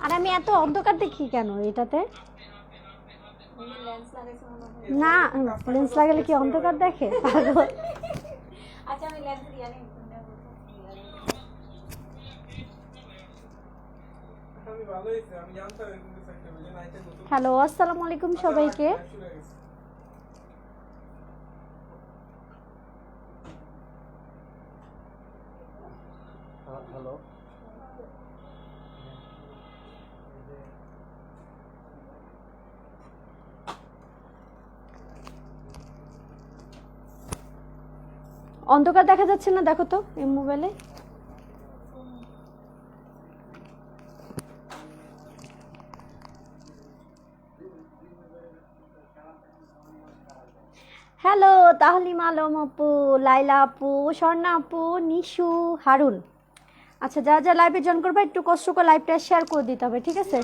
আর আমি এত অন্ধকার দেখি কেন এটাতে? না, লেন্স লাগালে কি অন্ধকার দেখে? পাগল। আচ্ছা আমি লেন্স দিয়ে আনি। হ্যালো, আসসালামু আলাইকুম সবাইকে। হ্যালো, অন্ধকার দেখা যাচ্ছে না, দেখো তো এই মোবাইলে। হ্যালো, তাহলিম আলম আপু, লাইলা আপু, স্বর্ণা আপু, নিশু, হারুন। আচ্ছা, যা যা লাইভে জয়েন করবে একটু কষ্ট করে লাইভটা শেয়ার করে দিতে হবে, ঠিক আছে?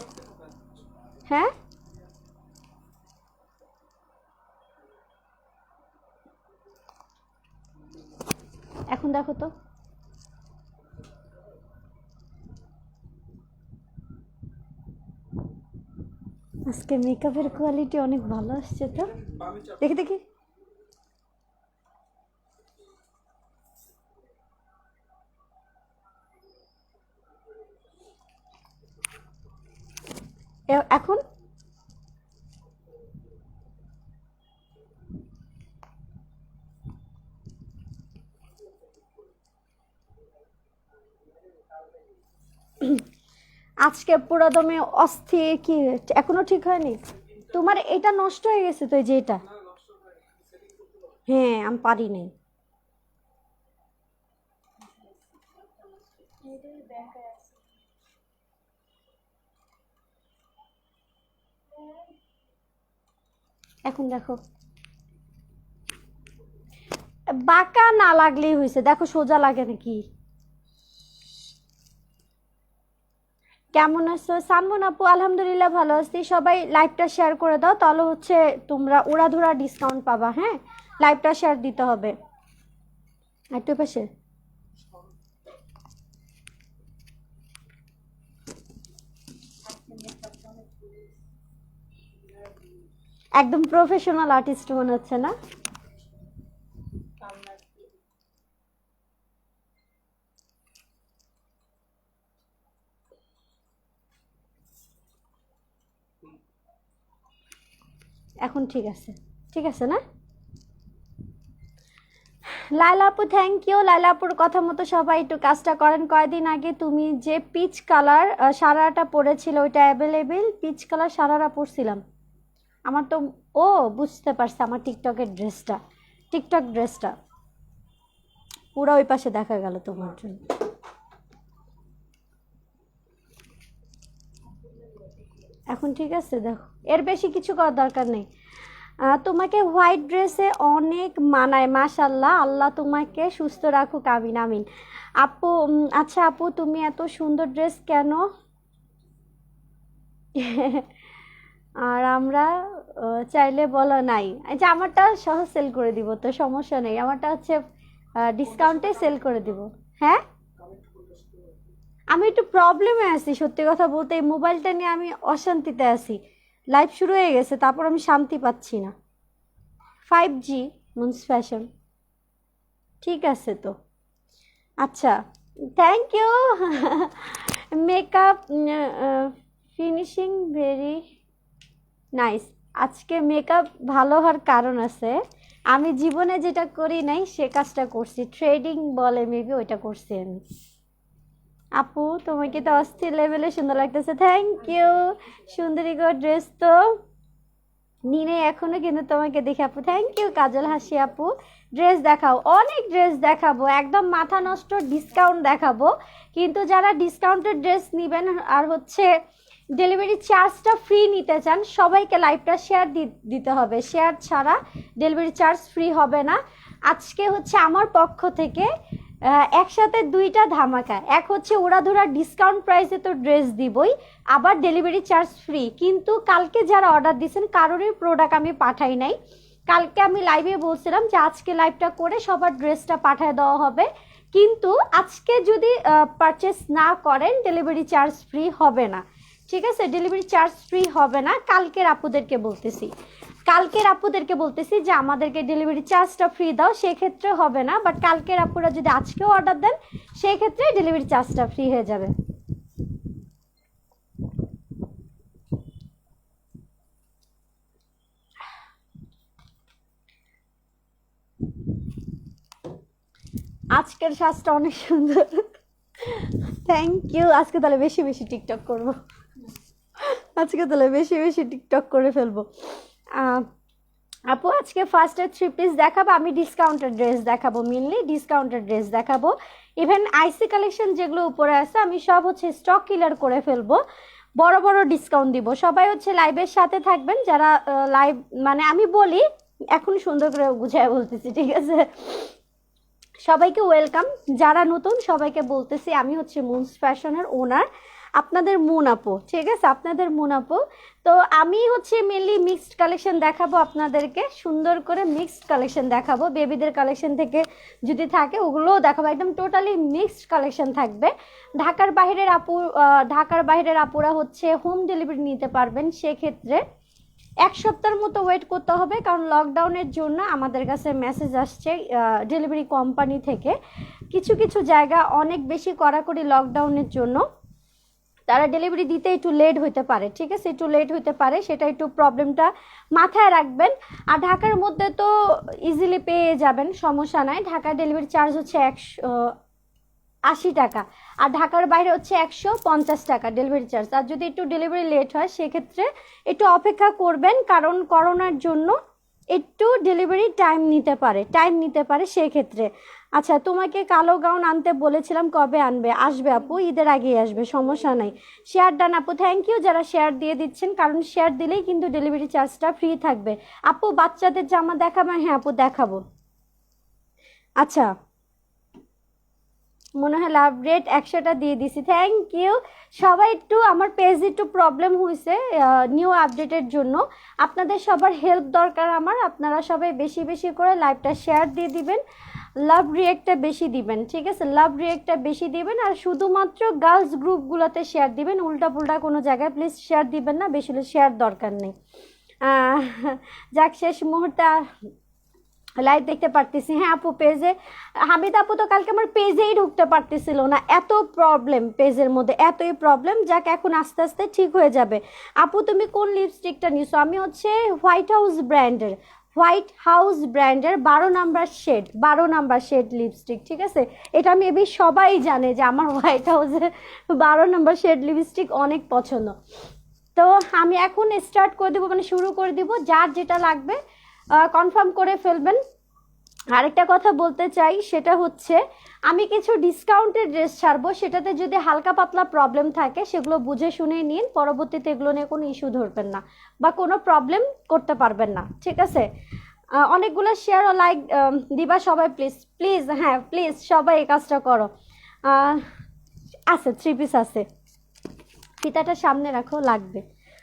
হ্যাঁ, এখন দেখো তো। আজকে মেকআপের কোয়ালিটি অনেক ভালো আসছে তো, দেখি দেখি। এখন আজকে পুরো দমে অস্থির। কি এখনো ঠিক হয়নি? তোমার এটা নষ্ট হয়ে গেছে তো, এই যে এটা। হ্যাঁ, আমি পারি নাই। এখন দেখো, বাঁকা না লাগলেই হয়েছে, দেখো সোজা লাগে নাকি? কেমন আছো সানমুন আপু? আলহামদুলিল্লাহ ভালো আছি। সবাই লাইভটা শেয়ার করে দাও, তাহলে হচ্ছে তোমরা উড়াধুরা ডিসকাউন্ট পাবা। হ্যাঁ, লাইভটা শেয়ার দিতে হবে। একটু পাশে একদম প্রফেশনাল আর্টিস্ট মনে হচ্ছে না? এখন ঠিক আছে, ঠিক আছে না? লাইলা আপু থ্যাংক ইউ। লাইলা আপুর কথা মতো সবাই একটু কাজটা করেন। কয়েকদিন আগে তুমি যে পিচ কালার সারাটা পরেছিল, ওইটা অ্যাভেলেবেল পিচ কালার সারারা পরছিলাম। আমার তো, ও বুঝতে পারছি, আমার টিকটকের ড্রেসটা, টিকটক ড্রেসটা পুরো ওই পাশে দেখা গেল তোমার জন্য। এখন ঠিক আছে, দেখো এর বেশি কিছু করার দরকার নেই। তোমাকে হোয়াইট ড্রেসে অনেক মানায়, মাশাল্লাহ। আল্লাহ তোমাকে সুস্থ রাখুক, আমিন আমিন। আপু আচ্ছা আপু, তুমি এত সুন্দর ড্রেস কেন? আর আমরা চাইলে বলো নাই, যে আমারটা সহ সেল করে দিব, তো সমস্যা নেই। আমারটা হচ্ছে ডিসকাউন্টে সেল করে দিব। হ্যাঁ, আমি একটু প্রবলেমে আছি, সত্যি কথা বলতে এই মোবাইলটা নিয়ে আমি অশান্তিতে আছি। লাইভ শুরু হয়ে গেছে, তারপর আমি শান্তি পাচ্ছি না। 5G মুন্স ফ্যাশন, ঠিক আছে তো। আচ্ছা, thank you. Makeup finishing very nice. আজকে মেকআপ ভালো হওয়ার কারণ আছে, আমি জীবনে যেটা করি নাই সে কাজটা করছি। ট্রেডিং বলে মেবি, ওইটা করছি আমি। আপু তোমাকে তো অস্থির লেভেলে সুন্দর লাগতেছে, থ্যাংক ইউ। সুন্দরী গো ড্রেস তো নিনে এখনো, কিন্তু তোমাকে দেখে আপু থ্যাংক ইউ। কাজল হাসি আপু, ড্রেস দেখাও। অনেক ড্রেস দেখাবো, একদম মাথা নষ্ট ডিসকাউন্ট দেখাবো। কিন্তু যারা ডিসকাউন্টের ড্রেস নেবেন আর হচ্ছে ডেলিভারি চার্জটা ফ্রি নিতে চান, সবাইকে লাইভটা শেয়ার দিতে হবে। শেয়ার ছাড়া ডেলিভারি চার্জ ফ্রি হবে না। আজকে হচ্ছে আমার পক্ষ থেকে একসাথে দুইটা ধামাকা। এক হচ্ছে উড়াধুরা ডিসকাউন্ট প্রাইসে তো ড্রেস দিবই, আবার ডেলিভারি চার্জ ফ্রি। কিন্তু কালকে যারা অর্ডার দিয়েছেন কারোরই প্রোডাক্ট আমি পাঠাই নাই। কালকে আমি লাইভে বলছিলাম যে আজকে লাইভটা করে সবার ড্রেসটা পাঠিয়ে দেওয়া হবে, কিন্তু আজকে যদি পারচেস না করেন ডেলিভারি চার্জ ফ্রি হবে না, ঠিক আছে? ডেলিভারি চার্জ ফ্রি হবে না। কালকের আপুদেরকে বলতেছি যে আমাদেরকে ডেলিভারি চার্জটা ফ্রি দাও, সেক্ষেত্রে হবে না। বাট কালকের আপুরা যদি আজকেও অর্ডার দেন সেই ক্ষেত্রে ডেলিভারি চার্জটা ফ্রি হয়ে যাবে। আজকের সাজটা অনেক সুন্দর, থ্যাংক ইউ। আজকে তাহলে বেশি বেশি টিকটক করবো, টিকটক করে ফেলবো। আপু আজকে ফার্স্টে 3 পিস দেখাবো, আমি ডিসকাউন্টেড ড্রেস দেখাবো, মেনলি ডিসকাউন্টেড ড্রেস দেখাবো। ইভেন আইসি কালেকশন যেগুলো উপরে আছে আমি সব হচ্ছে স্টক ক্লিয়ার করে ফেলবো, বড় বড় ডিসকাউন্ট দিব। সবাই হচ্ছে লাইভের সাথে থাকবেন, যারা লাইভ মানে আমি বলি এখন সুন্দর করে বুঝায় বলতেছি, ঠিক আছে? সবাইকে ওয়েলকাম, যারা নতুন সবাইকে বলতেছি আমি হচ্ছে মুনস ফ্যাশনের ওনার, আপনাদের মুন আপু, ঠিক আছে? আপনাদের মুন আপু। তো আমি হচ্ছে মেনলি মিক্সড কালেকশন দেখাবো আপনাদেরকে, সুন্দর করে মিক্সড কালেকশন দেখাবো। বেবিদের কালেকশন থেকে যদি থাকে ওগুলোও দেখাবো, একদম টোটালি মিক্সড কালেকশন থাকবে। ঢাকার বাইরের আপুরা হচ্ছে হোম ডেলিভারি নিতে পারবেন, সেক্ষেত্রে 1 সপ্তাহের মতো ওয়েট করতে হবে, কারণ লকডাউনের জন্য আমাদের কাছে মেসেজ আসছে ডেলিভারি কোম্পানি থেকে, কিছু কিছু জায়গা অনেক বেশি কড়াকড়ি লকডাউনের জন্য তারা ডেলিভারি দিতে একটু লেট হতে পারে, ঠিক আছে? একটু লেট হতে পারে, সেটা একটু প্রবলেমটা মাথায় রাখবেন। আর ঢাকার মধ্যে তো ইজিলি পেয়ে যাবেন, সমস্যা নাই। ঢাকার ডেলিভারি চার্জ হচ্ছে 180 টাকা, আর ঢাকার বাইরে হচ্ছে 150 টাকা ডেলিভারি চার্জ। আর যদি একটু ডেলিভারি লেট হয় সেক্ষেত্রে একটু অপেক্ষা করবেন, কারণ করোনার জন্য একটু ডেলিভারি টাইম নিতে পারে সেক্ষেত্রে। আচ্ছা, তোমাকে কালো গাউন আনতে বলেছিলাম, কবে আনবে? আসবে আপু, ঈদের আগেই আসবে, সমস্যা নাই। শেয়ার ডান আপু, থ্যাংক ইউ যারা শেয়ার দিয়ে দিচ্ছেন, কারণ শেয়ার দিলেই কিন্তু ডেলিভারি চার্জটা ফ্রি থাকবে। আপু বাচ্চাদের জামা দেখাবেন? হ্যাঁ আপু দেখাবো। আচ্ছা, মনে হয় লাভ রেট 100টা দিয়ে দিছি, থ্যাংক ইউ। সবাই একটু, আমার পেজে একটু প্রবলেম হয়েছে নিউ আপডেটের জন্য, আপনাদের সবার হেল্প দরকার আমার। আপনারা সবাই বেশি বেশি করে লাইভটা শেয়ার দিয়ে দিবেন, লাভ রিয়েক্টটা বেশি দিবেন, ঠিক আছে? লাভ রিয়েক্টটা বেশি দিবেন, আর শুধুমাত্র গার্লস গ্রুপগুলোতে শেয়ার দিবেন, উল্টা পুল্টা কোনো জায়গায় প্লিজ শেয়ার দিবেন না, বেশি শেয়ার দরকার নেই। যাক, শেষ মুহূর্তে লাইভ দেখতে পারতেছি। হ্যাঁ আপু, পেজে হামিদ আপু তো কালকে আমার পেজেই ঢুকতে পারতেছিল না, এত প্রবলেম পেজের মধ্যে, এতই প্রবলেম। যাক, এখন আস্তে আস্তে ঠিক হয়ে যাবে। আপু তুমি কোন লিপস্টিকটা নিছো? আমি হচ্ছে হোয়াইট হাউস ব্র্যান্ডের 12 নাম্বার শেড লিপস্টিক, ঠিক আছে? এটা মেবি সবাই জানে যে আমার হোয়াইট হাউসের 12 নাম্বার শেড লিপস্টিক অনেক পছন্দ। তো আমি এখন স্টার্ট করে দেবো, মানে শুরু করে দিব, যার যেটা লাগবে কনফার্ম করে ফেলবেন। আরেকটা কথা বলতে চাই, সেটা হচ্ছে আমি কিছু ডিসকাউন্টের ড্রেস ছাড়বো, সেটাতে যদি হালকা পাতলা প্রবলেম থাকে সেগুলো বুঝে শুনে নিন, পরবর্তীতে এগুলো নিয়ে কোনো ইস্যু ধরবেন না বা কোনো প্রবলেম করতে পারবেন না, ঠিক আছে? অনেকগুলো শেয়ার ও লাইক দিবা সবাই, প্লিজ প্লিজ, হ্যাঁ প্লিজ সবাই এই কাজটা করো। আছে 3 পিস আছে, ফিতাটা সামনে রাখো, লাগবে।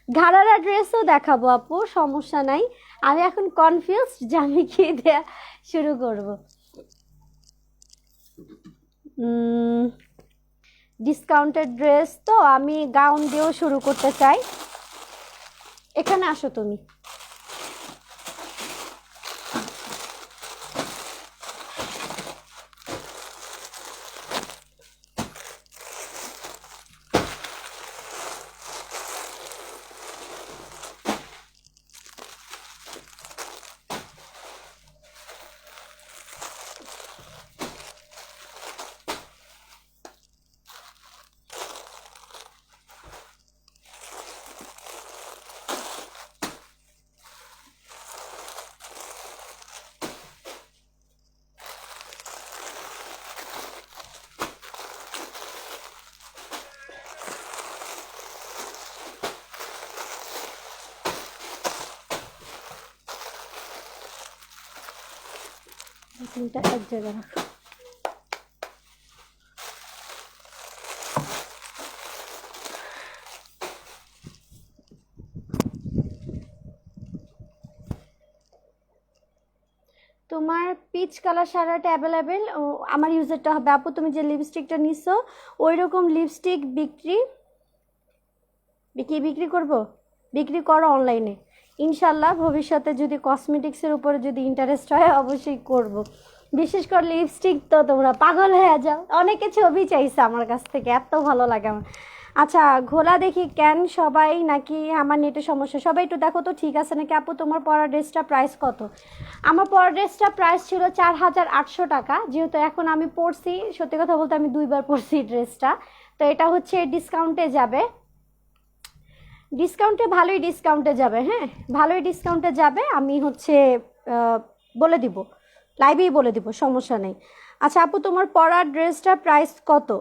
ঘাড়ারা ড্রেসও দেখাবো আপু, সমস্যা নাই। আমি এখন কনফিউজড যে আমি কি দেয়া শুরু করব। ডিসকাউন্টেড ড্রেস তো আমি গাউন দিয়েও শুরু করতে চাই। এখানে আসো তুমি। তিনটা এক জায়গায় রাখো। তো তোমার পিচ কালার শাড়িটা অ্যাভেলেবেল, আমার ইউজারটা হবে। আপু তুমি যে লিপস্টিকটা নিছো ওই রকম লিপস্টিক বিক্রি করব, বিক্রি করো অনলাইনে ইনশাল্লাহ। ভবিষ্যতে যদি কসমেটিক্সের উপরে যদি ইন্টারেস্ট হয় অবশ্যই করব। বিশেষ করে লিপস্টিক তো তোমরা পাগল হয়ে যাও, অনেকে ছবি চাইছে আমার কাছ থেকে, এত ভালো লাগে আমার। আচ্ছা ঘোলা দেখি কেন সবাই, নাকি আমার নেটের সমস্যা? সবাই একটু দেখো তো ঠিক আছে নাকি। আপু তোমার পরা ড্রেসটা প্রাইস কত? আমার পরা ড্রেসটা প্রাইস ছিল 4800 টাকা। যেহেতু এখন আমি পরছি, সত্যি কথা বলতে আমি 2বার পরছি ড্রেসটা, তো এটা হচ্ছে ডিসকাউন্টে যাবে, ডিসকাউন্টে ভালোই ডিসকাউন্টে যাবে। হ্যাঁ ভালোই ডিসকাউন্টে যাবে, আমি হচ্ছে বলে দিব, লাইভেই বলে দিব, সমস্যা নেই। আচ্ছা আপু তোমার পরা ড্রেসটার প্রাইস কত?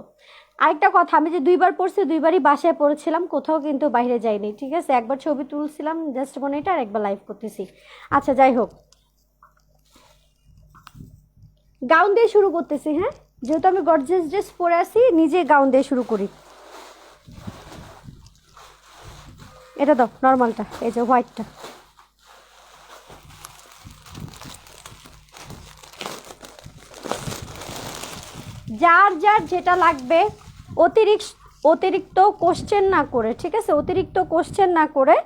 আরেকটা কথা, আমি যে 2বার পরছি 2বারই বাসায় পরেছিলাম, কোথাও কিন্তু বাইরে যাইনি, ঠিক আছে? একবার ছবি তুলছিলাম জাস্ট মনে, এটা আর একবার লাইভ করতেছি। আচ্ছা যাই হোক, গাউন দিয়ে শুরু করতেছি। হ্যাঁ যেহেতু আমি গর্জিয়াস ড্রেস পরে আসি, নিজে গাউন দিয়ে শুরু করি। এটা দাও নর্মালটা, এই যে হোয়াইটটা। যার যার যেটা লাগবে অতিরিক্ত কোশ্চেন না করে, ঠিক আছে? অতিরিক্ত কোশ্চেন না করে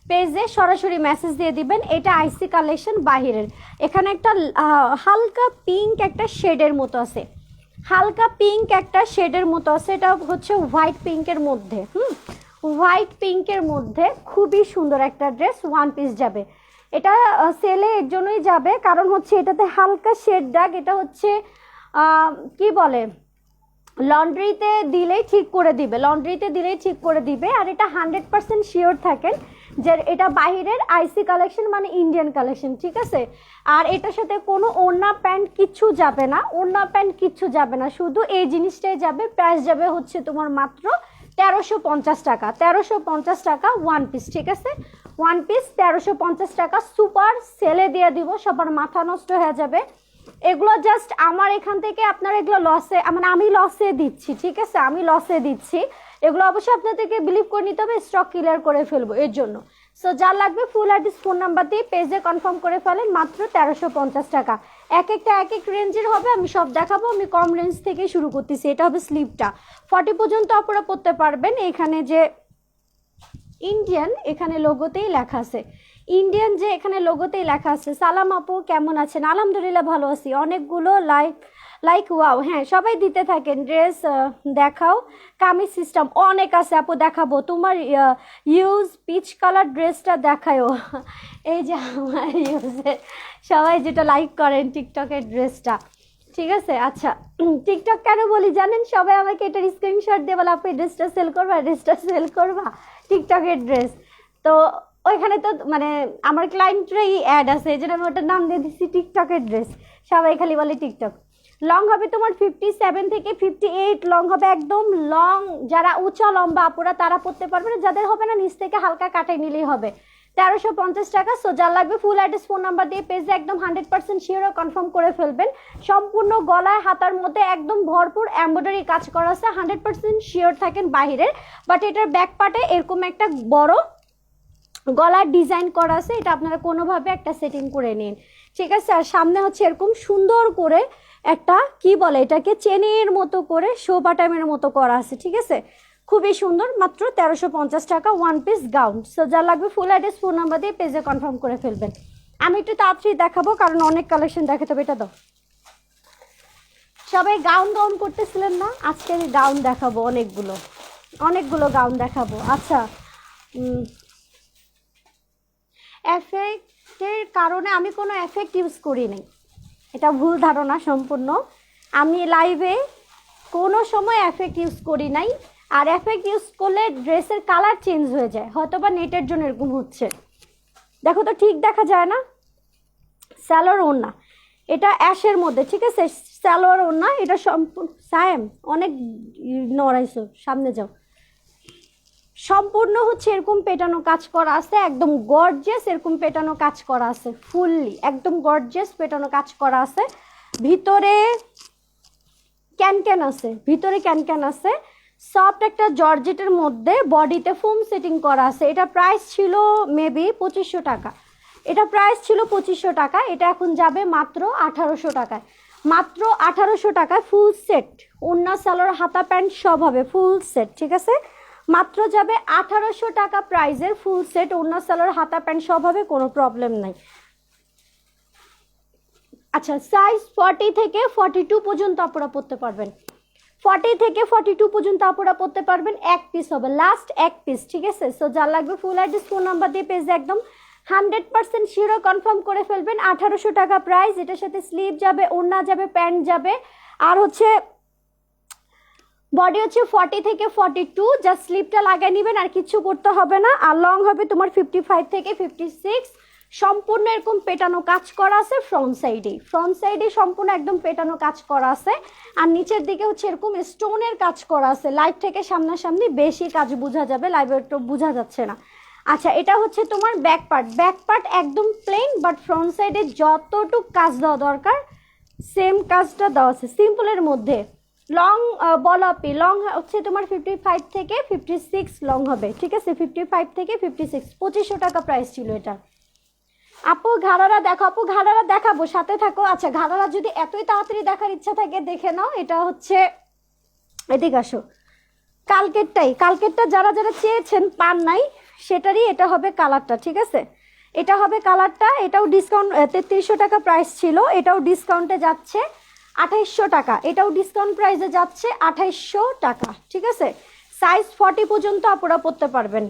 পেজে সরাসরি মেসেজ দিয়ে দিবেন। এটা আইসি কালেকশন বাহিরের। এখানে একটা হালকা পিঙ্ক একটা শেডের মতো আছে, হালকা পিঙ্ক একটা শেডের মতো আছে, এটা হচ্ছে হোয়াইট পিঙ্কের মধ্যে। হোয়াইট পিঙ্কের মধ্যে খুবই সুন্দর একটা ড্রেস, ওয়ান পিস যাবে। এটা সেলে এর জন্যই যাবে কারণ হচ্ছে এটাতে হালকা শেড দাগ, এটা হচ্ছে কি বলে, লন্ড্রিতে দিলেই ঠিক করে দিবে, লন্ড্রিতে দিলেই ঠিক করে দিবে। আর এটা 100% শিওর থাকেন যে এটা বাহিরের আইসি কালেকশন, মানে ইন্ডিয়ান কালেকশন, ঠিক আছে? আর এটার সাথে কোনো ওড়না প্যান্ট কিচ্ছু যাবে না, ওড়না প্যান্ট কিচ্ছু যাবে না, শুধু এই জিনিসটাই যাবে। প্রাইস যাবে হচ্ছে তোমার মাত্র 1350 টাকা, 1350 টাকা ওয়ান পিস, ঠিক আছে? ওয়ান পিস 1350 টাকা, সুপার সেলে দিয়ে দিব, সবার মাথা নষ্ট হয়ে যাবে। এগুলো জাস্ট আমার এখান থেকে আপনার এগুলো লসে, মানে আমি লসে দিচ্ছি, ঠিক আছে? আমি লসে দিচ্ছি এগুলো, অবশ্যই আপনাদেরকে বিলিভ করে নিতে হবে, স্টক ক্লিয়ার করে ফেলবো এর জন্য। সো যা লাগবে ফুল অ্যাড্রেস ফোন নাম্বার দিয়ে পেজে কনফার্ম করে ফেলেন, মাত্র 1350 টাকা। এক একটা এক এক রেঞ্জের হবে, আমি সব দেখাবো। আমি কম রেঞ্জ থেকে শুরু করতেছি। এটা হবে স্লিভটা, 40 পর্যন্ত আপনারা পরতে পারবেন। এখানে যে ইন্ডিয়ান, এখানে লোগোতেই লেখা আছে ইন্ডিয়ান, যে এখানে লোগোতেই লেখা আছে। সালাম আপু কেমন আছেন? আলহামদুলিল্লাহ ভালো আছি। অনেকগুলো লাইক ওয়াও, হ্যাঁ সবাই দিতে থাকেন। ড্রেস দেখাও, কামিজ সিস্টেম অনেক আছে আপু, দেখাবো। তোমার ইউজ পিচ কালার ড্রেসটা দেখায়ও। এই যে আমার ইউজের সবাই যেটা লাইক করেন টিকটকের ড্রেসটা, ঠিক আছে? আচ্ছা টিকটক কেন বলি জানেন? সবাই আমাকে এটার স্ক্রিনশট দিয়ে বলে আপু এই ড্রেসটা সেল করবা, ড্রেসটা সেল করবা, টিকটকের ড্রেস। তো ওইখানে তো মানে আমার ক্লায়েন্টরাই অ্যাড আছে, এই জন্য আমি ওটার নাম দিয়ে দিচ্ছি টিকটকের ড্রেস। সবাই খালি বলে টিকটক। লং হবে তোমার 57 থেকে 58 লং হবে, একদম লং। যারা উঁচা লম্বা আপুরা তারা পরতে পারবে না, যাদের হবে না নিচ থেকে হালকা কাটাই নিলেই হবে। 1350 টাকা। সো যা লাগবে ফুল অ্যাড্রেস ফোন নাম্বার দিয়ে পেজে একদম 100% শিওর কনফার্ম করে ফেলবেন। সম্পূর্ণ গলায় হাতার মধ্যে একদম ভরপুর এমব্রয়ডারি কাজ করা আছে, 100% শিওর থাকেন বাহিরের। বাট এটার ব্যাক পার্টে এরকম একটা বড় গলার ডিজাইন করা আছে, এটা আপনারা কোনোভাবে একটা সেটিং করে নিন, ঠিক আছে? আর সামনে হচ্ছে এরকম সুন্দর করে একটা কি বলে এটাকে, চেনের মতো করে শো বাটামের মতো করা আছে, ঠিক আছে? খুবই সুন্দর, মাত্র 1350 টাকা ওয়ান পিস গাউন। সো যা লাগবে ফুল অ্যাড্রেস ফোন নাম্বার দিয়ে পেজে কনফার্ম করে ফেলবেন। আমি একটু তাড়াতাড়ি দেখাবো কারণ অনেক কালেকশন দেখাতে হবে। এটা দাও, সবাই গাউন গাউন করতেছিলেন না, আজকে আমি গাউন দেখাবো, অনেকগুলো গাউন দেখাবো। আচ্ছা এফেক্টের কারণে আমি কোনো এফেক্ট ইউজ করি নাই, এটা ভুল ধারণা সম্পূর্ণ। আমি লাইভে কোনো সময় এফেক্ট ইউজ করি নাই। আর এফেক্ট ইউজ করলে ড্রেসের কালার চেঞ্জ হয়ে যায়, হয়তো বা নেটের জন্য এরকম হচ্ছে। দেখো তো ঠিক দেখা যায় না? স্যালোর ওড়না, এটা অ্যাশের মধ্যে, ঠিক আছে? স্যালোয়ার ওড়না, এটা সম্পূর্ণ সায়েম, অনেক নড়াইছো, সামনে যাও। সম্পূর্ণ হচ্ছে এরকম পেটানো কাজ করা আছে, একদম গর্জিয়াস এরকম পেটানো কাজ করা আছে, ফুললি একদম গর্জিয়াস পেটানো কাজ করা আছে। ভিতরে ক্যানক্যান আছে, ভিতরে ক্যানক্যান আছে, সফট একটা জর্জেটের মধ্যে বডিতে ফোম সেটিং করা আছে। এটা প্রাইস ছিল মেবি 2500 টাকা, এটা প্রাইস ছিল 2500 টাকা, এটা এখন যাবে মাত্র 1800 টাকায়। মাত্র 1800 টাকায় ফুল সেট, ওড়না সালোয়ার হাতা প্যান্ট সব হবে ফুল সেট, ঠিক আছে? মাত্র যাবে 1800 টাকা প্রাইজের ফুল সেট, ওড়না সালোয়ার হাতা প্যান্ট সব হবে, কোনো প্রবলেম নাই। আচ্ছা, সাইজ 40 থেকে 42 পর্যন্ত আপনারা পড়তে পারবেন, 40 থেকে 42 পর্যন্ত আপনারা পড়তে পারবেন। এক পিস হবে, লাস্ট এক পিস, ঠিক আছে? সো যার লাগবে ফুল অ্যাড্রেস ফোন নাম্বার দিয়ে পেজে একদম 100% শিওর কনফার্ম করে ফেলবেন। 1800 টাকা প্রাইস, এটার সাথে স্লিভ যাবে, ওড়না যাবে, প্যান্ট যাবে, আর হচ্ছে বডি হচ্ছে 40 থেকে 42, জাস্ট স্লিভটা লাগিয়ে নেবেন, আর কিছু করতে হবে না। আর লং হবে তোমার 55 থেকে 56, সম্পূর্ণ এরকম পেটানো কাজ করা আছে ফ্রন্ট সাইডে সম্পূর্ণ একদম পেটানো কাজ করা আছে, আর নিচের দিকে হচ্ছে এরকম স্টোনের কাজ করা আছে। লাইভ থেকে সামনাসামনি বেশি কাজ বোঝা যাবে, লাইভে একটু বোঝা যাচ্ছে না। আচ্ছা, এটা হচ্ছে তোমার ব্যাক পার্ট একদম প্লেন, বাট ফ্রন্ট সাইডে যতটুকু কাজ দেওয়া দরকার সেম কাজটা দেওয়া আছে সিম্পলের মধ্যে। লং বলাপি লং হচ্ছে তোমার 55 থেকে 56 লং হবে, ঠিক আছে? 55 থেকে 56, 2500 টাকা প্রাইস ছিল এটা। আপু ঘাড়ারা দেখো, আপু ঘাড়ারা দেখাবো, সাথে থাকো। আচ্ছা, ঘাড়ারা যদি এতই তাড়াতাড়ি দেখার ইচ্ছা থাকে দেখে নাও। এটা হচ্ছে, এদিকে আসো, কালকেরটা যারা যারা চেয়েছেন পান নাই, সেটারই এটা হবে কালারটা, ঠিক আছে? এটা হবে কালারটা, এটাও ডিসকাউন্ট 3300 টাকা প্রাইস ছিল, এটাও ডিসকাউন্টে যাচ্ছে 2800 টাকা, এটাও ডিসকাউন্ট প্রাইসে যাচ্ছে 2800 টাকা, ঠিক আছে? সাইজ 40 পর্যন্ত আপনারা পরতে পারবেন।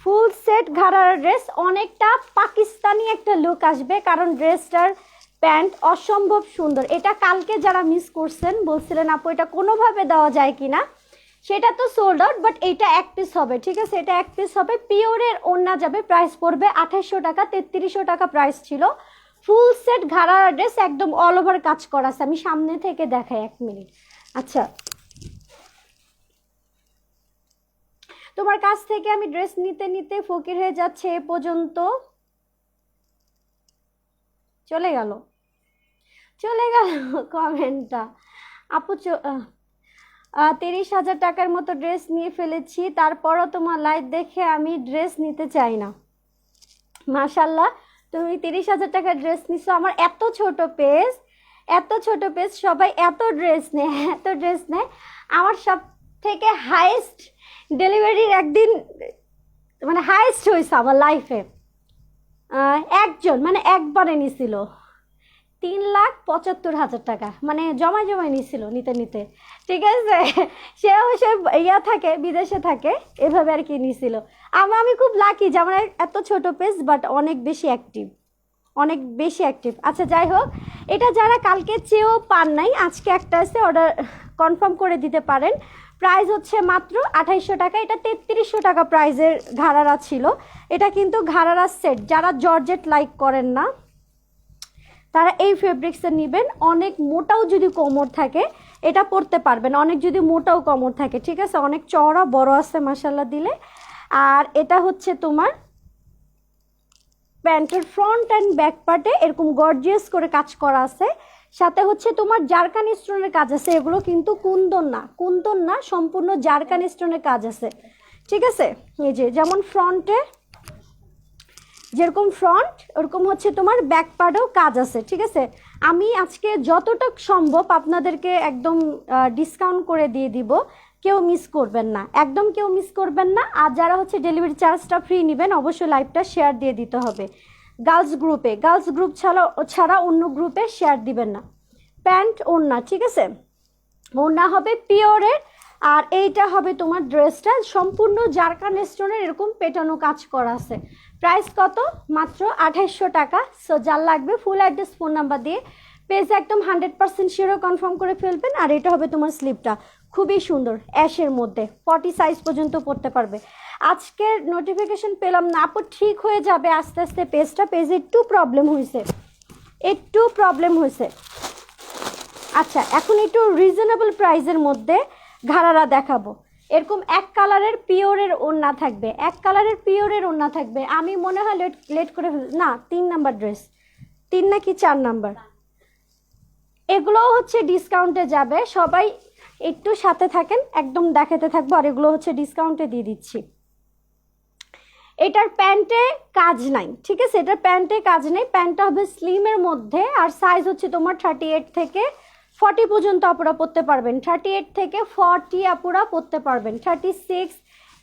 ফুল সেট ঘাড়ার ড্রেস, অনেকটা পাকিস্তানি একটা লুক আসবে, কারণ ড্রেসটার প্যান্ট অসম্ভব সুন্দর। এটা কালকে যারা মিস করছেন বলছিলেন আপু এটা কোনোভাবে দেওয়া যায় কিনা, সেটা তো সোল্ড আউট, বাট এটা এক পিস হবে, ঠিক আছে? এটা এক পিস হবে, পিওরের ওড়না যাবে, প্রাইস পড়বে 2800 টাকা, 3300 টাকা প্রাইস ছিল। ফুল সেট ঘাড়ার ড্রেস, একদম অল ওভার কাজ করা আছে। আমি সামনে থেকে দেখাই, 1 মিনিট। আচ্ছা, তোমার কাছ থেকে আমি ড্রেস নিতে নিতে ফকির হয়ে যাচ্ছে, এ পর্যন্ত চলে গেল কমেন্টটা। আপু 30,000 টাকার মতো ড্রেস নিয়ে ফেলেছি, তারপরও তোমার লাইভ দেখে আমি ড্রেস নিতে চাই না। মাশাল্লাহ, তুমি 30,000 টাকার ড্রেস নিছো। আমার এত ছোট পেজ, সবাই এত ড্রেস নেয়। আমার সব থেকে হাইয়েস্ট ডেলিভারির একদিন মানে হাইয়েস্ট হয়েছে আমার লাইফে, একজন মানে একবারে নিছিল 3,75,000 টাকা, মানে জমায় নিছিল নিতে, ঠিক আছে? সে অবশ্য থাকে, বিদেশে থাকে, এভাবে আর কি নিছিল। আমি খুব লাকি যে আমার এত ছোট পেজ, বাট অনেক বেশি অ্যাক্টিভ। আচ্ছা, যাই হোক, এটা যারা কালকে চেয়েও পান নাই, আজকে একটা আছে, অর্ডার কনফার্ম করে দিতে পারেন। প্রাইস হচ্ছে মাত্র 2800 টাকা, এটা 3300 টাকা প্রাইজের ঘাড়ারা ছিল। এটা কিন্তু ঘাড়ারা সেট, যারা জর্জেট লাইক করেন না তারা এই ফেব্রিক্সটা নেবেন। অনেক মোটাও যদি কোমর থাকে এটা পরতে পারবেন, অনেক যদি মোটাও কোমর থাকে, ঠিক আছে? অনেক চওড়া বড় আছে মাশাল্লাহ দিলে। আর এটা হচ্ছে তোমার প্যান্টের ফ্রন্ট অ্যান্ড ব্যাক পার্টে এরকম গর্জিয়াস করে কাজ করা আছে, সাথে হচ্ছে তোমার জারকানি স্টোনের কাজ আছে। এগুলো কিন্তু কুন্দন না, সম্পূর্ণ জারকানি স্টোনের কাজ আছে, ঠিক আছে? এই যে যেমন ফ্রন্টে যেরকম ফ্রন্ট, ওরকম হচ্ছে তোমার ব্যাক পার্টেও কাজ আছে, ঠিক আছে? আমি আজকে যতটা সম্ভব আপনাদেরকে একদম ডিসকাউন্ট করে দিয়ে দিব, কেউ মিস করবেন না, একদম কেউ মিস করবেন না। আর যারা হচ্ছে ডেলিভারি চার্জটা ফ্রি নেবেন, অবশ্যই লাইভটা শেয়ার দিয়ে দিতে হবে। গার্লস গ্রুপ ছাড়া অন্য গ্রুপে শেয়ার দিবেন না। প্যান্ট ওড়না, ঠিক আছে? ওড়না হবে পিওরের, আর এইটা হবে তোমার ড্রেসটা সম্পূর্ণ জারকান স্টোনের এরকম পেটানো কাজ করা আছে। প্রাইস কত? মাত্র 2800 টাকা। সো যার লাগবে ফুল অ্যাড্রেস ফোন নাম্বার দিয়ে পেজে একদম 100% শিওর কনফার্ম করে ফেলবেন। আর এটা হবে তোমার স্লিপটা, খুবই সুন্দর অ্যাশের মধ্যে, 40 সাইজ পর্যন্ত পড়তে পারবে। আজকের নোটিফিকেশন পেলাম না আপু, ঠিক হয়ে যাবে আস্তে আস্তে। পেজে একটু প্রবলেম হয়েছে। আচ্ছা, এখন একটু রিজনেবল প্রাইসের মধ্যে ঘাড়ারা দেখাবো। এরকম এক কালারের পিওরের ওড়না থাকবে, আমি মনে হয় লেট করে না, 3 নাম্বার ড্রেস, 3 নাকি 4 নাম্বার, এগুলোও হচ্ছে ডিসকাউন্টে যাবে। সবাই একটু সাথে থাকেন, একদম দেখাতে থাকবো। আর এগুলো হচ্ছে ডিসকাউন্টে দিয়ে দিচ্ছি। এটার প্যান্টে কাজ নাই, ঠিক আছে, এটার প্যান্টে কাজ নেই, প্যান্টটা হবে স্লিমের মধ্যে। আর সাইজ হচ্ছে তোমার 38 থেকে 40 পর্যন্ত আপুরা পরতে পারবেন, 38 থেকে 40 আপুরা পরতে পারবেন, 36,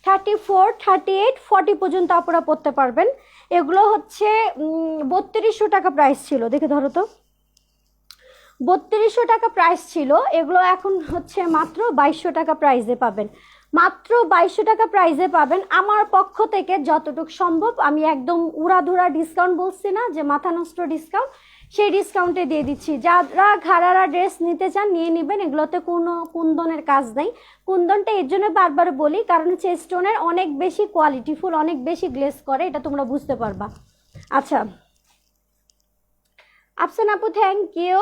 34, 38, 40 পর্যন্ত আপুরা পরতে পারবেন। এগুলো হচ্ছে 3200 টাকা প্রাইস ছিল, দেখে ধরো তো, 3200 টাকা প্রাইস ছিল, এগুলো এখন হচ্ছে মাত্র 2200 টাকা প্রাইসে পাবেন, মাত্র 2200 টাকা প্রাইসে পাবেন। আমার পক্ষ থেকে যতটুকু সম্ভব আমি একদম উড়াধুরা ডিসকাউন্ট বলছি না যে মাথা নষ্ট ডিসকাউন্ট, সেই ডিসকাউন্টে দিয়ে দিচ্ছি। যারা ঘাড়ারা ড্রেস নিতে চান নিয়ে নেবেন, এগুলোতে কোনো কুন্দনের কাজ নেই। কুন্দনটা এর জন্য বারবার বলি কারণ হচ্ছে স্টোনের অনেক বেশি কোয়ালিটিফুল, অনেক বেশি গ্লেজ করে, এটা তোমরা বুঝতে পারবা। আচ্ছা আফসান আপু থ্যাংক ইউ।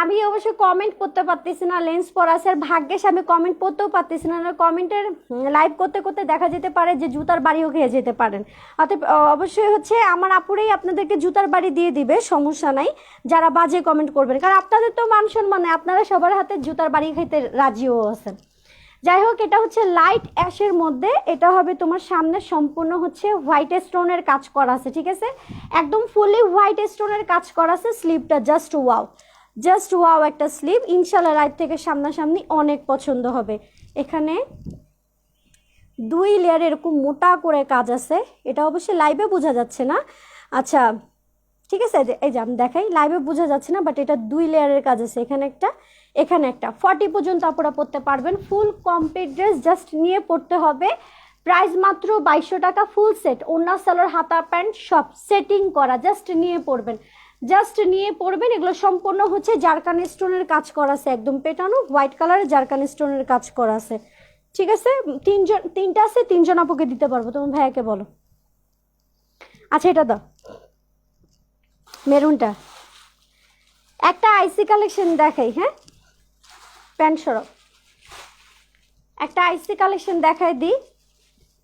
আমি অবশ্য কমেন্ট করতে পারতেছি না, লেন্স পরা আছে, আর ভাগ্যেশ আমি কমেন্ট পড়তেও পারতেছি না, কমেন্টের লাইভ করতে করতে দেখা যেতে পারে যে জুতার বাড়িও খেয়ে যেতে পারেন। অতএব অবশ্যই হচ্ছে আমার আপুরেই আপনাদেরকে জুতার বাড়ি দিয়ে দিবে, সমস্যা নাই, যারা বাজে কমেন্ট করবেন, কারণ আপনাদের তো মান সম্মান, আপনারা সবার হাতে জুতার বাড়ি খাইতে রাজিও আছেন। যাই হোক, এটা হচ্ছে লাইট অ্যাশের মধ্যে, এটা হবে তোমার সামনে সম্পূর্ণ হচ্ছে হোয়াইট স্টোনের কাজ করা আছে, ঠিক আছে, একদম ফুলি হোয়াইট স্টোনের কাজ করা আছে। স্লিভটা জাস্ট ওয়াও, জাস্ট ওয়াও একটা স্লিভ, ইনশাল্লাহ লাইভ থেকে সামনাসামনি অনেক পছন্দ হবে। এখানে 2 লেয়ার এরকম মোটা করে কাজ আছে, এটা অবশ্যই লাইভে বোঝা যাচ্ছে না। আচ্ছা ঠিক আছে, এই যে আমি দেখাই, লাইভে বোঝা যাচ্ছে না, বাট এটা 2 লেয়ারের কাজ আছে, এখানে একটা, এখানে একটা, 40 পর্যন্ত আপনারা পড়তে পারবেন। ফুল কমপ্লিট ড্রেস জাস্ট নিয়ে পড়তে হবে, প্রাইস মাত্র 2200 টাকা, ফুল সেট, ওড়না সালোয়ার হাতা প্যান্ট সব সেটিং করা, জাস্ট নিয়ে পড়বেন, জাস্ট নিয়ে পড়বেন। এগুলো সম্পূর্ণ হচ্ছে জারকান স্টোনের কাজ করা আছে, একদম পেটানো হোয়াইট কালারের জারকান স্টোনের কাজ করা আছে, ঠিক আছে। তিনটা আছে, 3জন আপুকে দিতে পারবো, তোমার ভাইয়াকে বলো। আচ্ছা এটা দাও, মেরুনটা, একটা আইসি কালেকশন দেখাই, হ্যাঁ প্যান্ট সরব, একটা আইসি কালেকশন দেখাই দিই।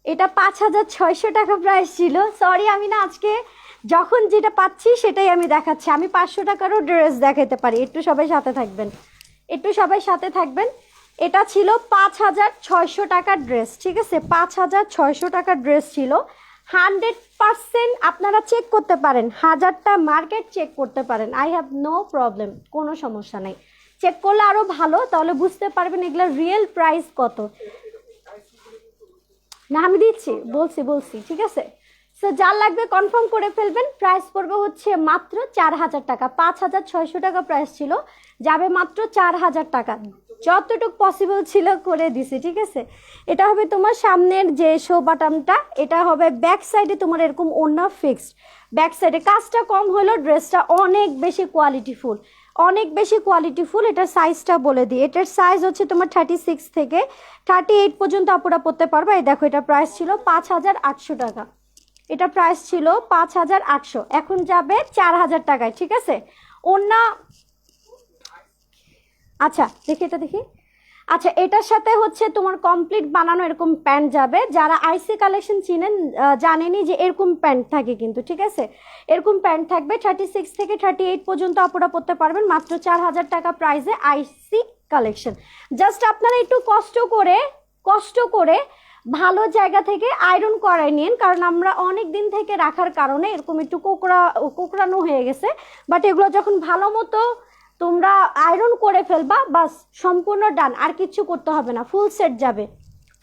এটা 5600 টাকা প্রাইস ছিল, সরি আমি না আজকে যখন যেটা পাচ্ছি সেটাই আমি দেখাচ্ছি, আমি 500 টাকারও ড্রেস দেখাতে পারি, একটু সবাই সাথে থাকবেন, একটু সবাই সাথে থাকবেন। এটা ছিল 5600 টাকার ড্রেস, ঠিক আছে, 5600 টাকার ড্রেস ছিল, 100% আপনারা চেক করতে পারেন, 1000টা মার্কেট চেক করতে পারেন, আই হ্যাভ নো প্রবলেম, কোনো সমস্যা নেই, চেক করলে আরও ভালো, তাহলে বুঝতে পারবেন এগুলোর রিয়েল প্রাইস কত। না আমি দিচ্ছি, বলছি, ঠিক আছে। সো যার লাগবে কনফার্ম করে ফেলবেন, প্রাইস পড়বে হচ্ছে মাত্র 4000 টাকা, 5600 টাকা প্রাইস ছিল, যাবে মাত্র 4000 টাকা, যতটুকু পসিবল ছিল করে দিছি, ঠিক আছে। এটা হবে তোমার সামনের যে শো বাটনটা, এটা হবে ব্যাক সাইডে তোমার এরকম ওড়না ফিক্সড, ব্যাক সাইডে কাজটা কম হলো, ড্রেসটা অনেক বেশি কোয়ালিটিফুল, অনেক বেশি কোয়ালিটিফুল। এটার সাইজটা বলে দিই, এটার সাইজ হচ্ছে তোমার 36 থেকে 38 পর্যন্ত আপুরা পড়তে পারবে। এই দেখো, এটা প্রাইস ছিল 5800 টাকা, এটা প্রাইস ছিল 5800, এখন যাবে 4000 টাকায়, ঠিক আছে। ওড়না, আচ্ছা দেখি এটা দেখি, আচ্ছা এটার সাথে হচ্ছে তোমার কমপ্লিট বানানো এরকম প্যান্ট যাবে, যারা আইসি কালেকশন চিনেন জানেনই যে এরকম প্যান্ট থাকে কিন্তু, ঠিক আছে, এরকম প্যান্ট থাকবে, 36 থেকে 38 পর্যন্ত আপুরা পড়তে পারবেন, মাত্র 4000 টাকা প্রাইসে আইসি কালেকশন। জাস্ট আপনারা একটু কষ্ট করে ভালো জায়গা থেকে আয়রন করাই নিন, কারণ আমরা অনেক দিন থেকে রাখার কারণে এরকম একটু কোকড়ানো হয়ে গেছে, বাট এগুলো যখন ভালো মতো তোমরা আয়রন করে ফেলবা, বাস সম্পূর্ণ ডান, আর কিছু করতে হবে না, ফুল সেট যাবে,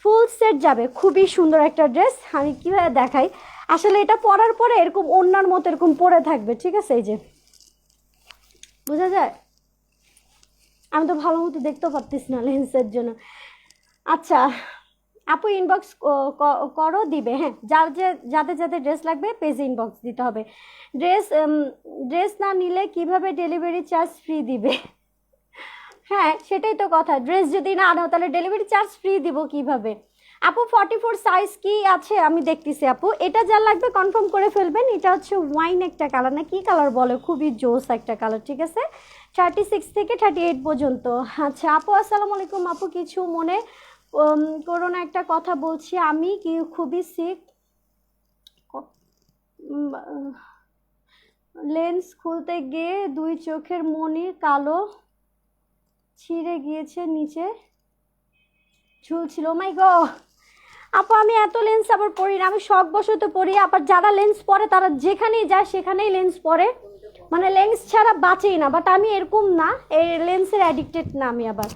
ফুল সেট যাবে। খুবই সুন্দর একটা ড্রেস, আমি কীভাবে দেখাই, আসলে এটা পরার পরে এরকম ওড়নার মতো এরকম পরে থাকবে, ঠিক আছে, এই যে বোঝা যায়, আমি তো ভালো মতো দেখতেও পারতেছি না লেন্সের জন্য। আচ্ছা আপু ইনবক্স করো, দিবে, হ্যাঁ, যাদের যাদের ড্রেস লাগবে পেজে ইনবক্স দিতে হবে। ড্রেস না নিলে কিভাবে ডেলিভারি চার্জ ফ্রি দিবে? হ্যাঁ সেটাই তো কথা, ড্রেস যদি না আনো তাহলে ডেলিভারি চার্জ ফ্রি দিব কিভাবে। আপু 44 সাইজ কি আছে আমি দেখতেছি আপু, এটা যা লাগবে কনফার্ম করে ফেলবেন। এটা হচ্ছে ওয়াইন একটা কালার, না কি কালার বলে, খুবই জোস একটা কালার, ঠিক আছে, 36 থেকে 38 পর্যন্ত। আচ্ছা আপু আসসালামু আলাইকুম, আপু কিছু মনে করো না, একটা কথা বলছি, আমি কি খুবই সিক, লেন্স খুলতে গিয়ে 2 চোখের মনি কালো ছিঁড়ে গিয়েছে নিচে, ঝুল ছিল, মাই গড আপু আমি এত লেন্স আবার পরি না, আমি শখবশত পরি। আবার যারা লেন্স পরে তারা যেখানেই যায় সেখানেই লেন্স পরে, মানে লেন্স ছাড়া বাঁচেই না। বাট আমি এরকম না, এই লেন্সের অ্যাডিক্টেড না আমি, আবার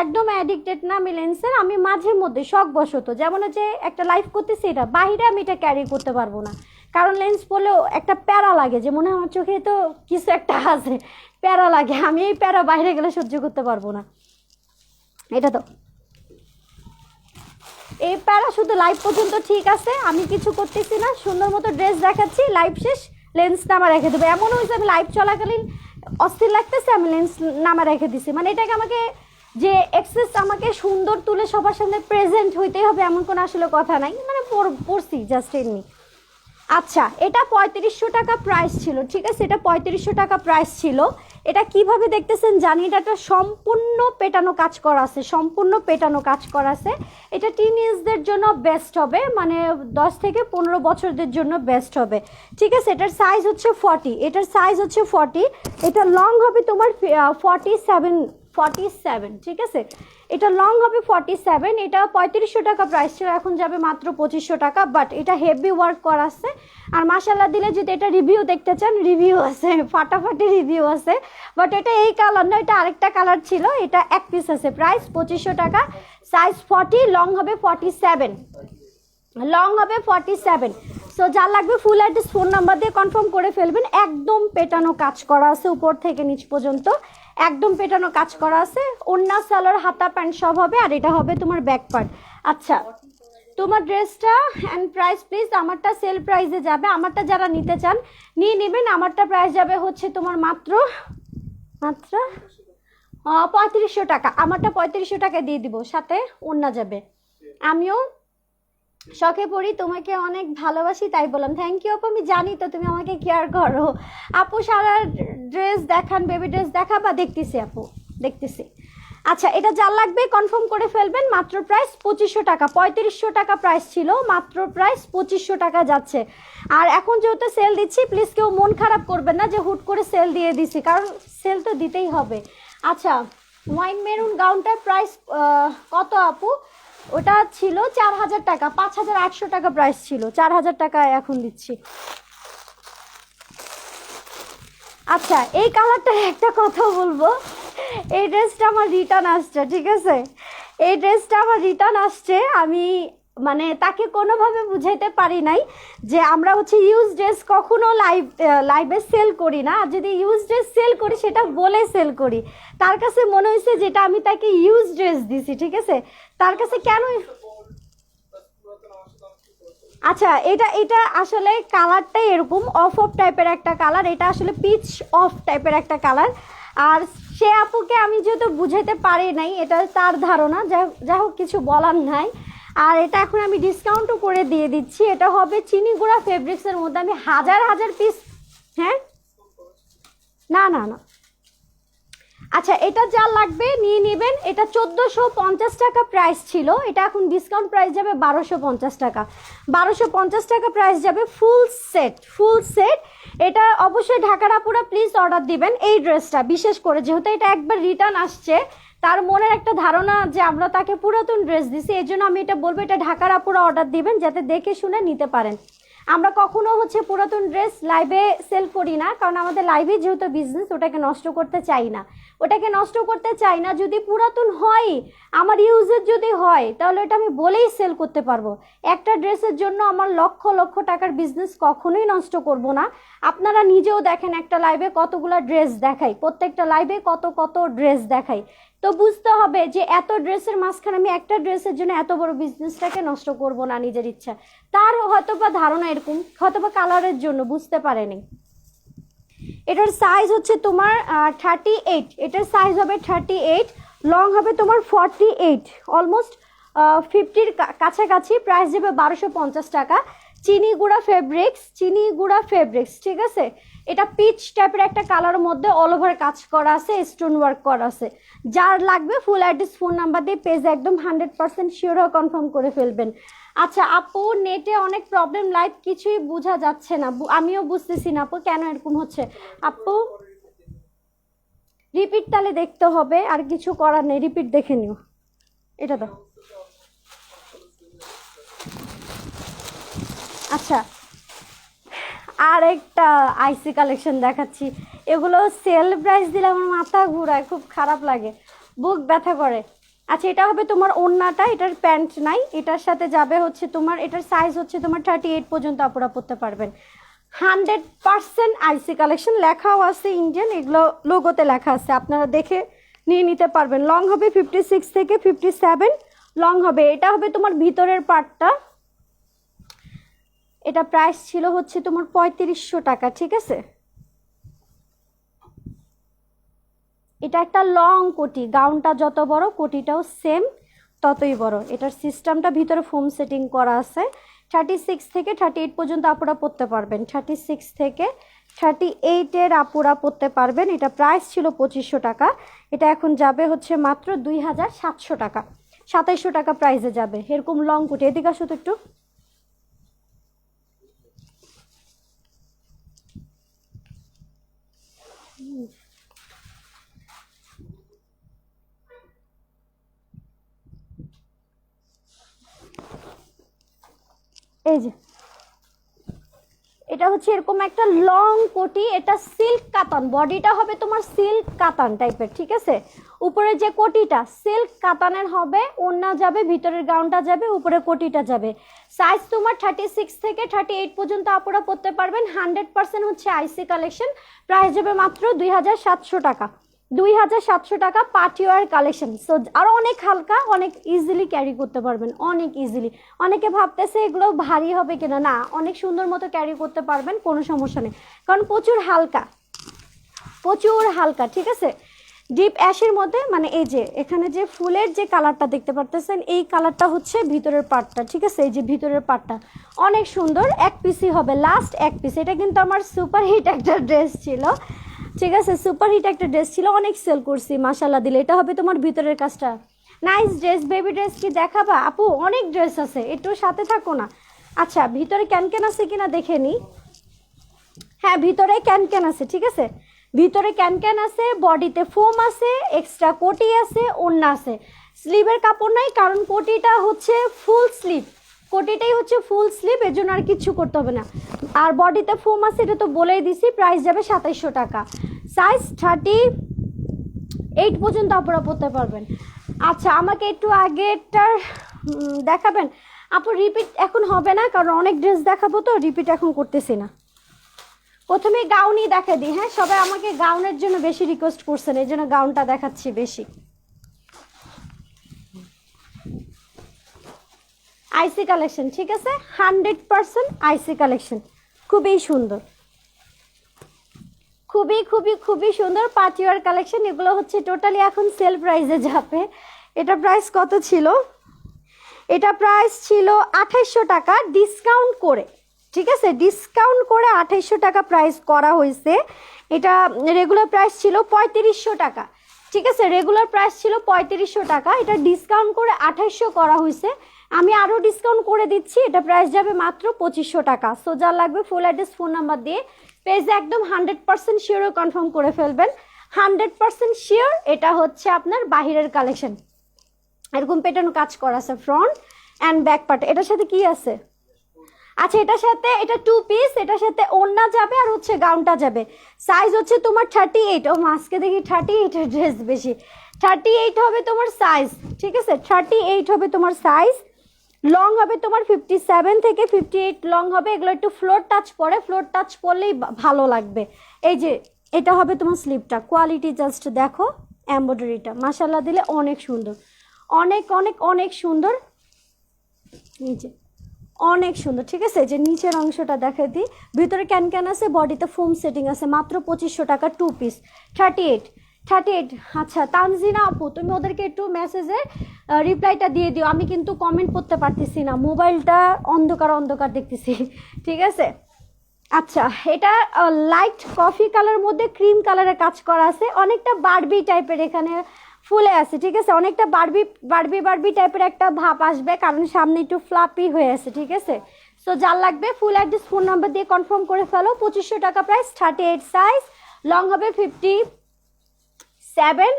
একদম অ্যাডিক্টেড না আমি লেন্সের। আমি মাঝে মধ্যে শখবশত, যেমন হচ্ছে একটা লাইফ করতেছি, এটা বাইরে আমি এটা ক্যারি করতে পারবো না, কারণ লেন্স পরলেও একটা প্যারা লাগে, যে মনে হয় আমার চোখে তো কিছু একটা আছে, প্যারা লাগে। আমি এই প্যারা বাইরে গেলে সহ্য করতে পারবো না। এটা তো এই প্যারা শুধু লাইভ পর্যন্ত ঠিক আছে, আমি কিছু করতেছি না, সুন্দর মতো ড্রেস দেখাচ্ছি, লাইভ শেষ লেন্স নামা রেখে দেবো। এমন হয়েছে আমি লাইভ চলাকালীন অস্থির লাগতেছে, আমি লেন্স নামা রেখে দিছি। মানে এটাকে আমাকে যে এক্সেস আমাকে সুন্দর তুলে সবার সামনে প্রেজেন্ট হইতেই হবে এমন কোনো আসলে কথা নাই, মানে পড়ছি জাস্ট এমনি। আচ্ছা এটা 3500 টাকা প্রাইস ছিল, ঠিক আছে, এটা 3500 টাকা প্রাইস ছিল। এটা কিভাবে দেখতেছেন জানি, এটা সম্পূর্ণ পেটানো কাজ করা আছে, সম্পূর্ণ পেটানো কাজ করা আছে। এটা টিনেজদের জন্য বেস্ট হবে, মানে 10 থেকে 15 বছরদের জন্য বেস্ট হবে, ঠিক আছে। এটার সাইজ হচ্ছে 40, এটার সাইজ হচ্ছে 40, এটা লং হবে তোমার 47, ঠিক আছে। এটা লং হবে 47, এটা 3500 টাকা প্রাইস ছিল, এখন যাবে মাত্র 2500 টাকা। বাট এটা হেভি ওয়ার্ক করা আছে, আর মাশাআল্লাহ দিলে যদি এটা রিভিউ দেখতে চান, রিভিউ আছে, ফাটাফাটি রিভিউ আছে। বাট এটা এই কালার না, এটা আরেকটা কালার ছিল, এটা এক পিস আছে, প্রাইস 2500 টাকা, সাইজ 40, লং হবে 47, লং হবে 47। সো যার লাগবে ফুল অ্যাড্রেস ফোন নাম্বার দিয়ে কনফার্ম করে ফেলবেন। একদম পেটানো কাজ করা আছে উপর থেকে নিচ পর্যন্ত, একদম পেটানো কাজ করা আছে। ওড়না সালোয়ার হাতা প্যান্ট সব হবে, আর এটা হবে তোমার ব্যাক পার্ট। আচ্ছা তোমার ড্রেসটা অ্যান্ড প্রাইস প্লিজ, আমারটা সেল প্রাইসে যাবে, আমারটা যারা নিতে চান নিয়ে নেবেন। আমারটা প্রাইস যাবে হচ্ছে তোমার মাত্র 3500 টাকা, আমারটা 3500 টাকা দিয়ে দিব, সাথে ওড়না যাবে। আমিও শখে পড়ি, তোমাকে অনেক ভালোবাসি তাই বললাম। থ্যাংক ইউ আপু, আমি জানি তো তুমি আমাকে কেয়ার করো। আপু সারা ড্রেস দেখান, বেবি ড্রেস দেখাবা? দেখতেছি আপু, দেখতেছি। আচ্ছা এটা যার লাগবে কনফার্ম করে ফেলবেন, মাত্র প্রাইস 2500 টাকা, 3500 টাকা প্রাইস ছিল, মাত্র প্রাইস 2500 টাকা যাচ্ছে। আর এখন যেহেতু সেল দিচ্ছি, প্লিজ কেউ মন খারাপ করবেন না যে হুট করে সেল দিয়ে দিছি, কারণ সেল তো দিতেই হবে। আচ্ছা ওয়াইন মেরুন গাউনটার প্রাইস কত আপু? ওটা ছিল 4000 টাকা, 5800 টাকা প্রাইস ছিল, 4000 টাকা এখন দিচ্ছি। আচ্ছা এই কালারটার একটা কথা বলবো, এই ড্রেসটা আমার রিটার্ন আসছে, ঠিক আছে, এই ড্রেসটা আমার রিটার্ন আসছে। আমি মানে তাকে কোনোভাবে বুঝাইতে পারি নাই যে আমরা হচ্ছে ইউজ ড্রেস কখনো লাইভে সেল করি না, আর যদি ইউজ ড্রেস সেল করি সেটা বলে সেল করি। তার কাছে মনে হয়েছে যেটা আমি তাকে ইউজ ড্রেস দিছি, ঠিক আছে, তার কাছে কেন। আচ্ছা এটা এটা আসলে কালারটাই এরকম অফ টাইপের একটা কালার, এটা আসলে পিচ অফ টাইপের একটা কালার। আর সে আপুকে আমি যেহেতু বুঝাইতে পারি নাই, এটা তার ধারণা, যাই হোক কিছু বলার নাই। আর এটা এখন আমি ডিসকাউন্টও করে দিয়ে দিচ্ছি, এটা হবে চিনি গুঁড়া ফেব্রিক্সের মধ্যে, আমি হাজার হাজার পিস। হ্যাঁ না না না, আচ্ছা এটা যা লাগবে নিয়ে নেবেন। এটা 1450 টাকা প্রাইস ছিল, এটা এখন ডিসকাউন্ট প্রাইস যাবে 1250 টাকা, 1250 টাকা প্রাইস যাবে ফুল সেট, ফুল সেট। এটা অবশ্যই ঢাকার আপুরা প্লিজ অর্ডার দিবেন এই ড্রেসটা, বিশেষ করে যেহেতু এটা একবার রিটার্ন আসছে, তার মনের একটা ধারণা যে আমরা তাকে পুরাতন ড্রেস দিছি, এই জন্য আমি এটা বলবো এটা ঢাকার আপুরা অর্ডার দিবেন যাতে দেখে শুনে নিতে পারেন। আমরা কখনো হচ্ছে পুরাতন ড্রেস লাইভে সেল করি না, কারণ আমাদের লাইভে যেহেতু বিজনেস, ওটাকে নষ্ট করতে চাই না, ওটাকে নষ্ট করতে চাই না। যদি পুরাতন হয়, আমার ইউজের যদি হয়, তাহলে এটা আমি বলেই সেল করতে পারবো। একটা ড্রেসের জন্য আমার লক্ষ লক্ষ টাকার বিজনেস কখনোই নষ্ট করব না। আপনারা নিজেও দেখেন একটা লাইভে কতগুলো ড্রেস দেখাই, প্রত্যেকটা লাইভে কত কত ড্রেস দেখাই, তো বুঝতে হবে যে এত ড্রেসের মাঝখানে আমি একটা ড্রেসের জন্য এত বড় বিজনেসটাকে নষ্ট করব না নিজের ইচ্ছা। তার হয়তো বা ধারণা এরকম, হয়তো বা কালারের জন্য বুঝতে পারেনি। এটার সাইজ হচ্ছে তোমার 38, এটার সাইজ হবে 38, লং হবে তোমার 48, অলমোস্ট 50-র কাছাকাছি। প্রাইস দেবে 1250 টাকা। চিনি গুঁড়া ফেব্রিক্স, চিনি গুঁড়া ফেব্রিক্স, ঠিক আছে। এটা পিচ টাইপের একটা কালারের মধ্যে অল ওভার কাজ করা আছে, স্টোন ওয়ার্ক করা আছে। যার লাগবে ফুল অ্যাড্রেস ফোন নাম্বার দিয়ে পেজে একদম 100% শিওর হয়ে কনফার্ম করে ফেলবেন। আচ্ছা আপু নেটে অনেক প্রবলেম, লাইভ কিছুই বোঝা যাচ্ছে না, আমিও বুঝতেছি না আপু কেন এরকম হচ্ছে। আপু রিপিট তাহলে দেখতে হবে, আর কিছু করার নেই, রিপিট দেখে নিও। এটা তো আচ্ছা, আর একটা আইসি কালেকশন দেখাচ্ছি। এগুলো সেল প্রাইস দিলে আমার মাথা ঘুরায়, খুব খারাপ লাগে, বুক ব্যথা করে। আচ্ছা, এটা হবে তোমার ওড়নাটা, এটার প্যান্ট নাই, এটার সাথে যাবে হচ্ছে তোমার, এটার সাইজ হচ্ছে তোমার 38 পর্যন্ত আপুরা পরতে পারবেন। 100% আইসি কালেকশন, লেখাও আছে ইন্ডিয়ান, এগুলো লোগোতে লেখা আছে, আপনারা দেখে নিয়ে নিতে পারবেন। লং হবে 56 থেকে 57 লং হবে। এটা হবে তোমার ভিতরের পার্টটা। এটা প্রাইস ছিল হচ্ছে তোমার 3500 টাকা, ঠিক আছে। এটা একটা লং কোটি, গাউনটা যত বড় কোটিটাও সেম ততই বড়। এটার সিস্টেমটা ভিতরে ফোম সেটিং করা আছে। 36 থেকে 38 পর্যন্ত আপুরা পরতে পারবেন, 36 থেকে 38-এর আপুরা পরতে পারবেন। এটা প্রাইস ছিল 2500 টাকা, এটা এখন যাবে হচ্ছে মাত্র 2700 টাকা, 2700 টাকা প্রাইসে যাবে। এরকম লং কোটি, এদিকে আসো তো একটু। এই যে এটা হচ্ছে এরকম একটা লং কোটি, এটা সিল্ক কাতান, বডিটা হবে তোমার সিল্ক কাতান টাইপের, ঠিক আছে। উপরে যে কোটিটা সিল্ক কাতানের হবে, ওড়না যাবে, ভিতরের গাউনটা যাবে, উপরে কোটিটা যাবে। সাইজ তোমার 36 থেকে 38 পর্যন্ত আপুরা পরতে পারবেন। 100% হচ্ছে আইসি কালেকশন, প্রাইস যাবে মাত্র 2700 টাকা, 2700 টাকা পার্টিওয়ার কালেকশন। সো আরও অনেক হালকা, অনেক ইজিলি ক্যারি করতে পারবেন, অনেক ইজিলি। অনেকে ভাবতেছে এগুলো ভারী হবে কিনা, না, অনেক সুন্দর মতো ক্যারি করতে পারবেন, কোনো সমস্যা নেই, কারণ প্রচুর হালকা, প্রচুর হালকা, ঠিক আছে। ডিপ অ্যাশের মধ্যে, মানে এই যে এখানে যে ফুলের যে কালারটা দেখতে পারতেছেন, এই কালারটা হচ্ছে ভিতরের পার্টটা, ঠিক আছে। এই যে ভিতরের পার্টটা অনেক সুন্দর, এক পিসই হবে, লাস্ট এক পিস। এটা কিন্তু আমার সুপারহিট একটা ড্রেস ছিল, ঠিক আছে, সুপারহিট একটা ড্রেস ছিল, অনেক সেল করছি মাশাল্লাহ দিলে। এটা হবে তোমার ভিতরের কাজটা, নাইস ড্রেস। বেবি ড্রেস কি দেখাবা আপু? অনেক ড্রেস আছে, একটু সাথে থাকো না। আচ্ছা, ভিতরে ক্যানক্যান আছে কিনা দেখে নি। হ্যাঁ, ভিতরে ক্যানক্যান আছে, ঠিক আছে, ভিতরে ক্যানক্যান আছে, বডিতে ফোম আছে, এক্সট্রা কোটি আছে, ওড়না আছে। স্লিভের কাপড় নাই, কারণ কোটিটা হচ্ছে ফুল স্লিভ, কোটিটাই হচ্ছে ফুল স্লিভ, এর জন্য আর কিছু করতে হবে না। আর বডিতে ফোম আছে, এটা তো বলেই দিছি, প্রাইস যাবে 2700 টাকা। সাইজ 38 পর্যন্ত আপনারা পরতে পারবেন। আচ্ছা, আমাকে একটু আগেরটার দেখাবেন আপু? রিপিট এখন হবে না, কারণ অনেক ড্রেস দেখাবো তো, রিপিট এখন করতেছি না। প্রথমে গাউনই দেখা দিই। হ্যাঁ, সবাই আমাকে গাউনের জন্য বেশি রিকোয়েস্ট করছেন, এই জন্য গাউনটা দেখাচ্ছি বেশি। আইসি কালেকশন, ঠিক আছে, 100% আইসি কালেকশন, খুবই সুন্দর, খুবই খুবই খুবই সুন্দর পার্টিওয়ার কালেকশন। এগুলো হচ্ছে টোটালি এখন সেল প্রাইসে যাবে। এটা প্রাইস কত ছিল? এটা প্রাইস ছিল 2800 টাকা ডিসকাউন্ট করে, ঠিক আছে, ডিসকাউন্ট করে 2800 টাকা প্রাইস করা হয়েছে। এটা রেগুলার প্রাইস ছিল 3500 টাকা, ঠিক আছে, রেগুলার প্রাইস ছিল 3500 টাকা, এটা ডিসকাউন্ট করে 2800 করা হয়েছে। আমি আরও ডিসকাউন্ট করে দিচ্ছি, এটা প্রাইস যাবে মাত্র 2500 টাকা। সো যা লাগবে ফুল অ্যাড্রেস, ফোন নাম্বার দিয়ে পেজে একদম 100% শিওর কনফার্ম করে ফেলবেন। 100% শিওর এটা হচ্ছে আপনার বাহিরের কালেকশন, এরকম পেটানো কাজ করা আছে ফ্রন্ট অ্যান্ড ব্যাক পার্ট। এটার সাথে কি আছে? আচ্ছা, এটার সাথে, এটা 2 পিস, এটার সাথে ওড়না যাবে আর হচ্ছে গাউনটা যাবে। সাইজ হচ্ছে তোমার 38। ও মাস্কে দেখি 38 এর ড্রেস বেশি, 38 হবে তোমার সাইজ, ঠিক আছে, 38 হবে তোমার সাইজ। লং হবে তোমার 57 থেকে 58 লং হবে। এগুলো একটু ফ্লোর টাচ পরে, ফ্লোর টাচ পরলেই ভালো লাগবে। এই যে এটা হবে তোমার স্লিপটা, কোয়ালিটি জাস্ট দেখো, এমব্রয়ডারিটা মাশাল্লাহ দিলে অনেক সুন্দর, অনেক অনেক অনেক সুন্দর, নিচে অনেক সুন্দর, ঠিক আছে। যে নিচের অংশটা দেখে দিই, ভিতরে ক্যান আছে, বডিতে ফোম সেটিং আছে, মাত্র 2500 টাকা 2 পিস, 38। আচ্ছা তানজিনা আপু, তুমি ওদেরকে একটু মেসেজে রিপ্লাইটা দিয়ে দিও, আমি কিন্তু কমেন্ট করতে পারতেছি না, মোবাইলটা অন্ধকার অন্ধকার দেখতেছি, ঠিক আছে। আচ্ছা, এটা লাইট কফি কালার মধ্যে ক্রিম কালারের কাজ করা আছে, অনেকটা বারবি টাইপের এখানে ফুলে আছে, ঠিক আছে, অনেকটা বারবি বারবি বারবি টাইপের একটা ভাব আসবে, কারণ সামনে একটু ফ্লাপি হয়ে আছে, ঠিক আছে। সো যার লাগবে ফুল অ্যাড্রেস, ফোন নাম্বার দিয়ে কনফার্ম করে ফেলো। 2500 টাকা প্রাইস, 38 সাইজ, লং হবে 57,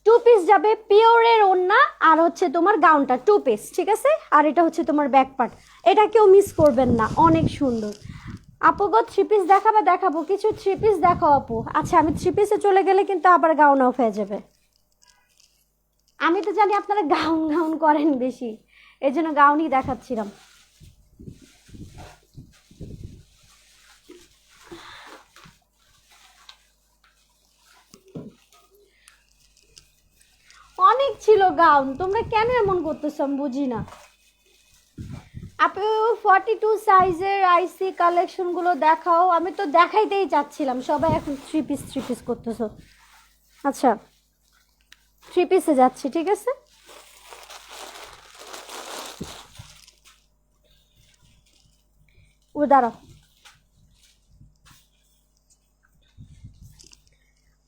টু পিস যাবে পিওরের ওড়না আর হচ্ছে তোমার গাউনটা টু পিস, ঠিক আছে? আর এটা হচ্ছে তোমার ব্যাক পার্ট, এটা কেউ মিস করবেন না, অনেক সুন্দর। আপু গো থ্রি পিস দেখাবে? দেখাবো, কিছু থ্রি পিস দেখাও আপু। আচ্ছা আমি থ্রি পিসে চলে গেলে কিন্তু আবার গাউন অফ হয়ে যাবে। আমি তো জানি আপনারা গাউন গাউন করেন বেশি, এই জন্য গাউনই দেখাচ্ছিলাম। অনেক ছিল গাউন, তোমরা কেন এমন করতেছো আমি বুঝি না। আপু 42 সাইজের আইসি কালেকশনগুলো দেখাও। আমি তো দেখাইতেই চাচ্ছিলাম, সবাই এখন থ্রি পিস করতেছো। আচ্ছা থ্রি পিসে যাচ্ছি, ঠিক আছে? ও দাঁড়াও,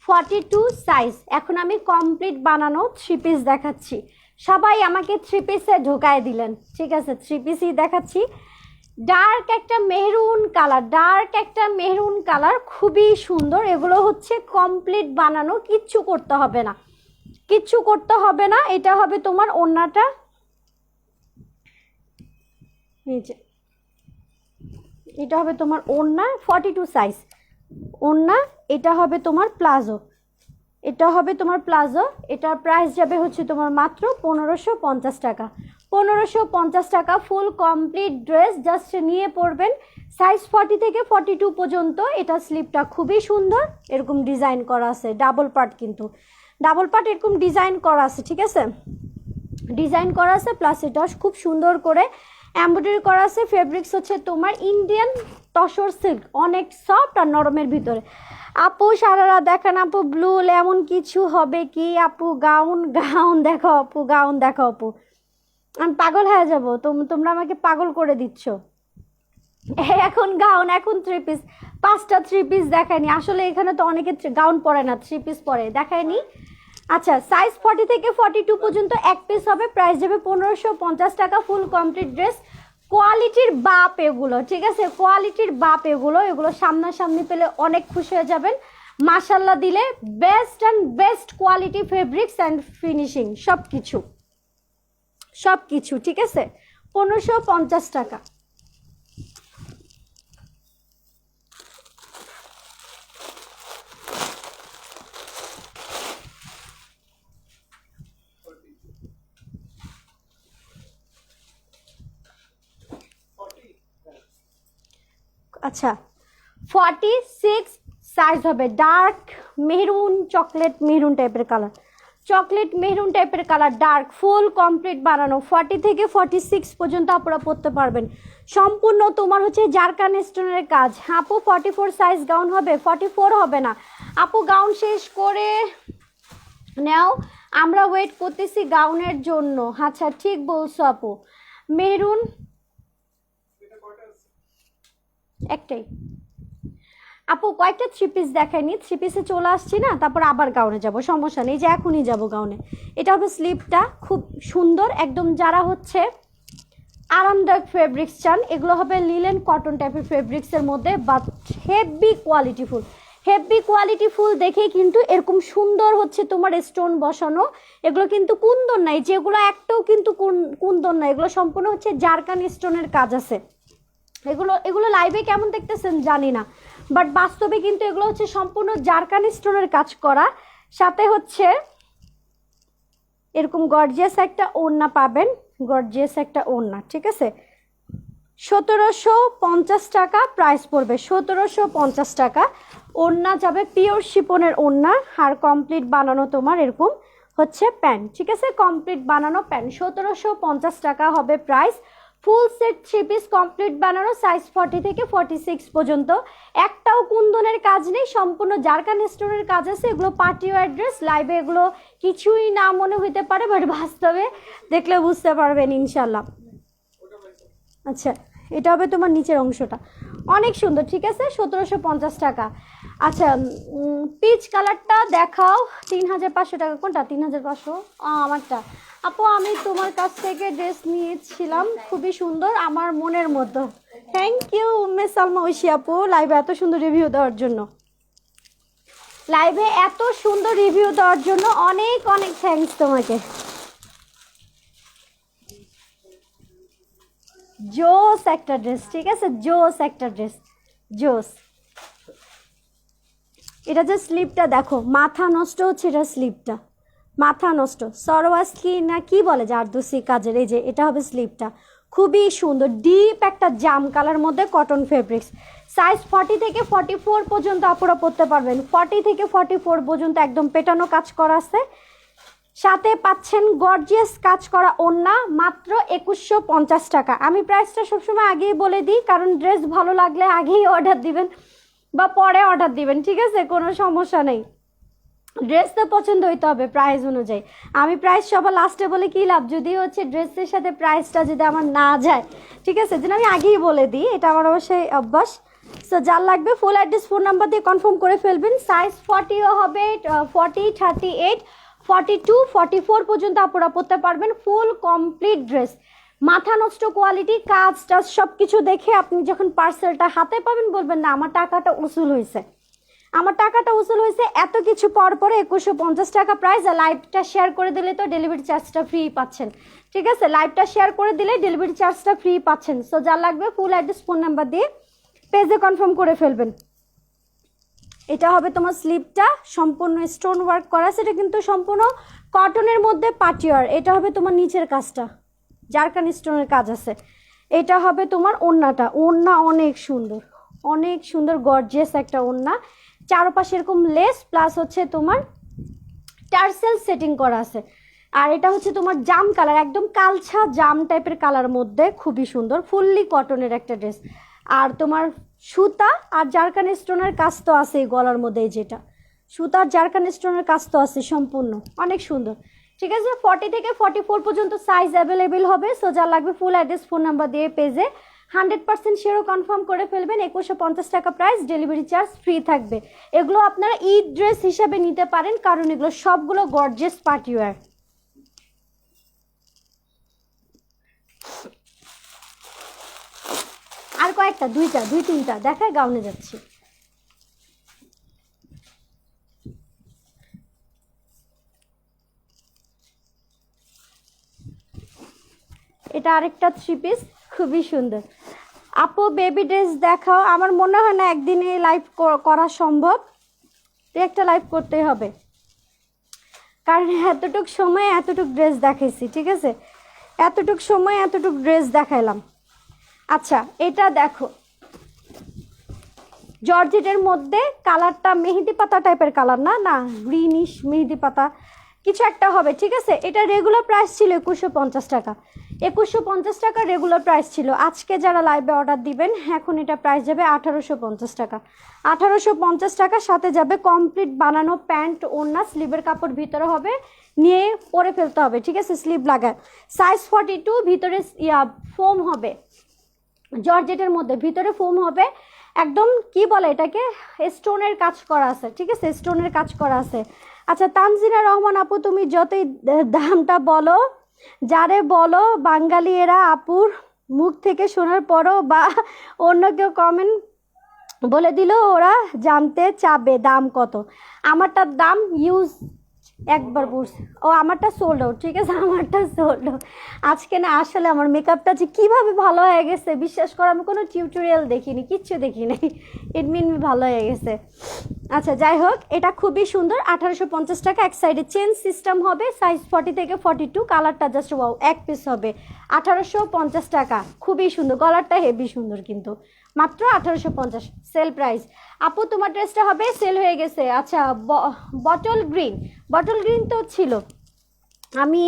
42 সাইজ। এখন আমি কমপ্লিট বানানো থ্রি পিস দেখাচ্ছি। সবাই আমাকে থ্রি পিসে ঢোকায় দিলেন, ঠিক আছে? থ্রি পিসই দেখাচ্ছি। ডার্ক একটা মেরুন কালার, ডার্ক একটা মেরুন কালার, খুবই সুন্দর। এগুলো হচ্ছে কমপ্লিট বানানো, কিচ্ছু করতে হবে না, কিচ্ছু করতে হবে না। এটা হবে তোমার ওড়নাটা, নিচে এটা হবে তোমার ওড়না 42 সাইজ ওড়না। এটা হবে তোমার প্লাজো, এটা হবে তোমার প্লাজো। এটার প্রাইস যাবে হচ্ছে তোমার মাত্র 1550 টাকা। 1550 টাকা ফুল কমপ্লিট ড্রেস, জাস্ট নিয়ে পড়বেন। সাইজ 40 থেকে 42 পর্যন্ত। এটা স্লিপটা খুবই সুন্দর, এরকম ডিজাইন করা আছে, ডাবল পার্ট, কিন্তু ডাবল পার্ট এরকম ডিজাইন করা আছে, ঠিক আছে? ডিজাইন করা আছে, প্লাস এটা খুব সুন্দর করে এমব্রয়ডারি করা আছে। ফেব্রিক্স হচ্ছে তোমার ইন্ডিয়ান তসর সিল্ক, অনেক সফট আর নরমের ভিতরে। আপু সারারা দেখেন আপু, ব্লু এমন কিছু হবে কি আপু? গাউন গাউন দেখো আপু, গাউন দেখো আপু, আমি পাগল হয়ে যাবো। তোমরা আমাকে পাগল করে দিচ্ছ। এখন গাউন, এখন থ্রি পিস, 5টা থ্রি পিস দেখায়নি আসলে। এখানে তো অনেকে গাউন পরে না, থ্রি পিস পরে, দেখায়নি। আচ্ছা সাইজ 40 থেকে 42 পর্যন্ত এক পিস হবে, প্রাইস যাবে 1550 টাকা। ফুল কমপ্লিট ড্রেস, কোয়ালিটির বাপ এগুলো, ঠিক আছে? কোয়ালিটির বাপ এগুলো, এগুলো সামনাসামনি পেলে অনেক খুশি হয়ে যাবেন। মাশাল্লাহ দিলে best and best quality fabrics and finishing সব কিছু, সব কিছু, ঠিক আছে? 1550 টাকা। আচ্ছা 46 সাইজ হবে, ডার্ক মেরুন, চকলেট মেরুন টাইপের কালার, চকলেট মেরুন টাইপের কালার, ডার্ক, ফুল কমপ্লিট বানানো। 40 থেকে 46 পর্যন্ত আপনারা পরতে পারবেন। সম্পূর্ণ তোমার হচ্ছে জারকান স্টোনের কাজ। আপু 44 সাইজ গাউন হবে? 44 হবে না আপু, গাউন শেষ করে নাও, আমরা ওয়েট করতেছি গাউনের জন্য। আচ্ছা ঠিক বলছো আপু। মেরুন একটাই আপু, কয়েকটা থ্রি পিস দেখায়নি, থ্রি পিসে চলে আসছি না, তারপর আবার গাউনে যাব, সমস্যা নেই, যে এখনই যাব গাউনে। এটা হবে স্লিপটা, খুব সুন্দর একদম। যারা হচ্ছে আরামদায়ক ফেব্রিক্স চান, এগুলো হবে লিলেন কটন টাইপের ফেব্রিক্সের মধ্যে, বাট হেভি কোয়ালিটিফুল, হেভি কোয়ালিটিফুল দেখেই কিন্তু এরকম সুন্দর হচ্ছে তোমার স্টোন বসানো। এগুলো কিন্তু কুন্দন নাই, যেগুলো একটাও কিন্তু কুন্দন নাই, এগুলো সম্পূর্ণ হচ্ছে জারকান স্টোনের কাজ আছে। এগুলো লাইভে কেমন দেখতেছেন জানি না, বাট বাস্তবে কিন্তু এগুলো হচ্ছে সম্পূর্ণ জারকান স্টোনের কাজ করা। সাথে হচ্ছে এরকম গর্জিয়াস একটা ওড়না পাবেন, গর্জিয়াস একটা ওড়না, ঠিক আছে? 1750 টাকা প্রাইস পড়বে, 1750 টাকা। ওড়না যাবে পিওর শিপনের ওড়না, আর কমপ্লিট বানানো তোমার এরকম হচ্ছে প্যান্ট, ঠিক আছে? কমপ্লিট বানানো প্যান্ট 1750 টাকা হবে price. Full set three piece complete বানানো, সাইজ 40 থেকে 46 পর্যন্ত। একটাও কুন্দনের কাজ নেই, সম্পূর্ণ জারকান স্টোনের কাজ আছে। এগুলো পার্টি ওয়্যার ড্রেস, লাইভে এগুলো কিছুই না মনে হইতে পারে, বাট বাস্তবে দেখলে বুঝতে পারবেন ইনশাল্লাহ। আচ্ছা এটা হবে তোমার নিচের অংশটা, অনেক সুন্দর, ঠিক আছে? 1750 টাকা। আচ্ছা পিচ কালারটা দেখাও, 3500 টাকা। কোনটা 3500? আমারটা। আপু আমি তোমার কাছ থেকে ড্রেস নিয়েছিলাম, খুবই সুন্দর, আমার মনের মতো। থ্যাংক ইউ উম্মে সালমা ঐশী আপু, লাইভে এত সুন্দর রিভিউ দেওয়ার জন্য। লাইভে এত সুন্দর রিভিউ দেওয়ার জন্য অনেক অনেক থ্যাঙ্কস তোমাকে। জোস একটা ড্রেস, ঠিক আছে, জোস একটা ড্রেস, জোস। এটা যে স্লিপটা দেখো, মাথা নষ্ট হচ্ছে এটা স্লিপটা, মাথা নষ্ট। সরোয়াসকি না কি বলে জারদোসি কাজের, এই যে এটা হবে স্লিপটা, খুবই সুন্দর ডিপ একটা জাম কালার মধ্যে কটন ফেব্রিক্স। সাইজ 40 থেকে 44 পর্যন্ত আপনারা পরতে পারবেন, 40 থেকে 44 পর্যন্ত একদম পেটানো কাজ করা আছে। সাথে পাচ্ছেন গর্জিয়াস কাজ করা ওড়না, মাত্র 2150 টাকা। আমি প্রাইসটা সবসময় আগেই বলে দিই, কারণ ড্রেস ভালো লাগলে আগেই অর্ডার দিবেন বা পরে অর্ডার দিবেন, ঠিক আছে, কোনো সমস্যা নেই। ড্রেস তো পছন্দ হইতে হবে প্রাইস অনুযায়ী। আমি প্রাইস সবার লাস্টে বলে কী লাভ, যদি হচ্ছে ড্রেসের সাথে প্রাইসটা যদি আমার না যায়, ঠিক আছে, যেন আমি আগেই বলে দিই, এটা আমার অবশ্যই অভ্যাস। সো যার লাগবে ফুল অ্যাড্রেস ফোন নাম্বার দিয়ে কনফার্ম করে ফেলবেন। সাইজ 40ও হবে, 40, 38, 42, 44 পর্যন্ত আপনারা পরতে পারবেন। ফুল কমপ্লিট ড্রেস, মাথা নষ্ট কোয়ালিটি, কাজ টাজ সব কিছু দেখে আপনি যখন পার্সেলটা হাতে পাবেন বলবেন না আমার টাকাটা উসুল হয়েছে, আমার টাকাটা উসুল হয়েছে। এত কিছু পর পরে 2150 টাকা প্রাইস। আর লাইভটা শেয়ার করে দিলে তো ডেলিভারি চার্জটা ফ্রি পাচ্ছেন, ঠিক আছে, লাইভটা শেয়ার করে দিলে ডেলিভারি চার্জটা ফ্রি পাচ্ছেন। সো যা লাগবে ফুল অ্যাড্রেস ফোন নাম্বার দিয়ে পেজে কনফার্ম করে ফেলবেন। এটা হবে তোমার স্লিপটা, সম্পূর্ণ স্টোন ওয়ার্ক করা, সেটা কিন্তু সম্পূর্ণ কটনের মধ্যে পাটিয়ার। এটা হবে তোমার নিচের কাজটা, জারকান স্টোনের কাজ আছে। এটা হবে তোমার ওড়নাটা, ওড়না অনেক সুন্দর, অনেক সুন্দর গর্জিয়াস একটা ওড়না, চারপাশে এরকম লেস প্লাস হচ্ছে তোমার টার্সেল সেটিং করা আছে। আর এটা হচ্ছে তোমার জাম কালার, একদম কালছা জাম টাইপের কালার মধ্যে, খুবই সুন্দর, ফুললি কটনের একটা ড্রেস। আর তোমার সুতা আর জারকান স্টোনের কাজ তো আছে গলার মধ্যে, যেটা সুতার জারকান স্টোনের কাজ তো আছে সম্পূর্ণ, অনেক সুন্দর, ঠিক আছে। 40 থেকে 44 পর্যন্ত সাইজ অ্যাভেলেবেল হবে। সো যা লাগবে ফুল অ্যাড্রেস ফোন নাম্বার দিয়ে পেজে 100% শিওর কনফার্ম করে ফেলবেন। 2150 টাকা প্রাইস, ডেলিভারি চার্জ ফ্রি থাকবে। এগুলো আপনারা ঈদ ড্রেস হিসাবে নিতে পারেন, কারণ এগুলো সবগুলো গর্জিয়াস পার্টিওয়ার। আর কয়েকটা, দুই তিনটা দেখায় গাউনে যাচ্ছি। এটা আরেকটা 3 পিস, খুবই সুন্দর। আপু বেবি ড্রেস দেখাও। আমার মনে হয় না একদিনে লাইভ করা সম্ভব, একটা লাইভ করতে হবে, কারণ এতটুক সময় এতটুক ড্রেস দেখাইছি, ঠিক আছে, এতটুক সময় এতটুক ড্রেস দেখাইলাম। আচ্ছা এটা দেখো, জর্জেটের মধ্যে কালারটা মেহেদি পাতা টাইপের কালার, না না গ্রিনিশ মেহেদি পাতা কিছু একটা হবে, ঠিক আছে। এটা রেগুলার প্রাইস ছিল 2150 টাকা, 2150 টাকা রেগুলার প্রাইস ছিল। আজকে যারা লাইভে অর্ডার দিবেন এখন এটা প্রাইস যাবে 1850 টাকা, 1850 টাকা। সাথে যাবে কমপ্লিট বানানো প্যান্ট, ওড়না, স্লিভের কাপড় ভিতরে হবে, নিয়ে পরে ফেলতে হবে, ঠিক আছে, স্লিভ লাগায়। সাইজ 42, ভিতরে ফোম হবে, জর্জেটের মধ্যে ভিতরে ফোম হবে, একদম কি বলে এটাকে, স্টোনের কাজ করা আছে, ঠিক আছে, স্টোনের কাজ করা আছে। আচ্ছা তানজিনা রহমান আপু, তুমি যতই দামটা বলো, যারে বলো, বাঙালি এরা আপুর মুখ থেকে শোনার পরও বা অন্য কেউ কমেন্ট বলে দিল ওরা জানতে চাবে দাম কত। আমারটার দাম ইউজ একবার বলছি, ও আমারটা সোল্ড আউট, ঠিক আছে, আমারটা সোল্ড আউট আজকে। না আসলে আমার মেকআপটা যে কীভাবে ভালো হয়ে গেছে বিশ্বাস করো, আমি কোনো টিউটোরিয়াল দেখিনি, কিচ্ছু দেখিনি, ইট মিন ভালো হয়ে গেছে। আচ্ছা যাই হোক, এটা খুবই সুন্দর, 1850 টাকা। এক সাইডে চেন সিস্টেম হবে, সাইজ 40 থেকে 42, কালারটা জাস্ট ওয়াও, এক পিস হবে, 1850 টাকা, খুবই সুন্দর, গলারটা হেভি সুন্দর, কিন্তু মাত্র 1850 সেল প্রাইস। আপু তোমার ড্রেসটা হবে, সেল হয়ে গেছে। আচ্ছা বটল গ্রিন তো ছিল, আমি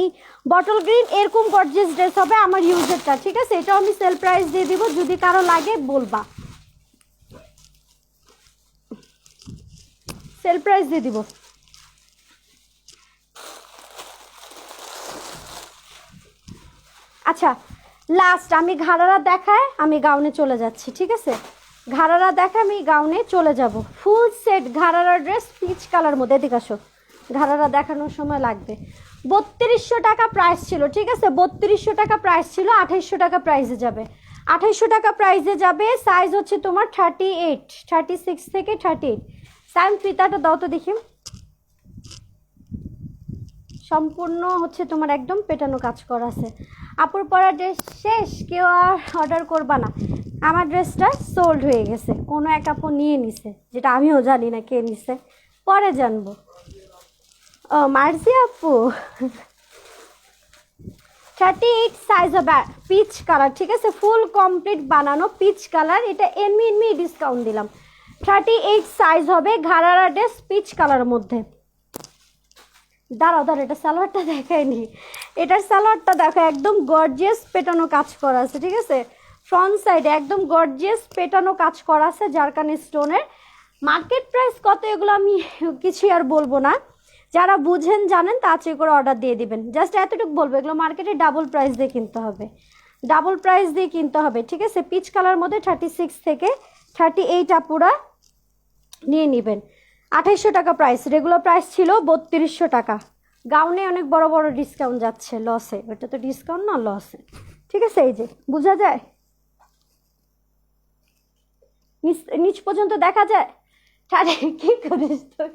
বটল গ্রিন এরকম গর্জিয়াস ড্রেস হবে আমার ইউজেরটা, ঠিক আছে, এটাও আমি সেল প্রাইস দিয়ে দিব, যদি কারো লাগে বলবা, সেল প্রাইস দিয়ে দিব। আচ্ছা লাস্ট আমি ঘাড়ারা দেখায় আমি গাউনে চলে যাচ্ছি, ঠিক আছে, ঘাড়ারা দেখা আমি গাউনে চলে যাব। ফুল সেট ঘাড়ারা ড্রেস পিচ কালার মধ্যে, এদিকে আসো, ঘাড়ারা দেখানোর সময় লাগবে। 3200 টাকা প্রাইস ছিল, ঠিক আছে, 3200 টাকা প্রাইস ছিল, 2800 টাকা প্রাইসে যাবে, 2800 টাকা প্রাইসে যাবে। সাইজ হচ্ছে তোমার 38, 36 থেকে 38, সাইম ফিতাটা দাও তো দেখি। সম্পূর্ণ হচ্ছে তোমার একদম পেটানো কাজ করা আছে। আপুর পরা ড্রেস শেষ, কেউ আর অর্ডার করবা না। আমার ড্রেসটা সোল্ড হয়ে গেছে, কোনো এক আপু নিয়ে নিছে, যেটা আমিও জানি না কে নিছে, পরে জানবো। ও মার্জি আপু 38 সাইজ হবে, পিচ কালার, ঠিক আছে, ফুল কমপ্লিট বানানো পিচ কালার। এটা এমনি ডিসকাউন্ট দিলাম। 38 সাইজ হবে, ঘাড়ারা ড্রেস পিচ কালারের মধ্যে। দাঁড়াও, এটা সালোয়ারটা দেখায়নি, এটার সালোয়ারটা দেখো, একদম গর্জিয়াস পেটানো কাজ করা আছে, ঠিক আছে। ফ্রন্ট সাইডে একদম গর্জিয়াস পেটানো কাজ করা আছে জারকান স্টোনের। মার্কেট প্রাইস কত এগুলো আমি কিছুই আর বলবো না, যারা বুঝেন জানেন তাড়াতাড়ি করে অর্ডার দিয়ে দিবেন। জাস্ট এতটুকু বলবো, এগুলো মার্কেটে ডাবল প্রাইস দিয়ে কিনতে হবে, ডাবল প্রাইস দিয়ে কিনতে হবে, ঠিক আছে। পিচ কালার মধ্যে 36 থেকে 38 আপুরা নিয়ে নেবেন। 2800 টাকা প্রাইস, রেগুলার প্রাইস ছিল 3200 টাকা। গাউনে অনেক বড় বড় ডিসকাউন্ট যাচ্ছে, লসে, ওটা তো ডিসকাউন্ট না, লসে, ঠিক আছে। এই যে বোঝা যায়, নিচ পর্যন্ত দেখা যায়। কি করিস তুই?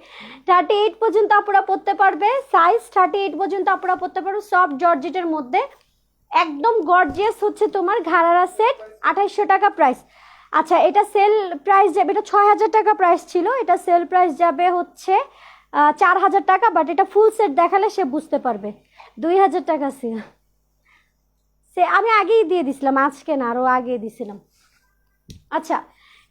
38 পর্যন্ত আপুরা পড়তে পারবে, সাইজ 38 পর্যন্ত আপুরা পড়তে পারবে, সফট জর্জেটের মধ্যে একদম গর্জিয়াস হচ্ছে তোমার ঘাড়ারা সেট। 2800 টাকা প্রাইস। আচ্ছা, এটা সেল প্রাইস যাবে, এটা 6000 টাকা প্রাইস ছিল, এটা সেল প্রাইস যাবে হচ্ছে 4000 টাকা। বাট এটা ফুল সেট দেখালে সে বুঝতে পারবে। 2000 টাকা ছিল, সে আমি আগেই দিয়ে দিছিলাম, আজকে না আরও আগে দিছিলাম। আচ্ছা,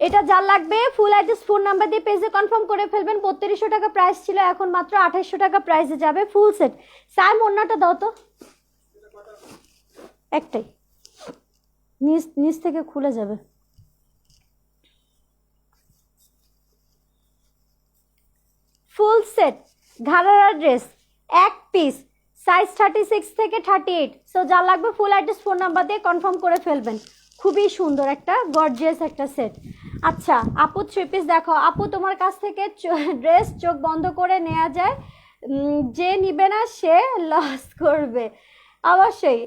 এটা যার লাগবে ফুল অ্যাড্রেস ফোন নাম্বার দিয়ে পেজে কনফার্ম করে ফেলবেন। 3200 টাকা প্রাইস ছিল, এখন মাত্র 2800 টাকা প্রাইসে যাবে ফুল সেট। সাইম অন্যটা দাও তো, একটাই, নিচ থেকে খুলে যাবে। ফুল সেট ঘাড়ারা ড্রেস, এক পিস, সাইজ 36 থেকে 38। সো যা লাগবে ফুল অ্যাড্রেস ফোন নাম্বার দিয়ে কনফার্ম করে ফেলবেন। খুবই সুন্দর একটা গর্জিয়াস একটা সেট। আচ্ছা আপু 3 পিস দেখো। আপু তোমার কাছ থেকে ড্রেস চোখ বন্ধ করে নেওয়া যায়, যে নিবে না সে লস করবে অবশ্যই।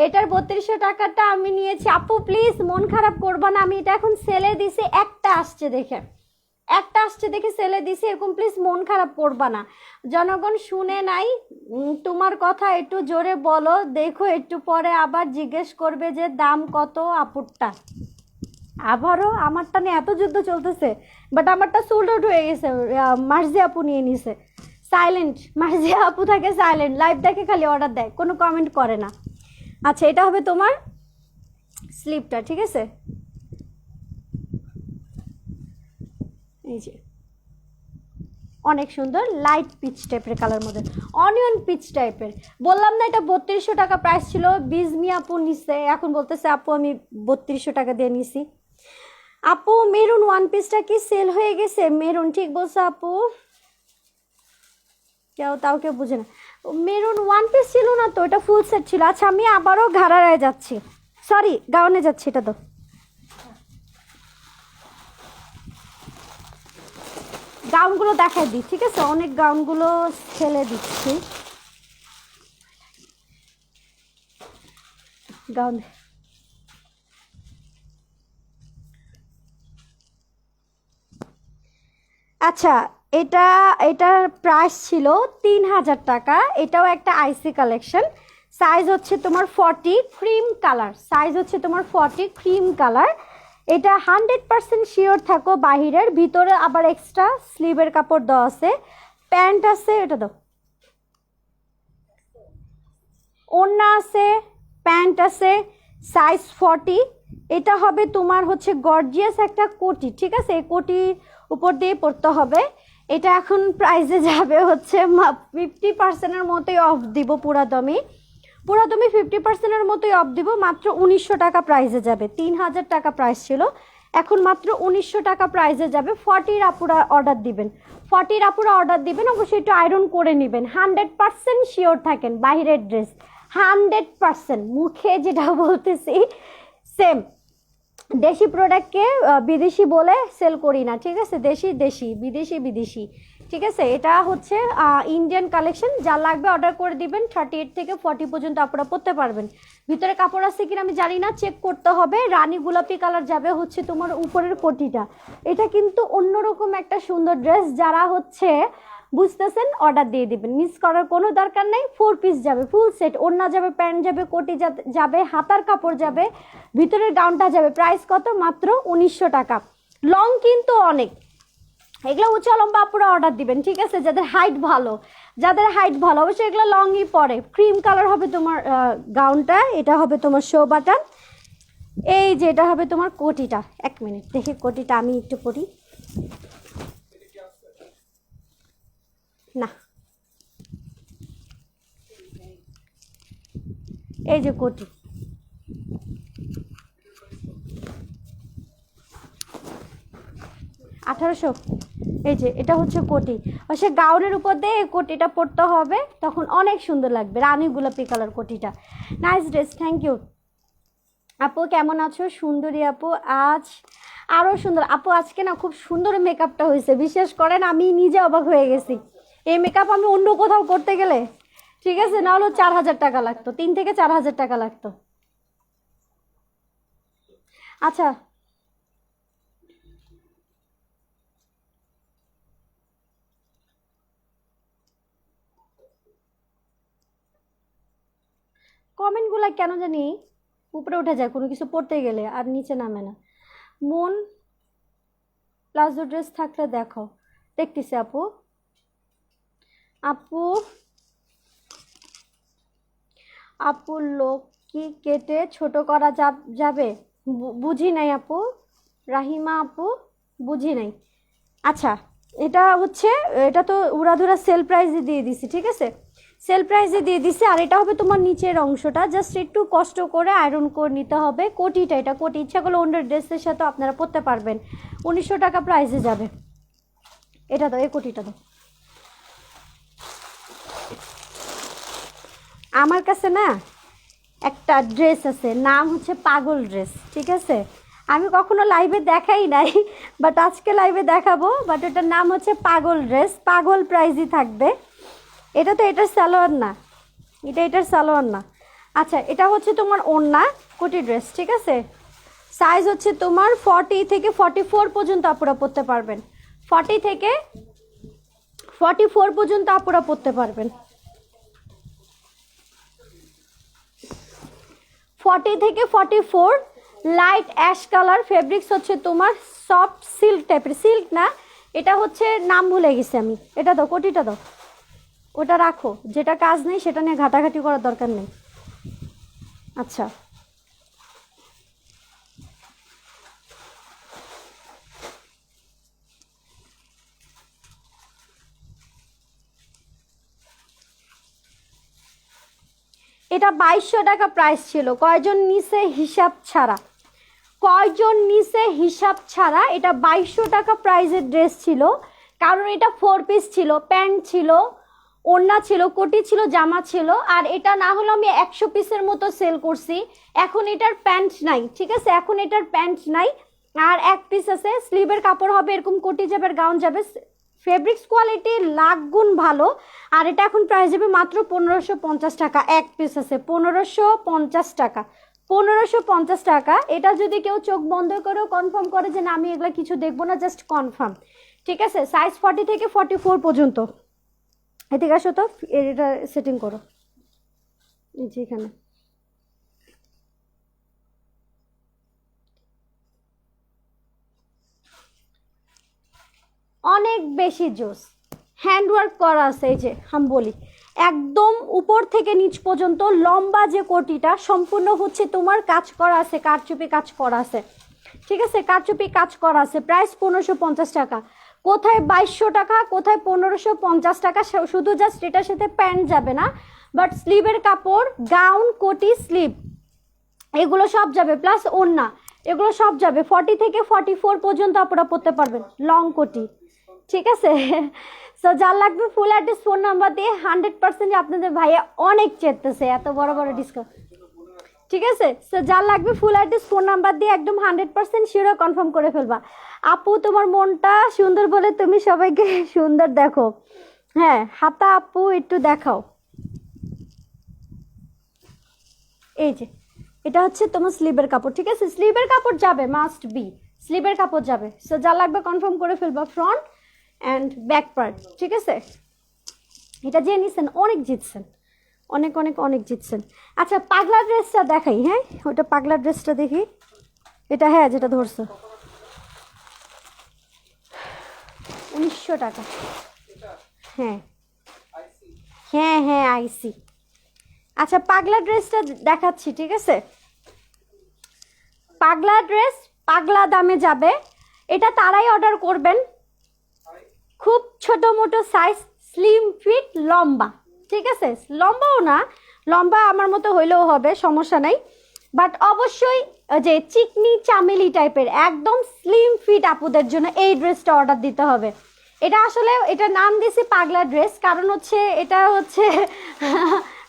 এটার 3200 টাকাটা আমি নিয়েছি। আপু প্লিজ মন খারাপ করবা না, আমি এটা এখন সেলে দিছি, একটা আসছে দেখে সেলে দিছি, এরকম প্লিজ মন খারাপ করবা না। জনগণ শুনে নাই, তোমার কথা একটু জোরে বলো, দেখো একটু পরে আবার জিজ্ঞেস করবে যে দাম কত আপুরটা। আবারও আমারটা নিয়ে এত যুদ্ধ চলতেছে, বাট আমারটা সোল্ড আউট হয়ে গেছে, মার্জি আপু নিয়ে নিছে। সাইলেন্ট, মার্জি আপু থাকে সাইলেন্ট, লাইভ দেখে খালি অর্ডার দেয়, কোনো কমেন্ট করে না। আচ্ছা, এটা হবে তোমার স্লিপটা, ঠিক আছে। এই যে অনেক সুন্দর লাইট পিচ টাইপের কালার মধ্যে, অনিয়ন পিচ টাইপের। বললাম না এটা 3200 টাকা প্রাইস ছিল, বিজমি আপু নিছে, এখন বলতেছে আপু আমি 3200 টাকা দিয়ে নিছি। আপু মেরুন ওয়ান পিসটা কি সেল হয়ে গেছে? মেরুন, ঠিক বলছো আপু, কেউ বুঝে না। মেরুন ওয়ান পিস ছিল না তো, এটা ফুল সেট ছিল। আচ্ছা আমি আবারও ঘাড়ারায় যাচ্ছি, সরি গাউনে যাচ্ছি, এটা তো গাউনগুলো দেখাই দিই, ঠিক আছে, অনেক গাউনগুলো ছেলে দিচ্ছি। গাউন আচ্ছা, এটার প্রাইস ছিল 3000 টাকা। এটাও একটা আইসি কালেকশন, সাইজ হচ্ছে তোমার 40 ক্রিম কালার, সাইজ হচ্ছে তোমার 40 ক্রিম কালার। এটা 100% শিওর থাকো বাহিরের, ভিতরে আবার এক্সট্রা স্লিভের কাপড় দেওয়া আছে, প্যান্ট আছে, এটা দাও, ওড়না আছে, প্যান্ট আছে, সাইজ 40। এটা হবে তোমার হচ্ছে গর্জিয়াস একটা কোটি, ঠিক আছে, এই কোটির উপর দিয়ে পড়তে হবে। এটা এখন প্রাইসে যাবে হচ্ছে 50%-এর মতোই অফ দিব, পুরা দামি 50%-এর মতোই অফ দিব, মাত্র 1900 টাকা প্রাইসে যাবে। 3000 টাকা প্রাইস ছিল, এখন মাত্র 1900 টাকা প্রাইসে যাবে। 40 আপুরা অর্ডার দিবেন, 40 আপুরা অর্ডার দিবেন, অবশ্যই একটু আয়রন করে নেবেন। 100% শিওর থাকেন বাহিরের ড্রেস, 100%, মুখে যেটা বলতেছি সেম। দেশি প্রোডাক্টকে বিদেশি বলে সেল করি না, ঠিক আছে, দেশি দেশি, বিদেশি বিদেশি, ঠিক আছে, এটা হচ্ছে ইন্ডিয়ান কালেকশন। যা লাগবে অর্ডার করে দিবেন। 38 থেকে 40 পর্যন্ত আপনারা পরতে পারবেন। ভিতরে কাপড় আছে কিনা আমি জানি না, চেক করতে হবে। রানী গোলাপি কালার যাবে হচ্ছে তোমার উপরের কোটিটা। এটা কিন্তু অন্যরকম একটা সুন্দর ড্রেস। যারা হচ্ছে বুঝতেছেন অর্ডার দিয়ে দিবেন, মিস করার কোনো দরকার নেই। 4 পিস যাবে, ফুল সেট, ওড়না যাবে, প্যান্ট যাবে, কোটি যাবে, হাতার কাপড় যাবে, ভিতরের গাউনটা যাবে। প্রাইস কত? মাত্র 1900 টাকা। লং কিন্তু অনেক, এগুলো উঁচা লম্বা আপুরা অর্ডার দিবেন, ঠিক আছে? যাদের হাইট ভালো, অবশ্যই এগুলো লংই পরে। ক্রিম কালার হবে তোমার গাউনটা, এটা হবে তোমার শো বাটন। এই যে এটা হবে তোমার কোটিটা। 1 মিনিট দেখি কোটিটা আমি একটু পরি। না, এই যে কোটি, 1800। এই যে এটা হচ্ছে কোটি, সে গাউনের উপর দিয়ে এই কোটিটা পরতে হবে, তখন অনেক সুন্দর লাগবে। রানী গোলাপি কালার কোটিটা। নাইস ড্রেস, থ্যাংক ইউ আপু। কেমন আছো সুন্দরী আপু? আজ আরও সুন্দর আপু। আজকে না খুব সুন্দর মেকআপটা হয়েছে, বিশ্বাস করেন আমি নিজে অবাক হয়ে গেছি। এই মেকআপ আমি অন্য কোথাও করতে গেলে, ঠিক আছে, না হলেও 4000 টাকা লাগতো, 3 থেকে 4000 টাকা লাগতো। আচ্ছা, কমেন্টগুলো কেন জানি উপরে উঠে যায় কোনো কিছু পড়তে গেলে, আর নিচে নামে না। মন প্লাজো ড্রেস থাকলে দেখো, দেখতেছি আপু। আপু আপুর লোক কি কেটে ছোট করা যাবে? বুঝি নাই আপু, রাহিমা আপু, বুঝি নাই। আচ্ছা, এটা হচ্ছে, এটা তো উড়াধুরা সেল প্রাইসে দিয়ে দিছি, ঠিক আছে, সেল প্রাইসে দিয়ে দিছি। আর এটা হবে তোমার নিচের অংশটা, জাস্ট একটু কষ্ট করে আয়রন করে নিতে হবে। কোটিটা, এটা কোটি, ইচ্ছা করলে অন্য ড্রেসের সাথে আপনারা পরতে পারবেন। 1900 টাকা প্রাইসে যাবে। এটা দাও, এই কোটিটা দাও। আমার কাছে না একটা ড্রেস আছে, নাম হচ্ছে পাগল ড্রেস, ঠিক আছে? আমি কখনো লাইভে দেখাই নাই, বাট আজকে লাইভে দেখাবো। বাট এটার নাম হচ্ছে পাগল ড্রেস, পাগল প্রাইজই থাকবে। এটা তো এটার সালোয়ার না, এটার সালোয়ার না। আচ্ছা, এটা হচ্ছে তোমার ওড়না কোটি ড্রেস, ঠিক আছে? সাইজ হচ্ছে তোমার 40 থেকে 44 পর্যন্ত আপুরা পরতে পারবেন। 40 থেকে 44 পর্যন্ত আপুরা পরতে পারবেন। 40 থেকে 44, লাইট অ্যাশ কালার। ফেব্রিক্স হচ্ছে তোমার সফট সিল্ক টাইপের, সিল্ক না, এটা হচ্ছে নাম ভুলে গেছি আমি। এটা দাও, কোটিটা দাও, ওটা রাখো, যেটা কাজ নেই সেটা নিয়ে ঘাটাঘাটি করার দরকার নেই। আচ্ছা, এটা 2200 টাকা প্রাইস ছিল। কয়জন নিচে হিসাব ছাড়া, কয়জন নিচে হিসাব ছাড়া? এটা 2200 টাকা প্রাইসের ড্রেস ছিল, কারণ এটা 4 পিস ছিল, প্যান্ট ছিল, ওড়না ছিল, কোটি ছিল, জামা ছিল। আর এটা না হলে আমি 100 পিসের মতো সেল করছি। এখন এটার প্যান্ট নাই, ঠিক আছে, এখন এটার প্যান্ট নাই। আর 1 পিস আছে, স্লিভের কাপড় হবে এরকম, কোটি যাবে, গাউন যাবে। ফেব্রিক্স কোয়ালিটি লাখ গুণ ভালো। আর এটা এখন প্রাইস যাবে মাত্র 1550 টাকা। 1 পিস আছে 1550 টাকা, 1550 টাকা। এটা যদি কেউ চোখ বন্ধ করেও কনফার্ম করে যে না আমি এগুলো কিছু দেখবো না, জাস্ট কনফার্ম, ঠিক আছে? সাইজ 40 থেকে 44 পর্যন্ত। এদিকে আসো তো, এটা সেটিং করো, এই যে এখানে। অনেক বেশি জোস, হ্যান্ডওয়ার্ক করা আছে। এই যে আমি বলি, একদম উপর থেকে নিচ পর্যন্ত লম্বা যে কোটিটা সম্পূর্ণ হচ্ছে তোমার কাজ করা আছে, কারচুপি কাজ করা আছে, ঠিক আছে, কারচুপি কাজ করা আছে। প্রাইস 1550 টাকা। কোথায় 2200 টাকা, কোথায় 1550 টাকা। শুধু জাস্ট এটার সাথে প্যান্ট যাবে না, বাট স্লিভের কাপড়, গাউন, কোটি, স্লিভ এগুলো সব যাবে, প্লাস ওড়না, এগুলো সব যাবে। 40 থেকে 44 পর্যন্ত আপনারা পরতে পারবেন লং কোটি, ঠিক আছে? সো যার লাগবে ফুল অ্যাড্রেস, ফোন নাম্বার দিয়ে 100% আপনাদের ভাইয়া অনেক চেতেছে এত বড় বড় ডিসকাউন্ট। ঠিক আছে, সো যার লাগবে ফুল অ্যাড্রেস ফোন নাম্বার দিয়ে একদম 100% শিওর কনফার্ম করে ফেলবা। আপু তোমার মনটা সুন্দর বলে তুমি সবাইকে সুন্দর দেখো। হ্যাঁ হাতা আপু একটু দেখাও। এই যে এটা হচ্ছে তোমার স্লিভের কাপড়, ঠিক আছে, স্লিভের কাপড় যাবে, মাস্ট বি স্লিভের কাপড় যাবে। সো যা লাগবে কনফার্ম করে ফেলবা, ফ্রন্ট অ্যান্ড ব্যাক পার্ট, ঠিক আছে। এটা যে নিছেন অনেক জিতছেন, অনেক অনেক অনেক জিতছেন। আচ্ছা পাগলা ড্রেসটা দেখাই, হ্যাঁ ওইটা পাগলা ড্রেসটা দেখি, এটা হ্যাঁ যেটা ধরছো 1900 টাকা। হ্যাঁ হ্যাঁ হ্যাঁ আইসি। আচ্ছা পাগলা ড্রেসটা দেখাচ্ছি, ঠিক আছে, পাগলা ড্রেস পাগলা দামে যাবে। এটা তারাই অর্ডার করবেন, খুব ছোট মোটো সাইজ, স্লিম ফিট, লম্বা, ঠিক আছে, লম্বাও না, লম্বা আমার মতো হইলেও হবে, সমস্যা নাই, বাট অবশ্যই যে চিকনি চামেলি টাইপের একদম স্লিম ফিট আপুদের জন্য এই ড্রেসটা অর্ডার দিতে হবে। এটা আসলে এটা নাম দিয়েছি পাগলা ড্রেস, কারণ হচ্ছে এটা হচ্ছে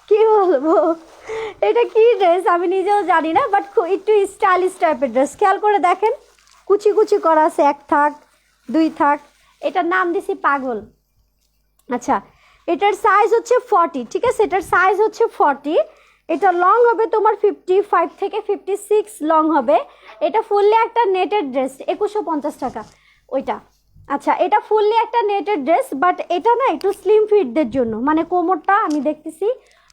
কি বলবো, এটা কি ড্রেস আমি নিজেও জানি না, বাট একটু স্টাইলিশ টাইপের ড্রেস। খেয়াল করে দেখেন কুচি কুচি করা আছে, 1 থাক 2 থাক, এটার নাম দিছি পাগল। আচ্ছা এটার সাইজ হচ্ছে 40, ঠিক আছে, এটার সাইজ হচ্ছে 40, এটা লং হবে তোমার 55 থেকে 56 লং হবে। এটা ফুললি একটা নেটেড ড্রেস, 2150 টাকা ওইটা। আচ্ছা এটা ফুললি একটা নেটেড ড্রেস, বাট এটা না একটু স্লিম ফিটদের জন্য, মানে কোমরটা আমি দেখতেছি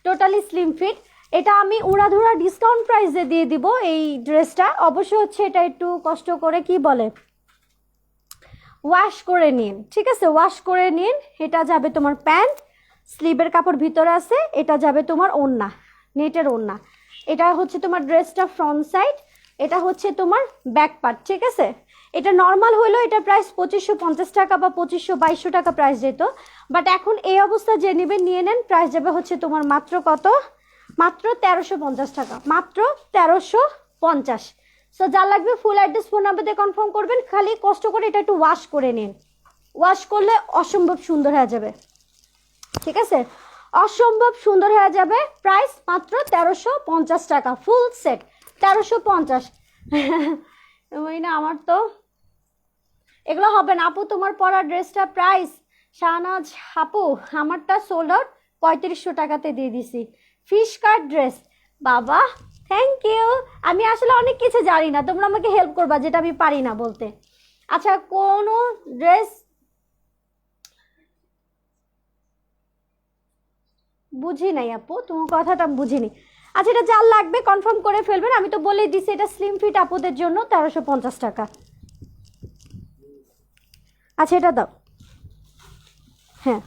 টোটালি স্লিম ফিট। এটা আমি উড়াধুরা ডিসকাউন্ট প্রাইসে দিয়ে দিব এই ড্রেসটা। অবশ্য হচ্ছে এটা একটু কষ্ট করে কি বলে ওয়াশ করে নিন, ঠিক আছে, ওয়াশ করে নিন। এটা যাবে তোমার প্যান্ট, স্লিভের কাপড় ভিতরে আছে, এটা যাবে তোমার ওড়না, নেটের ওড়না। এটা হচ্ছে তোমার ড্রেসটা ফ্রন্ট সাইড, এটা হচ্ছে তোমার ব্যাক পার্ট, ঠিক আছে। এটা নর্মাল হলো এটা প্রাইস 2550 টাকা বা 2500-2200 টাকা প্রাইস যেত, বাট এখন এই অবস্থা যে নেবেন নিয়ে নেন, প্রাইস যাবে হচ্ছে তোমার মাত্র কত, মাত্র 1350 টাকা, মাত্র 1350। সো যা লাগবে ফুল অ্যাড্রেস ফোন নাম্বার দিয়ে কনফার্ম করবেন, খালি কষ্ট করে এটা একটু ওয়াশ করে নিন, ওয়াশ করলে অসম্ভব সুন্দর হয়ে যাবে, ঠিক আছে, অসম্ভব সুন্দর হয়ে যাবে। প্রাইস মাত্র 1350 টাকা, ফুল সেট 1350। ওই না আমার তো এগুলো হবে না আপু, তোমার পরা ড্রেসটা প্রাইস শাহনাজ আপু আমারটা সোল্ড আউট 3500 টাকাতে দিয়ে দিছি। ফিশ কাট ড্রেস, বাবা থ্যাংক ইউ। আমি আসলে অনেক কিছু জানি না, তোমরা আমাকে হেল্প করবা যেটা আমি পারি না বলতে। আচ্ছা কোনো ড্রেস বুঝি নাই আপু, তোমার কথাটা বুঝিনি। আচ্ছা এটা যার লাগবে কনফার্ম করে ফেলবেন, আমি তো বলেই দিছি এটা স্লিম ফিট আপুদের জন্য 1350 টাকা। আচ্ছা এটা দাও, হ্যাঁ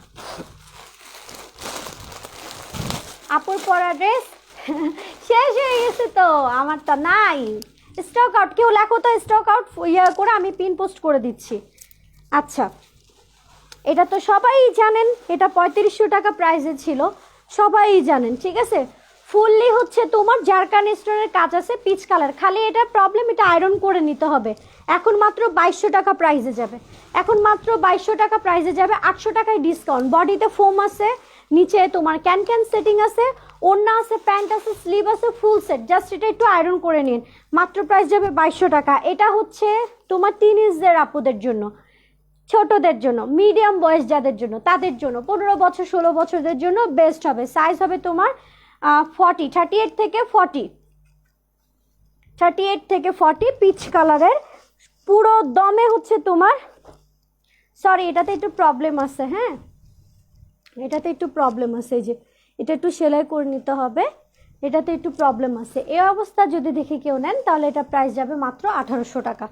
আপুর পরা ড্রেস শেষ হয়ে গেছে তো, আমারটা নাই, স্টক আউট। কেউ লেখো তো স্টক আউট ইয়ে করে, আমি পিন পোস্ট করে দিচ্ছি। আচ্ছা এটা তো সবাই জানেন, এটা 3500 টাকা প্রাইসে ছিল, সবাই জানেন, ঠিক আছে। ফুললি হচ্ছে তোমার জারকান স্টোনের কাজ আছে, পিচ কালার, খালি এটা প্রবলেম এটা আয়রন করে নিতে হবে। এখন মাত্র 2200 টাকা প্রাইসে যাবে, এখন মাত্র 2200 টাকা প্রাইসে যাবে, 800 টাকায় ডিসকাউন্ট। বডিতে ফোম আছে, নিচে তোমার ক্যান ক্যান সেটিং আছে, ওড়না আছে, প্যান্ট আছে, স্লিভ আছে, ফুল সেট, জাস্ট এটা একটু আয়রন করে নিন, মাত্র প্রাইস যাবে 2200 টাকা। এটা হচ্ছে তোমার টিনেজদের আপুদের জন্য, ছোটদের জন্য, মিডিয়াম বয়স যাদের জন্য তাদের জন্য, 15 বছর 16 বছরদের জন্য বেস্ট হবে। সাইজ হবে তোমার 38 থেকে 40 পিচ কালারের, পুরো দমে হচ্ছে তোমার, সরি এটাতে একটু প্রবলেম আছে, হ্যাঁ এটাতে একটু প্রবলেম আছে, এই যে এটা একটু সেলাই করে নিতে হবে, এটাতে একটু প্রবলেম আছে। এই অবস্থা যদি দেখে কেউ নেন তাহলে এটা প্রাইস যাবে মাত্র 1800 টাকা,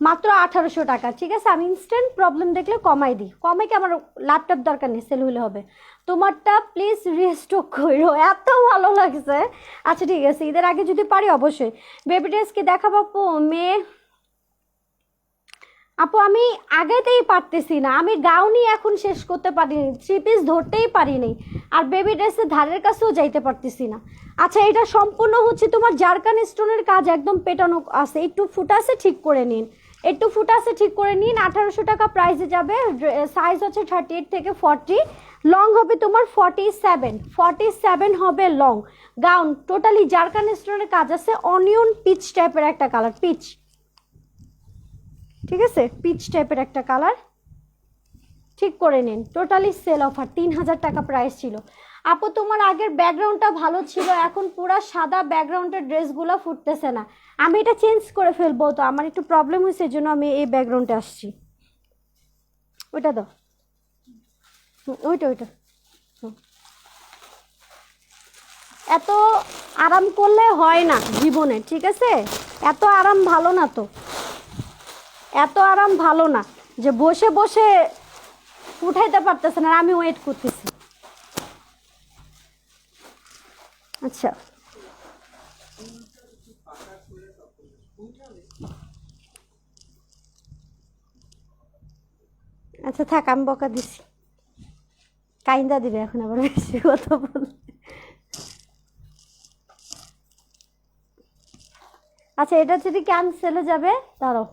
মাত্র 1800 টাকা, ঠিক আছে। আমি ইনস্ট্যান্ট প্রবলেম দেখলে কমাই দিই, কমাই কি আমার ল্যাপটপ দরকার নেই, সেল হলে হবে। তোমারটা প্লিজ রিস্টক করো, এত ভালো লাগছে। আচ্ছা ঠিক আছে, ঈদের আগে যদি পারি অবশ্যই। বেবি ড্রেস কি দেখাবো আপু? মেয়ে আপু আমি আগেতেই পারতেছি না, আমি গাউনই এখন শেষ করতে পারিনি, 3 পিস ধরতেই পারিনি, আর বেবি ড্রেসের ধারের কাছেও যাইতে পারতেছি না। আচ্ছা এটা সম্পূর্ণ হচ্ছে তোমার জারকান স্টোনের কাজ, একদম পেটানো আছে, একটু ফুটা আছে, ঠিক করে নিন, একটু ফুটা আছে ঠিক করে নিন, 1800 টাকা প্রাইসে যাবে। সাইজ হচ্ছে 38 থেকে 40, লং হবে তোমার 47 হবে লং। গাউন টোটালি জারকান স্টোনের কাজ আছে, অনিয়ন পিচ টাইপের একটা কালার, পিচ, ঠিক আছে, পিচ টাইপের একটা কালার, ঠিক করে নিন। টোটালি সেল অফার, 3000 টাকা প্রাইস ছিল। আপু তোমার আগের ব্যাকগ্রাউন্ডটা ভালো ছিল, এখন পুরো সাদা ব্যাকগ্রাউন্ডের ড্রেসগুলো ফুটতেছে না। আমি এটা চেঞ্জ করে ফেলবো, তো আমার একটু প্রবলেম হয়েছে, এই জন্য আমি এই ব্যাকগ্রাউন্ডে আসছি। ওইটা দাও, ওইটা ওইটা। এত আরাম করলে হয় না জীবনে, ঠিক আছে? এত আরাম ভালো না, তো এত আরাম ভালো না যে বসে বসে উঠাইতে পারতেছে না, আমি ওয়েট করতেছি। আচ্ছা, আচ্ছা থাক, আমি বকা দিছি, কাইন্দা দিবে এখন আবার বেশি কথা বললে। আচ্ছা, এটা যদি ক্যান্সেল হয়ে যাবে, দাঁড়াও।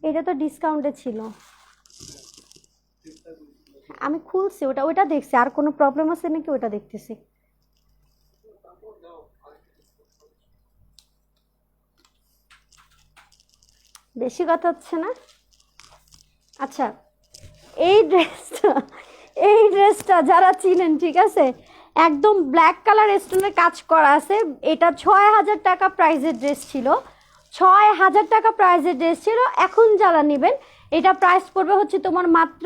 এটা তো ডিসকাউন্টে ছিল, আমি খুলছি ওটা, ওইটা দেখছি। আর কোনো প্রবলেম আছে নাকি ওটা দেখতেছি। বেশি কথা হচ্ছে না। আচ্ছা, এই ড্রেসটা যারা চিনেন, ঠিক আছে, একদম ব্ল্যাক কালার স্টোনের কাজ করা আছে। এটা 6000 টাকা প্রাইজের ড্রেস ছিল, 6000 টাকা প্রাইজের ড্রেস ছিল। এখন যারা নেবেন, এটা প্রাইস পড়বে হচ্ছে তোমার মাত্র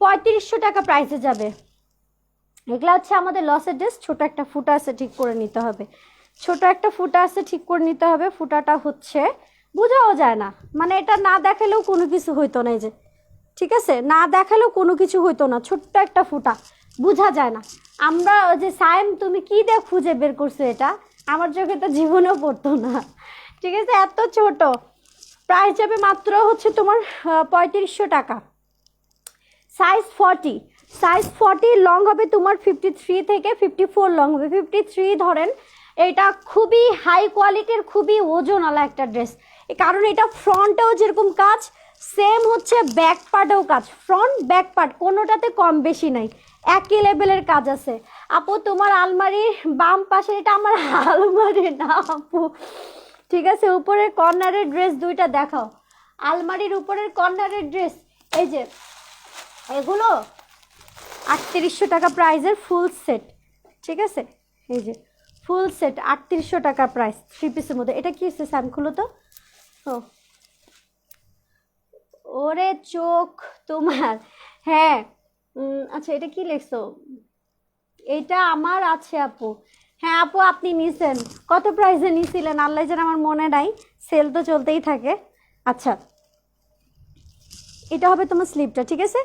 3500 টাকা প্রাইসে যাবে। এগুলো হচ্ছে আমাদের লসের ড্রেস। ছোট একটা ফুটা আছে, ঠিক করে নিতে হবে। ছোট একটা ফুটা আছে, ঠিক করে নিতে হবে। ফুটাটা হচ্ছে বোঝাও যায় না, মানে এটা না দেখালেও কোনো কিছু হইতো না, এই যে, ঠিক আছে, না দেখালেও কোনো কিছু হইতো না, ছোট্ট একটা ফুটা, বোঝা যায় না। আমরা ওই যে সায়েম, তুমি কি দিয়ে খুঁজে বের করছো এটা, আমার চোখে তো জীবনেও পড়তো না, ঠিক আছে, এত ছোট। প্রাইস যাবে মাত্র হচ্ছে তোমার 3500 টাকা। সাইজ 40, লং হবে তোমার 53 থেকে 54 লং হবে, 53 ধরেন। এটা খুবই হাই কোয়ালিটির, খুবই ওজনওয়ালা একটা ড্রেস, কারণ এটা ফ্রন্টেও যেরকম কাজ, সেম হচ্ছে ব্যাক পার্টেও কাজ। ফ্রন্ট ব্যাক পার্ট কোনোটাতে কম বেশি নাই, একই লেভেলের কাজ আছে। আপু তোমার আলমারির বাম পাশে, এটা আমার আলমারি না আপু, ঠিক আছে, উপরের কর্নারের ড্রেস দুইটা দেখাও। আলমারির উপরের কর্নারের ড্রেস, এই যে এগুলো 3800 টাকা প্রাইজের ফুল সেট, ঠিক আছে, এই যে ফুল সেট 3800 টাকা প্রাইস, 3 পিসের মধ্যে। এটা কি হচ্ছে স্যাম, খুলো তো। ও ওরে চোখ তোমার, হ্যাঁ। আচ্ছা, এটা কি লিখছো? এটা আমার আছে আপু। হ্যাঁ আপু, আপনি নিছেন, কত প্রাইসে নিছিলেন আল্লাহ জানে, আমার মনে নাই, সেল তো চলতেই থাকে। আচ্ছা, এটা হবে তোমার স্লিপটা, ঠিক আছে,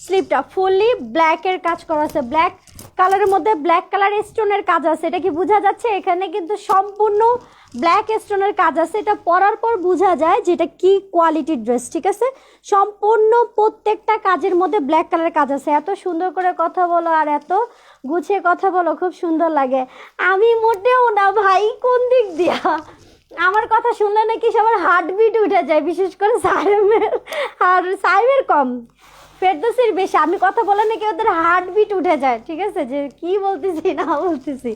স্লিপটা ফুললি ব্ল্যাকের কাজ করা আছে, ব্ল্যাক কালারের মধ্যে ব্ল্যাক কালার স্টোনের কাজ আছে। এটা কি বোঝা যাচ্ছে? এখানে কিন্তু সম্পূর্ণ ব্ল্যাক স্টোনের কাজ আছে। এটা পরার পর বোঝা যায় যে এটা কি কোয়ালিটির ড্রেস, ঠিক আছে। সম্পূর্ণ প্রত্যেকটা কাজের মধ্যে ব্ল্যাক কালারের কাজ আছে। এত সুন্দর করে কথা বলো আর এত গুছিয়ে কথা বলো, খুব সুন্দর লাগে। আমি মোটেও না ভাই, কোন দিক দিয়া আমার কথা শুনলে নাকি সবার হার্টবিট উঠে যায়, বিশেষ করে সাইমের, আর সাইমের কম, ফেরদৌসির বেশি। আমি কথা বলে নাকি ওদের হার্টবিট উঠে যায়, ঠিক আছে, যে কি বলতেছি না বলতেছি।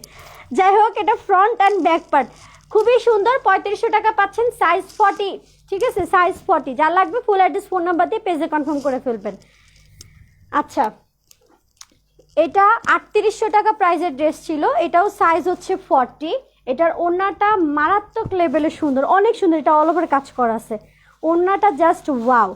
যাই হোক, এটা ফ্রন্ট অ্যান্ড ব্যাক পার্ট খুবই সুন্দর। 3500 টাকা পাচ্ছেন, সাইজ 40, ঠিক আছে, সাইজ 40। যা লাগবে ফুল অ্যাড্রেস ফোন নাম্বার দিয়ে পেজে কনফার্ম করে ফেলবেন। আচ্ছা, এটা 3800 টাকা প্রাইজের ড্রেস ছিল, এটাও সাইজ হচ্ছে 40। এটার ওড়নাটা মারাত্মক লেভেলে সুন্দর, অনেক সুন্দর, এটা অল ওভার কাজ করা আছে। ওড়নাটা জাস্ট ওয়াও,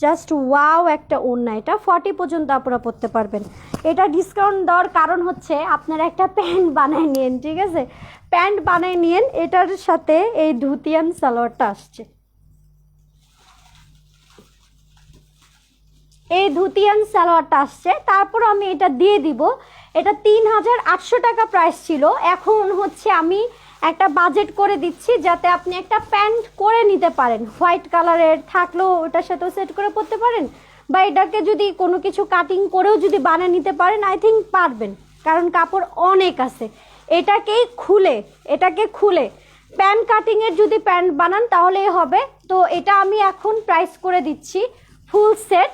জাস্ট ওয়াও একটা ওড়না। এটা 40 পর্যন্ত আপনারা পরতে পারবেন। এটা ডিসকাউন্ট দেওয়ার কারণ হচ্ছে আপনারা একটা প্যান্ট বানায় নিন, ঠিক আছে, প্যান্ট বানায় নিন। এটার সাথে এই ধুতিয়ান সালোয়ারটা আসছে, এই ধুতিয়ান সালোয়ারটা আসছে। তারপর আমি এটা দিয়ে দিব। এটা 3800 টাকা প্রাইস ছিল, এখন হচ্ছে আমি একটা বাজেট করে দিচ্ছি যাতে আপনি একটা প্যান্ট করে নিতে পারেন। হোয়াইট কালারের থাকলেও ওটার সাথেও সেট করে পরতে পারেন, বা এটাকে যদি কোনো কিছু কাটিং করেও যদি বানিয়ে নিতে পারেন, আই থিঙ্ক পারবেন, কারণ কাপড় অনেক আছে। এটাকে খুলে প্যান্ট কাটিংয়ের যদি প্যান্ট বানান তাহলেই হবে। তো এটা আমি এখন প্রাইস করে দিচ্ছি ফুল সেট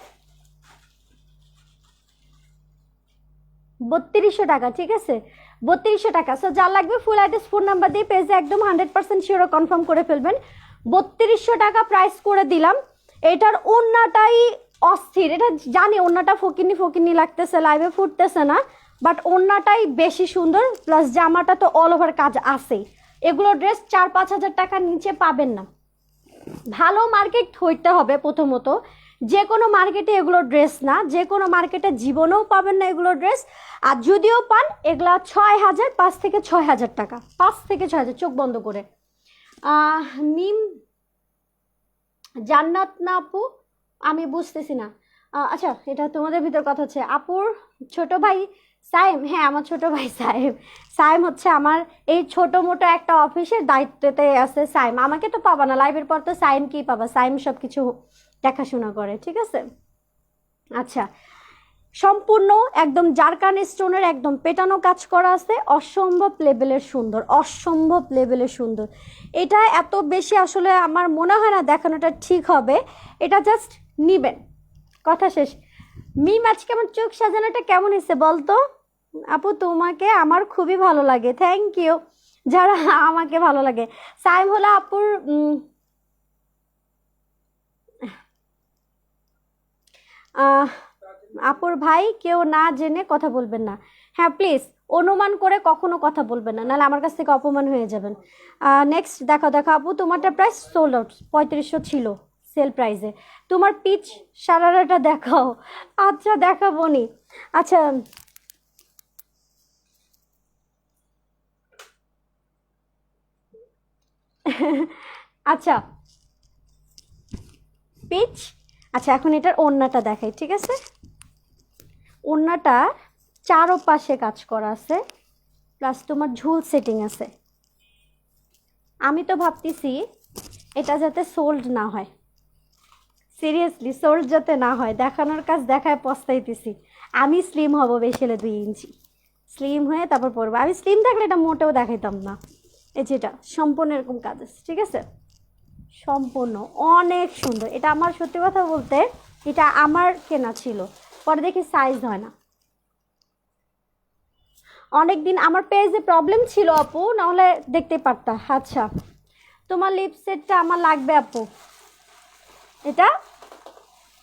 3200 টাকা, ঠিক আছে? 3200 টাকা। সো যা লাগবে ফুল অ্যাড্রেস ফোন নাম্বার দিয়ে পেজে একদম 100% শিওর কনফার্ম করে ফেলবেন। 3200 টাকা প্রাইস করে দিলাম। এটার ওড়নাটাই অস্থির, এটা জানি ওড়নাটা ফকিনি লাগতেছে, লাইভে ফুটতেছে না, বাট ওড়নাটাই বেশি সুন্দর, প্লাস জামাটা তো অল ওভার কাজ আছেই। এগুলো ড্রেস 4-5 হাজার টাকার নিচে পাবেন না। ভালো মার্কেট হইতে হবে প্রথমত, যে কোনো মার্কেটে এগুলো ড্রেস না, যে কোনো মার্কেটে জীবনেও পাবেন না এগুলো ড্রেস। আর যদিও পান এগুলা 6000, 5 থেকে 6000 টাকা, 5 থেকে 6000, চোখ বন্ধ করে। মিম জান্নাত না আপু, আমি বুঝতেছি না। আচ্ছা, এটা তোমাদের ভিতর কথা হচ্ছে। আপুর ছোট ভাই সাইম, হ্যাঁ আমার ছোট ভাই সাইম হচ্ছে আমার এই ছোট মোটো একটা অফিসের দায়িত্বতে আছে সাইম। আমাকে তো পাবা না, লাইভের পর তো সাইমকেই পাবা, সাইম সব কিছু দেখাশোনা করে, ঠিক আছে? আচ্ছা, সম্পূর্ণ একদম জারকান স্টোনের একদম পেটানো কাজ করা আছে, অসম্ভব লেভেলের সুন্দর, অসম্ভব লেভেলের সুন্দর। এটা এত বেশি আসলে আমার মনে হয় না দেখানোটা ঠিক হবে, এটা জাস্ট নিবেন, কথা শেষ। মিম আজকে আমার চোখ সাজানোটা কেমন হয়েছে বলতো? আপু তোমাকে আমার খুবই ভালো লাগে, থ্যাংক ইউ। যারা আমাকে ভালো লাগে, সাইম হলো আপুর আপুর ভাই, কেউ না জেনে কথা বলবেন না। হ্যাঁ প্লিজ, অনুমান করে কখনো কথা বলবেন না, নাহলে আমার কাছ থেকে অপমান হয়ে যাবেন। নেক্সট দেখো আপু, তোমারটা প্রাইস সোল্ড আউট, 3500 ছিল সেল প্রাইসে। তোমার পিচ সারারাটা দেখাও। আচ্ছা দেখাবো নি। আচ্ছা আচ্ছা পিচ, আচ্ছা এখন এটার ওড়নাটা দেখাই, ঠিক আছে? ওড়নাটা চারোপাশে কাজ করা আছে, প্লাস তোমার ঝুল সেটিং আছে। আমি তো ভাবতেছি এটা যাতে সোল্ড না হয়, সিরিয়াসলি সোল্ড যাতে না হয়, দেখানোর কাজ দেখায় পস্তাইতেছি। আমি স্লিম হব বেশি হলে 2 ইঞ্চি, স্লিম হয়ে তারপর পরবো। আমি স্লিম থাকলে এটা মোটেও দেখাইতাম না। এই যেটা সম্পূর্ণ এরকম কাজ আছে, ঠিক আছে? সম্পূর্ণ অনেক সুন্দর। এটা আমার সত্যি কথা বলতে এটা আমার কেনা ছিল, পরে দেখি সাইজ হয় না। অনেকদিন আমার পেজে প্রবলেম ছিল আপু, নাহলে দেখতে পারতা। আচ্ছা, তোমার লিপস্টিকটা আমার লাগবে আপু। এটা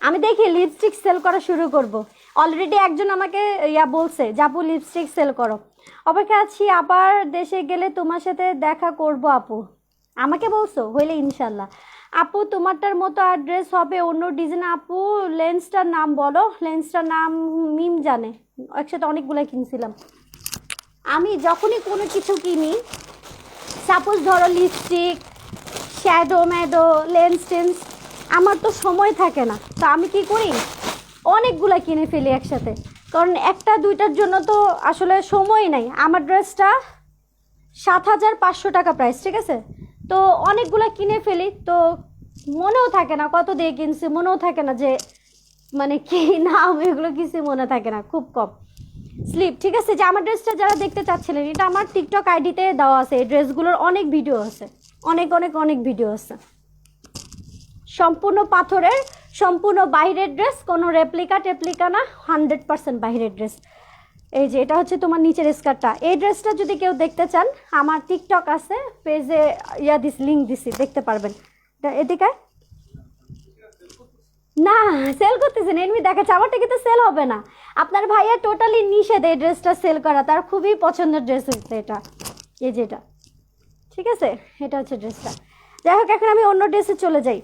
আমি দেখি লিপস্টিক সেল করা শুরু করব। অলরেডি একজন আমাকে বলছে যে আপু লিপস্টিক সেল করো। অপেক্ষা আছি, আবার দেশে গেলে তোমার সাথে দেখা করব আপু। আমাকে বলছো, হইলে ইনশাল্লাহ। আপু তোমারটার মতো অ্যাড্রেস হবে অন্য ডিজাইন। আপু লেন্সটার নাম বলো। লেন্সটার নাম মিম জানে, একসাথে অনেকগুলো কিনছিলাম। আমি যখনই কোনো কিছু কিনি, সাপোজ ধরো lipstick, shadow meadow, lens tense, আমার তো সময় থাকে না, তো আমি কি করি অনেকগুলো কিনে ফেলি একসাথে, কারণ একটা দুইটার জন্য তো আসলে সময় নাই। আমার ড্রেসটা 7500 টাকা প্রাইস, ঠিক আছে? তো অনেকগুলো কিনে ফেলি, তো মনেও থাকে না কত দিয়ে কিনছি, মনেও থাকে না যে মানে কি নাম, এগুলো কিছু মনে থাকে না, খুব কম। স্লিপ, ঠিক আছে? যে আমার ড্রেসটা যারা দেখতে চাচ্ছিলেন, এটা আমার টিকটক আইডিতে দেওয়া আছে, এই ড্রেসগুলোর অনেক ভিডিও আছে, অনেক ভিডিও আছে। সম্পূর্ণ পাথরের, সম্পূর্ণ বাইরের ড্রেস, কোনো টেপ্লিকা না, 100% বাইরের ড্রেস। এই যে এটা হচ্ছে তোমার নিচের স্কার্টটা। এই ড্রেসটা যদি কেউ দেখতে চান, আমার টিকটক আছে, পেজে লিঙ্ক দিছি, দেখতে পারবেন। এদিকে না সেল করতেছেন, এমনি দেখাচ্ছে, আমারটা কিন্তু সেল হবে না। আপনার ভাইয়া টোটালি নিষেধ এই ড্রেসটা সেল করা, তার খুবই পছন্দের ড্রেস হচ্ছে এটা, এই যেটা, ঠিক আছে? এটা হচ্ছে ড্রেসটা। যাই হোক, এখন আমি অন্য ড্রেসে চলে যাই।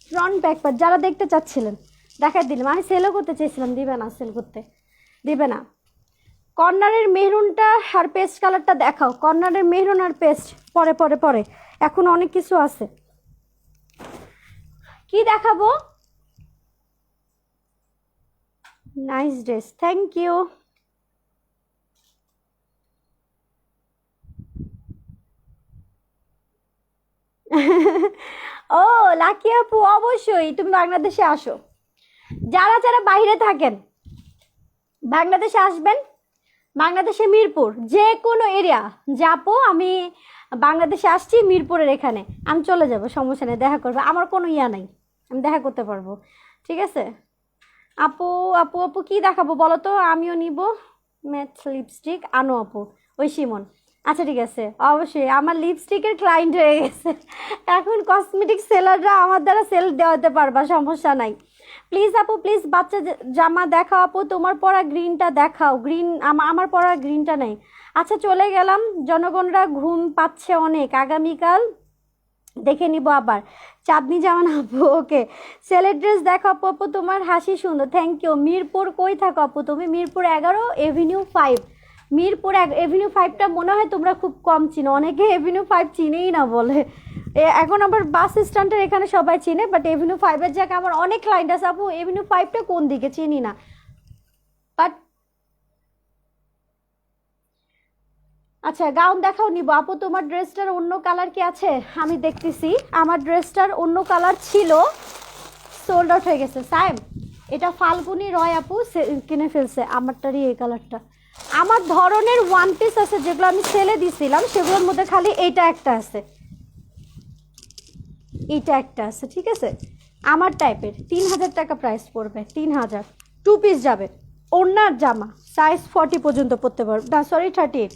ফ্রন্ট ব্যাক পার্ট যারা দেখতে চাচ্ছিলেন দেখাই দিলাম। আমি সেলও করতে চেয়েছিলাম, দিবে না, সেল করতে দিবে না। কর্নারের মেরুনটা আর পেস্ট কালারটা দেখাও। কর্নারের মেরুন আর পেস্ট পরে পরে পরে, এখন অনেক কিছু আছে। কি দেখাবো? Nice dress, thank you. ও লাকি আপু, অবশ্যই তুমি বাংলাদেশে আসো, যারা যারা বাইরে থাকেন বাংলাদেশে আসবেন, বাংলাদেশে মিরপুর যে কোনো এরিয়া যাবো, আমি বাংলাদেশে আসছি মিরপুরের এখানে, আমি চলে যাব, সমস্যা নেই, দেখা করবো, আমার কোনো ইয়া নাই, আমি দেখা করতে পারবো, ঠিক আছে। আপু আপু আপু কি দেখাবো বলো তো, আমিও নিব ম্যাট লিপস্টিক, আনো আপু, ওই সিমন। আচ্ছা ঠিক আছে, অবশ্যই আমার লিপস্টিকের ক্লায়েন্ট হয়ে গেছে, এখন কসমেটিক সেলাররা আমার দ্বারা সেল দেওয়াতে পারবা, সমস্যা নাই। প্লিজ আপু প্লিজ বাচ্চা জামা দেখাও আপু, তোমার পরা গ্রিনটা দেখাও, গ্রিন আমার পরা গ্রিনটা নেই। আচ্ছা চলে গেলাম, জনগণরা ঘুম পাচ্ছে অনেক, আগামীকাল দেখে নিব আবার। চাঁদনি জামান আপু ওকে, সেলের ড্রেস দেখো আপু, আপু তোমার হাসি সুন্দর, থ্যাংক ইউ। মিরপুর কই থাকো আপু তুমি? মিরপুর 11 এভিনিউ 5। মিরপুর এভিনিউ 5টা মনে হয় তোমরা খুব কম চিনো, অনেকে এভিনিউ 5 চিনেই না বলে। এখন আবার বাস স্ট্যান্ডের এখানে সবাই চিনে, বাট এভিনিউ 5-এর জায়গায় আমার অনেক ক্লায়েন্ট আছে আপু, এভিনিউ 5টা কোন দিকে চিনি না। বাট আচ্ছা গাউন দেখাও নিব আপু, তোমার ড্রেসটার অন্য কালার কি আছে? আমি দেখতেছি, আমার ড্রেসটার অন্য কালার ছিল, সোল্ড আউট হয়ে গেছে। সাহেব এটা ফাল্গুনি রয় আপু কিনে ফেলছে, আমারটারই এই কালারটা। আমার ধরনের ওয়ান পিস আছে যেগুলো আমি সেলে দিছিলাম, সেগুলোর মধ্যে খালি এইটা একটা আছে, এইটা একটা আছে, ঠিক আছে। আমার টাইপের 3000 টাকা প্রাইস পড়বে, 3000। 2 পিস যাবে, ওড়নার জামা, সাইজ 40 পর্যন্ত পড়তে পারবে না, সরি 38,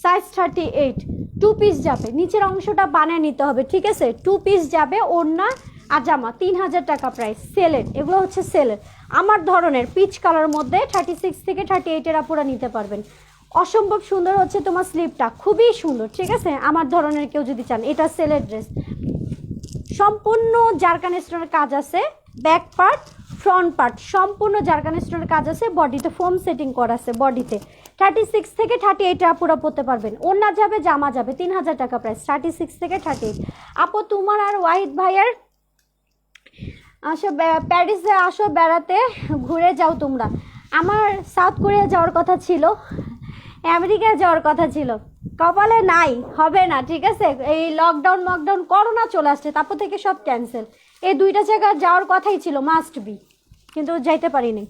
সাইজ 38। 2 পিস যাবে, নিচের অংশটা বানিয়ে নিতে হবে, ঠিক আছে। 2 পিস যাবে, ওড়না আর জামা, 3000 টাকা প্রাইস, সেলের, এগুলো হচ্ছে সেলের। আমার ধরনের পিচ কালার মধ্যে 36 থেকে 38-এর আপুরা নিতে পারবেন। অসম্ভব সুন্দর হচ্ছে তোমার স্লিপটা, খুবই সুন্দর, ঠিক আছে। আমার ধরনের কেউ যদি চান, এটা সেলের ড্রেস, সম্পূর্ণ জারকান স্টোনের কাজ আছে, ব্যাক পার্ট ফ্রন্ট পার্ট সম্পূর্ণ জারকান স্টোনের কাজ আছে, বডিতে ফোম সেটিং করা আছে, বডিতে 36 থেকে 38 আপুরা পরতে পারবেন। ওড়না যাবে, জামা যাবে, 3000 টাকা প্রাইস, 36 থেকে 38। আপু তোমার আর ওয়াহিদ ভাইয়ার আসো প্যারিসে আসো বেড়াতে, ঘুরে যাও তোমরা। আমার সাউথ কোরিয়া যাওয়ার কথা ছিল, আমেরিকায় যাওয়ার কথা ছিল, কপালে নাই, হবে না, ঠিক আছে। এই লকডাউন করোনা চলে আসছে, তারপর থেকে সব ক্যান্সেল। এই 2টা জায়গায় যাওয়ার কথাই ছিল, মাস্ট বি, কিন্তু যাইতে পারিনি।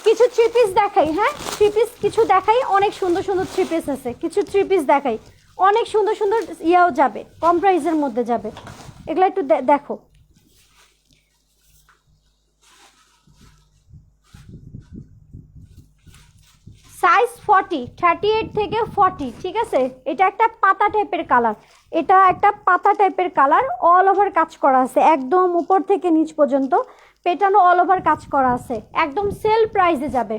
কিছু 3 পিস দেখাই, হ্যাঁ 3 পিস কিছু দেখাই, অনেক সুন্দর সুন্দর 3 পিস আছে, কিছু 3 পিস দেখাই, অনেক সুন্দর সুন্দর ইয়াও যাবে, কম প্রাইসের মধ্যে যাবে, এগুলো একটু দেখো। সাইজ 40, 38 থেকে 40, ঠিক আছে। এটা একটা পাতা টাইপের কালার, এটা একটা পাতা টাইপের কালার, অল ওভার কাজ করা আছে, একদম উপর থেকে নিচ পর্যন্ত পেটানো অল ওভার কাজ করা আছে, একদম সেল প্রাইসে যাবে।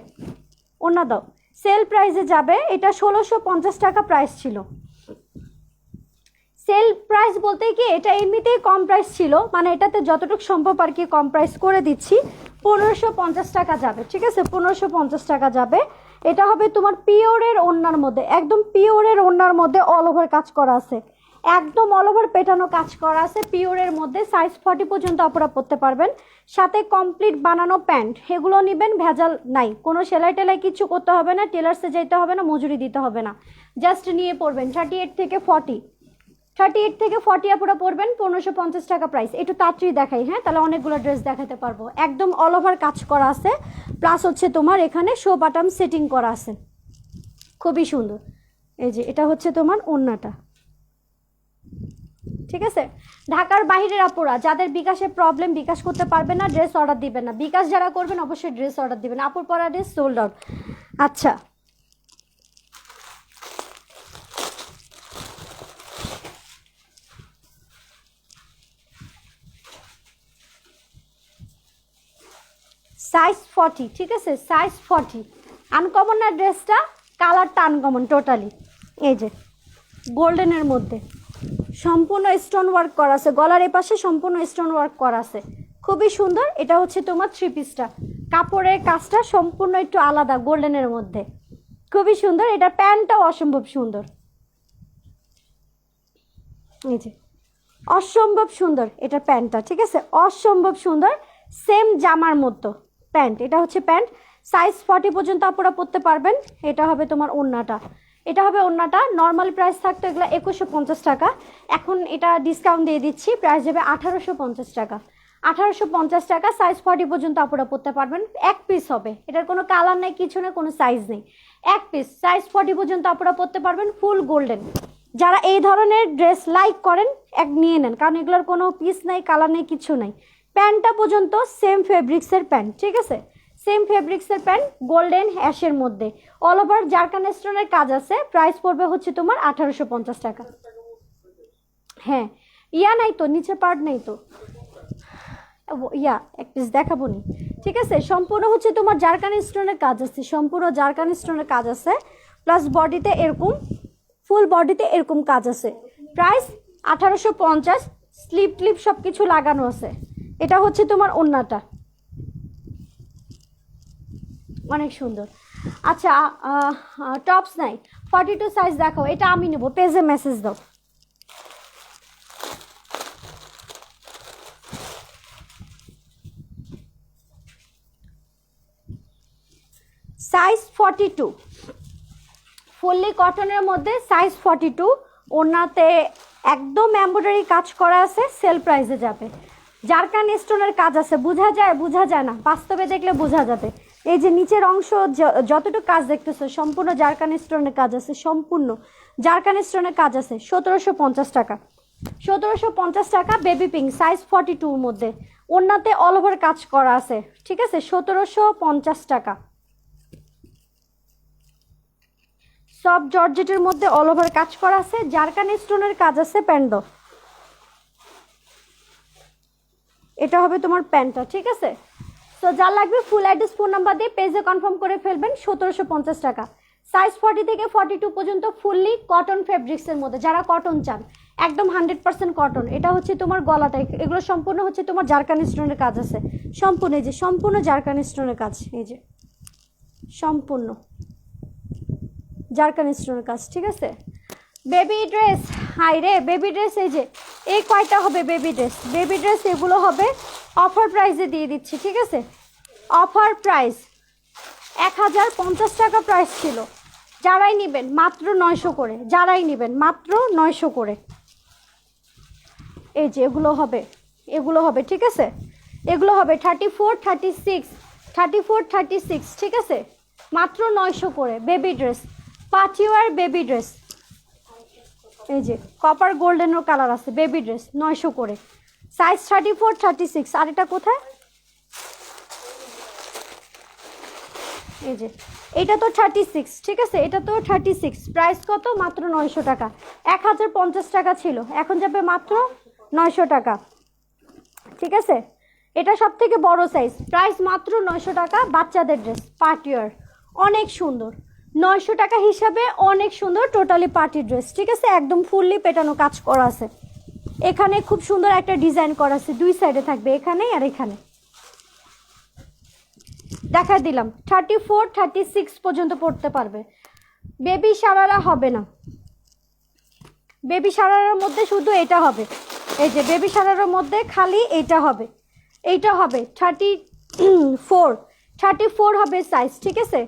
ওনা দাও, সেল প্রাইসে যাবে, এটা 1650 টাকা প্রাইস ছিল। সেল প্রাইস বলতে কি এটা এমনিতেই কম প্রাইস ছিল, মানে এটাতে যতটুকু সম্ভব আর কি কম প্রাইস করে দিচ্ছি। 1550 টাকা যাবে, ঠিক আছে, 1550 টাকা যাবে। এটা হবে তোমার পিওরের ওড়নার মধ্যে, একদম পিওরের ওড়নার মধ্যে অল ওভার কাজ করা আছে, একদম অল ওভার পেটানো কাজ করা আছে পিওরের মধ্যে। সাইজ 40 পর্যন্ত আপনারা পরতে পারবেন, সাথে কমপ্লিট বানানো প্যান্ট, এগুলো নেবেন, ভেজাল নাই, কোনো সেলাই টেলাই কিছু করতে হবে না, টেলার্সে যেতে হবে না, মজুরি দিতে হবে না, জাস্ট নিয়ে পড়বেন। 38 থেকে 40 আপুরা পড়বেন, 1550 টাকা প্রাইস। একটু তাড়াতাড়ি দেখাই, হ্যাঁ, তাহলে অনেকগুলো ড্রেস দেখাতে পারবো। একদম অল ওভার কাজ করা আছে, প্লাস হচ্ছে তোমার এখানে শো বাটন সেটিং করা আছে, খুবই সুন্দর। এই যে এটা হচ্ছে তোমার ওড়নাটা, ঠিক আছে। ঢাকার বাইরের আপুরা যাদের বিকাশে প্রবলেম, বিকাশ করতে পারবে না, ড্রেস অর্ডার দিবেন না, বিকাশ যারা করবেন অবশ্যই ড্রেস অর্ডার দিবেন। আপুর পরা ড্রেস সোল্ড আউট। আচ্ছা সাইজ 40, ঠিক আছে, সাইজ 40। আনকমন না ড্রেসটা, কালারটা আনকমন টোটালি। এই যে গোল্ডেনের মধ্যে সম্পূর্ণ স্টোন ওয়ার্ক করা আছে, গলার এপাশে সম্পূর্ণ স্টোন ওয়ার্ক করা আছে, খুবই সুন্দর। এটা হচ্ছে তোমার 3 পিসটা, কাপড়ের কাজটা সম্পূর্ণ একটু আলাদা গোল্ডেনের মধ্যে, খুবই সুন্দর। এটা প্যান্টটাও অসম্ভব সুন্দর, এই যে অসম্ভব সুন্দর এটা প্যান্টটা, ঠিক আছে, অসম্ভব সুন্দর, সেম জামার মতো প্যান্ট। এটা হচ্ছে প্যান্ট, সাইজ 40 পর্যন্ত আপনারা পরতে পারবেন। এটা হবে তোমার ওড়নাটা, এটা হবে ওড়নাটা। নর্মাল প্রাইস থাকতো এগুলো 2150 টাকা, এখন এটা ডিসকাউন্ট দিয়ে দিচ্ছি, প্রাইস যাবে 1850 টাকা। 1850 টাকা, সাইজ 40 পর্যন্ত আপুরা পরতে পারবেন। এক পিস হবে, এটার কোনো কালার নেই, কিছু নেই, কোনো সাইজ নেই, এক পিস, সাইজ 40 পর্যন্ত আপুরা পরতে পারবেন, ফুল গোল্ডেন। যারা এই ধরনের ড্রেস লাইক করেন এক নিয়ে নেন, কারণ এগুলোর কোনো পিস নেই, কালার নেই, কিছু নেই। প্যান্টটা পর্যন্ত সেম ফেব্রিক্সের প্যান্ট, ঠিক আছে, সেম ফেব্রিক্সের প্যান্ট, গোল্ডেন অ্যাশের মধ্যে, অল ওভার জারকান স্টোনের কাজ আছে। প্রাইস পড়বে হচ্ছে তোমার 1850 টাকা। হ্যাঁ, ইয়া নাই তো, নিচে পার্ট নেই তো, ইয়া এক পিস দেখাবো নি, ঠিক আছে। সম্পূর্ণ হচ্ছে তোমার জারকান স্টোনের কাজ আছে, সম্পূর্ণ জারকান স্টোনের কাজ আছে, প্লাস বডিতে এরকম, ফুল বডিতে এরকম কাজ আছে। প্রাইস 1850, স্লিপ টিপ সব কিছু লাগানো আছে। এটা হচ্ছে তোমার ওড়নাটা, অনেক সুন্দর। আচ্ছা, টপস নাই, 42 সাইজ দেখো, এটা আমি নেব, পেজে মেসেজ দাও। সাইজ 42, ফুললি কটনের মধ্যে, সাইজ 42, ওনাতে একদম এমব্রয়ডারি কাজ করা আছে, সেল প্রাইসে যাবে। জারকান স্টোনের কাজ আছে, বোঝা যায়, বোঝা যায় না, বাস্তবে দেখলে বোঝা যাবে। এই যে নিচের অংশ যতটুকু কাজ দেখতেছো সম্পূর্ণ জারকান স্টোনের কাজ আছে, সম্পূর্ণ জারকান স্টোনের কাজ আছে। 1750 টাকা, 1750 টাকা, বেবি পিঙ্ক, সাইজ 42 মধ্যে, ওনাতে অল ওভার কাজ করা আছে, ঠিক আছে, 1750 টাকা। সব জর্জেটের মধ্যে অল ওভার কাজ করা আছে, জারকান স্টোনের কাজ আছে। প্যান্ট দাও, এটা হবে তোমার প্যান্টটা, ঠিক আছে। সো যা লাগবে ফুল অ্যাড্রেস, ফোন নাম্বার দিয়ে পেজে কনফার্ম করে ফেলবেন। 1750 টাকা, সাইজ 40 থেকে 42 পর্যন্ত, ফুললি কটন ফেব্রিক্সের মধ্যে, যারা কটন চান একদম 100% কটন। এটা হচ্ছে তোমার গলাটা, এগুলো সম্পূর্ণ হচ্ছে তোমার জারকান স্টোনের কাজ আছে, সম্পূর্ণ, এই যে সম্পূর্ণ জারকান স্টোনের কাজ, এই যে সম্পূর্ণ জারকান স্টোনের কাজ, ঠিক আছে। বেবি ড্রেস, হাই রে বেবি ড্রেস, এই যে এই কয়টা হবে বেবি ড্রেস, বেবি ড্রেস এগুলো হবে অফার প্রাইসে দিয়ে দিচ্ছি, ঠিক আছে। অফার প্রাইস 1050 টাকা প্রাইস ছিল, যারাই নেবেন মাত্র 900 করে, যারাই নেবেন মাত্র 900 করে। এই যে এগুলো হবে, এগুলো হবে, ঠিক আছে, এগুলো হবে 34, 36, 34, 36, ঠিক আছে, মাত্র 900 করে। Baby dress, party wear baby dress, এই যে কপার গোল্ডেনও কালার আছে, বেবি ড্রেস 900 করে, সাইজ 34, 36। আর এটা কোথায়, এই যে এটা তো 36, ঠিক আছে, এটা তো 36, প্রাইস কত, মাত্র 900 টাকা। 1050 টাকা ছিল, এখন যাবে মাত্র 900 টাকা, ঠিক আছে। এটা সব থেকে বড় সাইজ, প্রাইস মাত্র 900 টাকা। বাচ্চাদের ড্রেস পার্টিওয়ার, অনেক সুন্দর, 900 টাকা হিসাবে অনেক সুন্দর, টোটালি পার্টি ড্রেস, ঠিক আছে, একদম ফুললি পেটানো কাজ করা আছে। এখানে খুব সুন্দর একটা ডিজাইন করা আছে, দুই সাইডে থাকবে, এখানে আর এখানে। দেখা দিলাম 34, 36 পর্যন্ত পড়তে পারবে। বেবি সারারা হবে না, বেবি সারারার মধ্যে শুধু এটা হবে, এই যে বেবি সারারার মধ্যে খালি এটা হবে, এইটা হবে 34, 34 হবে সাইজ, ঠিক আছে,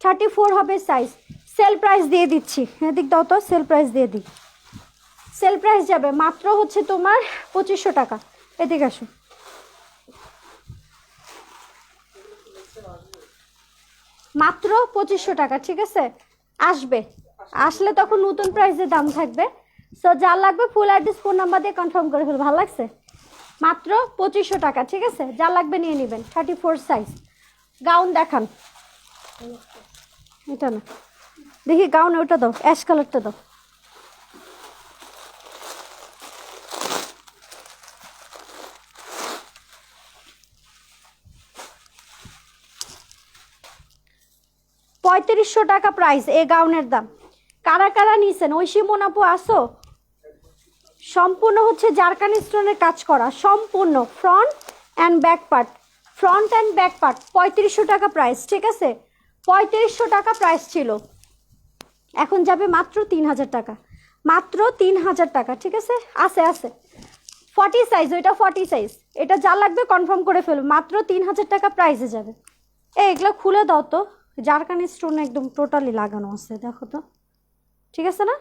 34 হবে সাইজ। সেল প্রাইস দিয়ে দিচ্ছি, এদিক দাও তো, সেল প্রাইস দিয়ে দিই, সেল প্রাইস যাবে মাত্র হচ্ছে তোমার 2500 টাকা। এদিকে আসো, মাত্র 2500 টাকা, ঠিক আছে, আসবে, আসলে তখন নতুন প্রাইসের দাম থাকবে। সো যা লাগবে ফুল অ্যাড্রেস, ফোন নাম্বার দিয়ে কনফার্ম করে ফেল, ভালো লাগছে, মাত্র 2500 টাকা, ঠিক আছে, যা লাগবে নিয়ে নেবেন। 34 সাইজ। গাউন দেখান, এটা না, দেখি গাউন ওটা দাও, অ্যাশ কালারটা দাও। $3500 টাকা প্রাইস এই গাউনের দাম। কারা কারা নিছেন, ঐশী মোনাপু আসো, সম্পূর্ণ হচ্ছে জারকান স্টোনের কাজ করা, সম্পূর্ণ front and back part, front and back part. 3500 টাকা প্রাইস, ঠিক আছে, 3500 টাকা প্রাইস ছিল, এখন যাবে মাত্র 3000 টাকা, মাত্র 3000 টাকা, ঠিক আছে, আছে আছে 40 সাইজ, ওইটা 40 সাইজ, এটা যা লাগবে কনফার্ম করে ফেলবে, মাত্র 3000 টাকা প্রাইসে যাবে। এগুলো খুলে দাও তো, জারকান স্টোন একদম টোটালি লাগানো আছে, দেখো তো, ঠিক আছে না।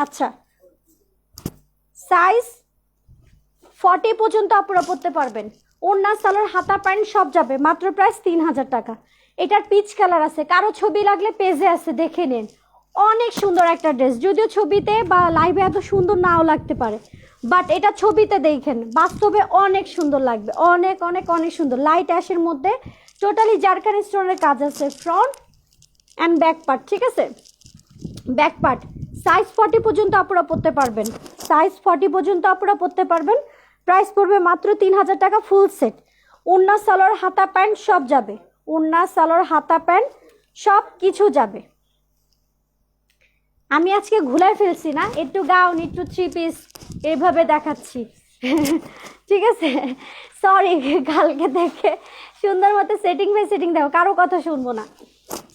আচ্ছা, সাইজ 40 পর্যন্ত আপনারা পড়তে পারবেন। ওড়না সালোয়ার হাতা প্যান্ট সব যাবে, মাত্র প্রাইস 3000 টাকা। এটার পিচ কালার আছে, কারো ছবি লাগলে পেজে আছে, দেখে নিন। অনেক সুন্দর একটা ড্রেস, যদিও ছবিতে বা লাইভে এত সুন্দর নাও লাগতে পারে, বাট এটা ছবিতে দেখেন, বাস্তবে অনেক সুন্দর লাগবে, অনেক অনেক অনেক সুন্দর। লাইট অ্যাশের মধ্যে টোটালি জারকান স্টোনের কাজ আছে, ফ্রন্ট অ্যান্ড ব্যাক পার্ট, ঠিক আছে? ব্যাক পার্ট সাইজ 40 পর্যন্ত আপনারা পড়তে পারবেন, সাইজ 40 পর্যন্ত আপনারা পড়তে পারবেন। প্রাইস পড়বে মাত্র 3000 টাকা ফুল সেট। ওড়না সালোয়ার হাতা প্যান্ট সব যাবে, ওড়না সালোয়ার হাতা প্যান্ট সব কিছু যাবে। আমি আজকে ঘুলাই ফেলছি না, একটু গাউন একটু 3 পিস এইভাবে দেখাচ্ছি ঠিক আছে, সরি, কালকে দেখে সুন্দর মতো সেটিং বাই সেটিং দেখো, কারো কথা শুনবো না।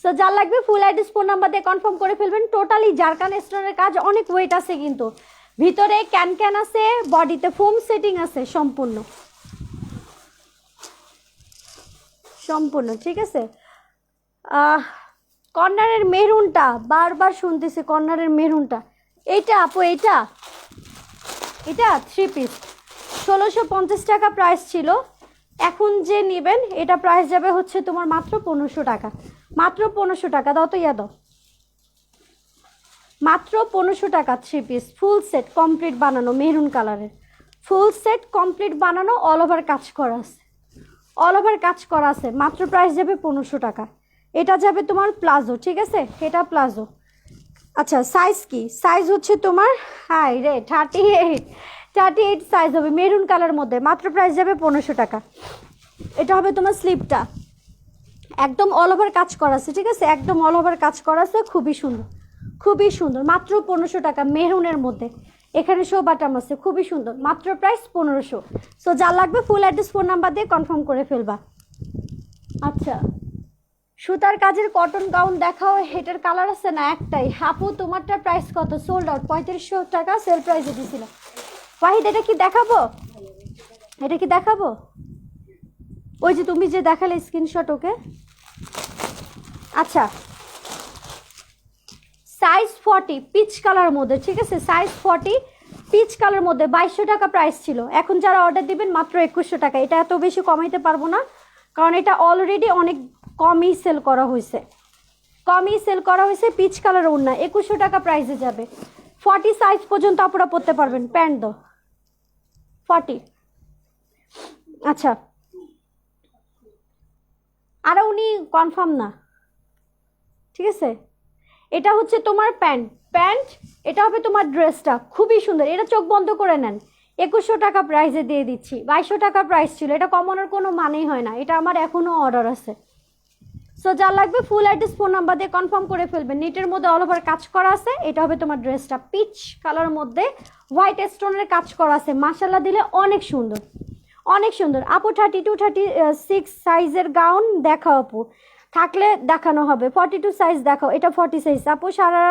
সো যার লাগবে ফুল অ্যাড্রেস ফোন নাম্বার দিয়ে কনফার্ম করে ফেলবেন। টোটালি জারকান স্টোনের কাজ, অনেক ওয়েট আছে কিন্তু, ভিতরে ক্যান ক্যান আছে, বডিতে ফোম সেটিং আছে, সম্পূর্ণ সম্পূর্ণ, ঠিক আছে? কর্নারের মেরুনটা বারবার শুনতেছি, কর্নারের মেরুনটা, এইটা আপু, এইটা 3 পিস 1650 টাকা প্রাইস ছিল। এখন যে নেবেন এটা প্রাইস যাবে হচ্ছে তোমার মাত্র 1500 টাকা, মাত্র 1500 টাকা। দাও তো, ইয়া দাও, মাত্র 1500 টাকা 3 পিস ফুল সেট কমপ্লিট বানানো, মেরুন কালারের ফুল সেট কমপ্লিট বানানো, অল ওভার কাজ করা আছে, অল ওভার কাজ করা আছে, মাত্র প্রাইস যাবে 1500 টাকা। এটা যাবে তোমার প্লাজো, ঠিক আছে? এটা প্লাজো। আচ্ছা, সাইজ কি? সাইজ হচ্ছে তোমার, হাই রে, 38 সাইজ হবে, মেরুন কালার মধ্যে, মাত্র প্রাইস যাবে 1500 টাকা। এটা হবে তোমার স্লিপটা, একদম অল ওভার কাজ করা আছে, ঠিক আছে? একদম অল ওভার কাজ করা আছে, খুবই সুন্দর, খুবই সুন্দর, মাত্র 1500 টাকা মেরুনের মধ্যে। এখানে শো বাটাম আছে, খুবই সুন্দর, মাত্র প্রাইস 1500। সো যা লাগবে ফুল অ্যাড্রেস ফোন নাম্বার দিয়ে কনফার্ম করে ফেলবা। আচ্ছা, সুতার কাজের কটন গাউন দেখাও, হেটার কালার আছে না একটাই। আপু তোমারটা প্রাইস কত? সোল্ড আউট, 3500 টাকা সেল প্রাইসে দিয়েছিল। ওয়াহিদ, এটা কি দেখাবো? এটা কি দেখাবো? ওই যে তুমি যে দেখালে স্ক্রিনশট, ওকে। আচ্ছা, সাইজ 40 পিচ কালার মধ্যে, ঠিক আছে? সাইজ 40 পিচ কালার মধ্যে 2200 টাকা প্রাইস ছিল। এখন যারা অর্ডার দিবেন মাত্র 2100 টাকা। এটা এত বেশি কমাইতে পারবো না, কারণ এটা অলরেডি অনেক কমই সেল করা হয়েছে, কমই সেল করা হয়েছে। পিচ কালার ওড়না 2100 টাকা প্রাইসে যাবে। 40 সাইজ পর্যন্ত আপনারা পরতে পারবেন। প্যান্ট দো 40। আচ্ছা, আর উনি কনফার্ম না, ঠিক আছে? এটা হচ্ছে তোমার প্যান্ট, প্যান্ট এটা হবে তোমার ড্রেসটা, খুবই সুন্দর। এটা চোখ বন্ধ করে নেন, 2100 টাকা প্রাইসে দিয়ে দিচ্ছি। 2200 টাকা প্রাইস ছিল, এটা কমানোর কোনো মানেই হয় না, এটা আমার এখনও অর্ডার আছে। সো যা লাগবে ফুল অ্যাড্রেস ফোন নাম্বার দিয়ে কনফার্ম করে ফেলবেন। নিটের মধ্যে অল ওভার কাজ করা আছে, এটা হবে তোমার ড্রেসটা, পিচ কালার মধ্যে হোয়াইট স্টোনের কাজ করা আছে, মাশাল্লাহ দিলে অনেক সুন্দর, অনেক সুন্দর। আপু 32 36 সাইজের গাউন দেখাও আপু, থাকলে দেখানো হবে। 42 সাইজ দেখাও, এটা 40 সাইজ। আপু সারা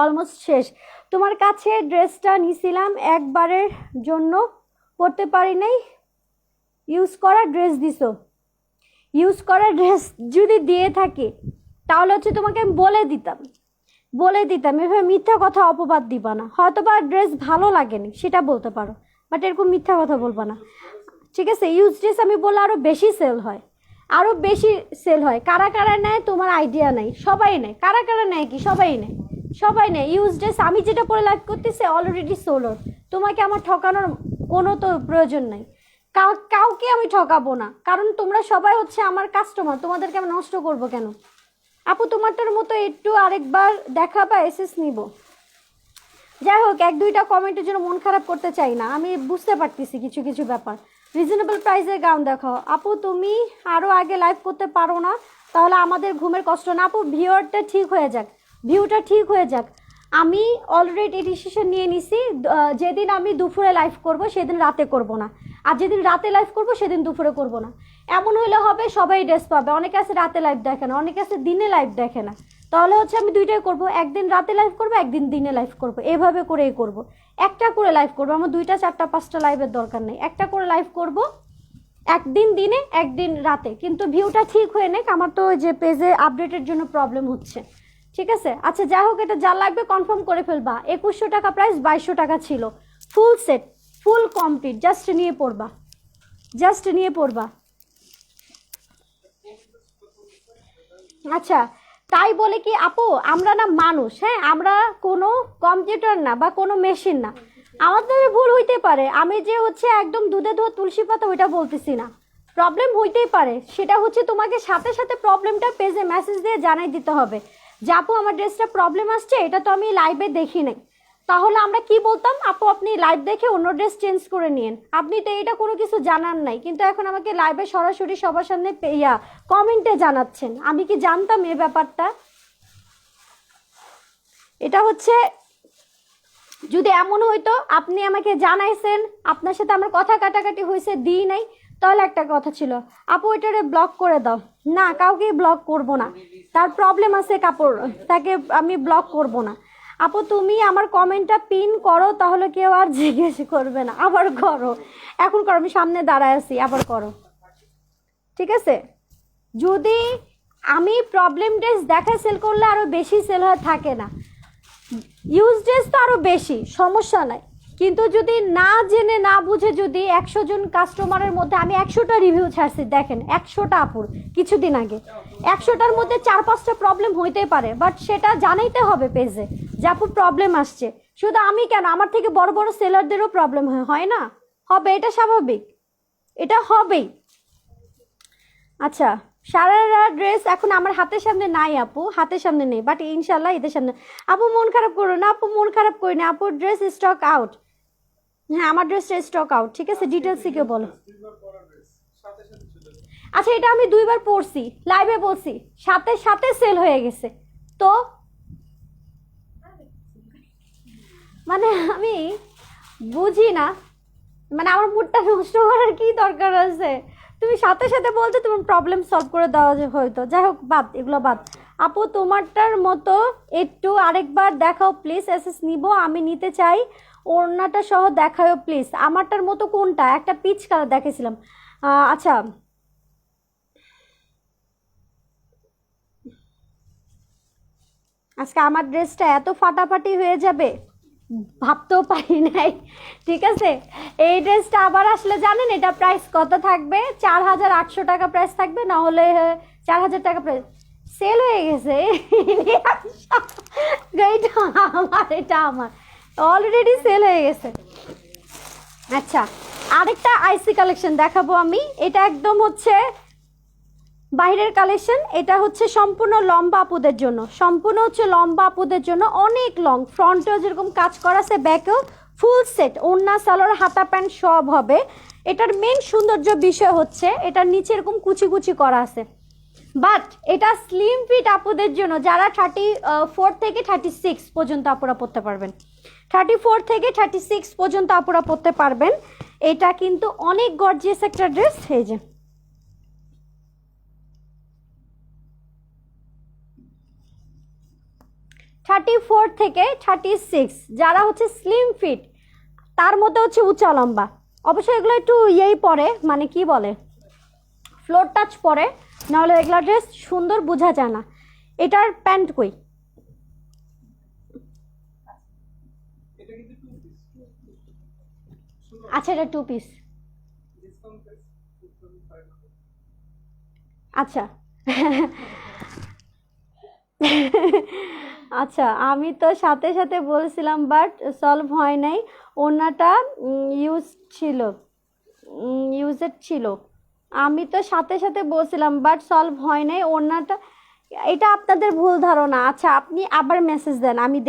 অলমোস্ট শেষ। তোমার কাছে ড্রেসটা নিছিলাম, একবারের জন্য পরতে পারি নাই, ইউজ করা ড্রেস দিছো। ইউজ করা ড্রেস যদি দিয়ে থাকি তাহলে হচ্ছে তোমাকে আমি বলে দিতাম, এভাবে মিথ্যা কথা অপবাদ দিবা না। হয়তো বা ড্রেস ভালো লাগেনি সেটা বলতে পারো, বাট এরকম মিথ্যা কথা বলবা না, ঠিক আছে? ইউজ ড্রেস আমি বললে আরও বেশি সেল হয়, আরও বেশি সেল হয়। কারা কারা নেয় তোমার আইডিয়া নাই, সবাই নেয়। কারা কারা নেয় কি? সবাই নেয়, সবাই নেয় ইউজ ড্রেস। আমি যেটা পরে লাইভ করতেছি অলরেডি সোল্ড আউট। তোমাকে আমার ঠকানোর কোনো তো প্রয়োজন নাই, কাউকে আমি ঠকাবো না, কারণ তোমরা সবাই হচ্ছে আমার কাস্টমার, তোমাদেরকে আমি নষ্ট করবো কেন? আপু তোমারটার মতো একটু আরেকবার দেখাবা, এসএস নিব। যাই হোক, 1-2টা কমেন্টের জন্য মন খারাপ করতে চাই না, আমি বুঝতে পারতেছি কিছু কিছু ব্যাপার। রিজনেবল প্রাইসের গাউন দেখাও। আপু তুমি আরও আগে লাইভ করতে পারো না, তাহলে আমাদের ঘুমের কষ্ট না। আপু ভিউটা ঠিক হয়ে যাক, ভিউটা ঠিক হয়ে যাক। আমি অলরেডি ডিসিশন নিয়ে নিছি, যেদিন আমি দুপুরে লাইভ করব সেদিন রাতে করব না, আর যেদিন রাতে লাইভ করব সেদিন দুপুরে করব না। এমন হলে হবে সবাই ড্রেস পাবে। অনেকে আছে রাতে লাইভ দেখে না, অনেকে আছে দিনে লাইভ দেখে না, তাহলে হচ্ছে আমি দুইটাই করব, একদিন রাতে লাইভ করব, একদিন দিনে লাইভ করব, এভাবে করেই করব। একটা করে লাইভ করব, আমার 2টা 4টা 5টা লাইভের দরকার নেই, একটা করে লাইভ করব, একদিন দিনে একদিন রাতে। কিন্তু ভিউটা ঠিক হয়ে নেক, আমার তো ওই যে পেজে আপডেটের জন্য প্রবলেম হচ্ছে, ঠিক আছে? আচ্ছা যাই হোক, এটা যা লাগবে কনফার্ম করে ফেলবা। 2100 টাকা প্রাইস, 2200 টাকা ছিল। ফুল ফুল কমপ্লিট, জাস্ট নিয়ে পড়বা, জাস্ট নিয়ে পড়বা। আচ্ছা, তাই বলে কি আপু আমরা না মানুষ, হ্যাঁ আমরা কোনো কম্পিউটার না বা কোনো মেশিন না, আমাদের ভুল হইতে পারে। আমি যে হচ্ছে একদম দুধে ধোয়া তুলসী পাতা ওইটা বলতেছি না, প্রবলেম হইতেই পারে। সেটা হচ্ছে তোমাকে সাথে সাথে প্রবলেমটা পেজে মেসেজ দিয়ে জানাই দিতে হবে যে আপু আমার ড্রেসটা প্রবলেম আসছে, এটা তো আমি লাইভে দেখি নাই। তাহলে আমরা কি বলতাম, আপু আপনি লাইভ দেখে অন্য ড্রেস চেঞ্জ করে নিন, আপনি তো এটা কোনো কিছু জানান নাই, কিন্তু এখন আমাকে লাইভে সরাসরি সবার সামনে কমেন্টে জানাচ্ছেন। আমি কি জানতাম এই ব্যাপারটা? এটা হচ্ছে যদি এমন হইতো আপনি আমাকে জানাইছেন, আপনার সাথে আমার কথা কাটাকাটি হয়েছে, দিই নাই, তাহলে একটা কথা ছিল আপু এটারে ব্লক করে দাও। না, কাউকেই ব্লক করব না, তার প্রবলেম আছে কাপড়, তাকে আমি ব্লক করব না। আপু তুমি আমার কমেন্টটা পিন করো, তাহলে কেউ আর জিজ্ঞেস করবে না। আবার করো, এখন করো, আমি সামনে দাঁড়ায় আছি, আবার করো, ঠিক আছে? যদি আমি প্রবলেম ড্রেস দেখা সেল করলে আরও বেশি সেল হয়ে থাকে না, ইউজ ড্রেস তো আরও বেশি, সমস্যা নাই। কিন্তু যদি না জেনে না বুঝে যদি 100 জন কাস্টমারের মধ্যে আমি 100টা রিভিউ ছাড়ছি, দেখেন 100টা আপুর কিছুদিন আগে, 100টার মধ্যে 4-5টা প্রবলেম হইতেই পারে, বাট সেটা জানাইতে হবে পেজে যে আপু প্রবলেম আসছে। শুধু আমি কেন, আমার থেকে বড় বড় সেলারদেরও প্রবলেম হয় না? হবে, এটা স্বাভাবিক, এটা হবেই। আচ্ছা, সারারা ড্রেস এখন আমার হাতের সামনে নাই আপু, হাতের সামনে নেই, বাট ইনশাল্লাহ ঈদের সামনে। আপু মন খারাপ করো না, আপু মন খারাপ করি না, আপুর ড্রেস স্টক আউট। হ্যাঁ আমার ড্রেসটা স্টক আউট, ঠিক আছে? ডিটেলস কেউ বলো। আচ্ছা, এটা আমি 2বার পরছি, লাইভে বলছি, সাথে সাথে সেল হয়ে গেছে। তো মানে আমি বুঝি না, মানে আমার মুডটা নষ্ট করার কি দরকার আছে? তুমি সাথে সাথে বলছো তোমার প্রবলেম সলভ করে দেওয়া হয়তো। যাই হোক, বাদ, এগুলো বাদ। আপু তোমারটার মতো একটু আরেকবার দেখাও প্লিজ, এসএস নিব, আমি নিতে চাই, ওড়নাটা সহ দেখাও প্লিজ। আমারটার মতো কোনটা? একটা পিচ কালার দেখেছিলাম। আচ্ছা, আজকে আমার ড্রেসটা এত ফাটাফাটি হয়ে যাবে ভাবতেও পারি নাই, ঠিক আছে? এই ড্রেসটা আবার আসলে জানেন এটা প্রাইস কত থাকবে? 4800 টাকা প্রাইস থাকবে, না হলে 4000 টাকা প্রাইস। সেল হয়ে গেছে এটা আমার, এটা আমার অলরেডি সেল হয়ে গেছে। আচ্ছা, আরেকটা আইসি কালেকশন দেখাবো আমি, এটা একদম হচ্ছে বাইরের কালেকশন। এটা হচ্ছে সম্পূর্ণ লম্বা আপুদের জন্য, সম্পূর্ণ হচ্ছে লম্বা আপুদের জন্য, অনেক লং, ফ্রন্টেও যেরকম কাজ করা আছে, ব্যাকেও ফুল সেট, ওড়না সালোয়ার হাতা প্যান্ট সব হবে। এটার মেন সৌন্দর্য বিষয় হচ্ছে এটার নিচে এরকম কুচি কুচি করা আছে, বাট এটা স্লিম ফিট আপুদের জন্য, যারা 34 থেকে 36 পর্যন্ত আপুরা পরতে পারবেন, 34 থেকে 36 পর্যন্ত আপুরা পরতে পারবেন। এটা কিন্তু অনেক গর্জিয়াস একটা ড্রেস। এই যে 34 থেকে 36 যারা হচ্ছে স্লিম ফিট, তার মধ্যে হচ্ছে উঁচা লম্বা, অবশ্যই এগুলো একটু ইয়েই পরে, মানে কি বলে, ফ্লোর টাচ পরে, নাহলে এগুলো ড্রেস সুন্দর বোঝা যায় না। এটার প্যান্ট কই? আচ্ছা, এটা 2 পিস। আচ্ছা আচ্ছা, আমি তো সাথে সাথে বলছিলাম বাট সলভ হয় নাই। ওনাটা ইউজেড ছিল, আমি তো সাথে সাথে বলছিলাম বাট সলভ হয় নাই ওনাটা। এটা আপনাদের ভুল ধারণা। আচ্ছা, আপনি আবার মেসেজ দেন, আমি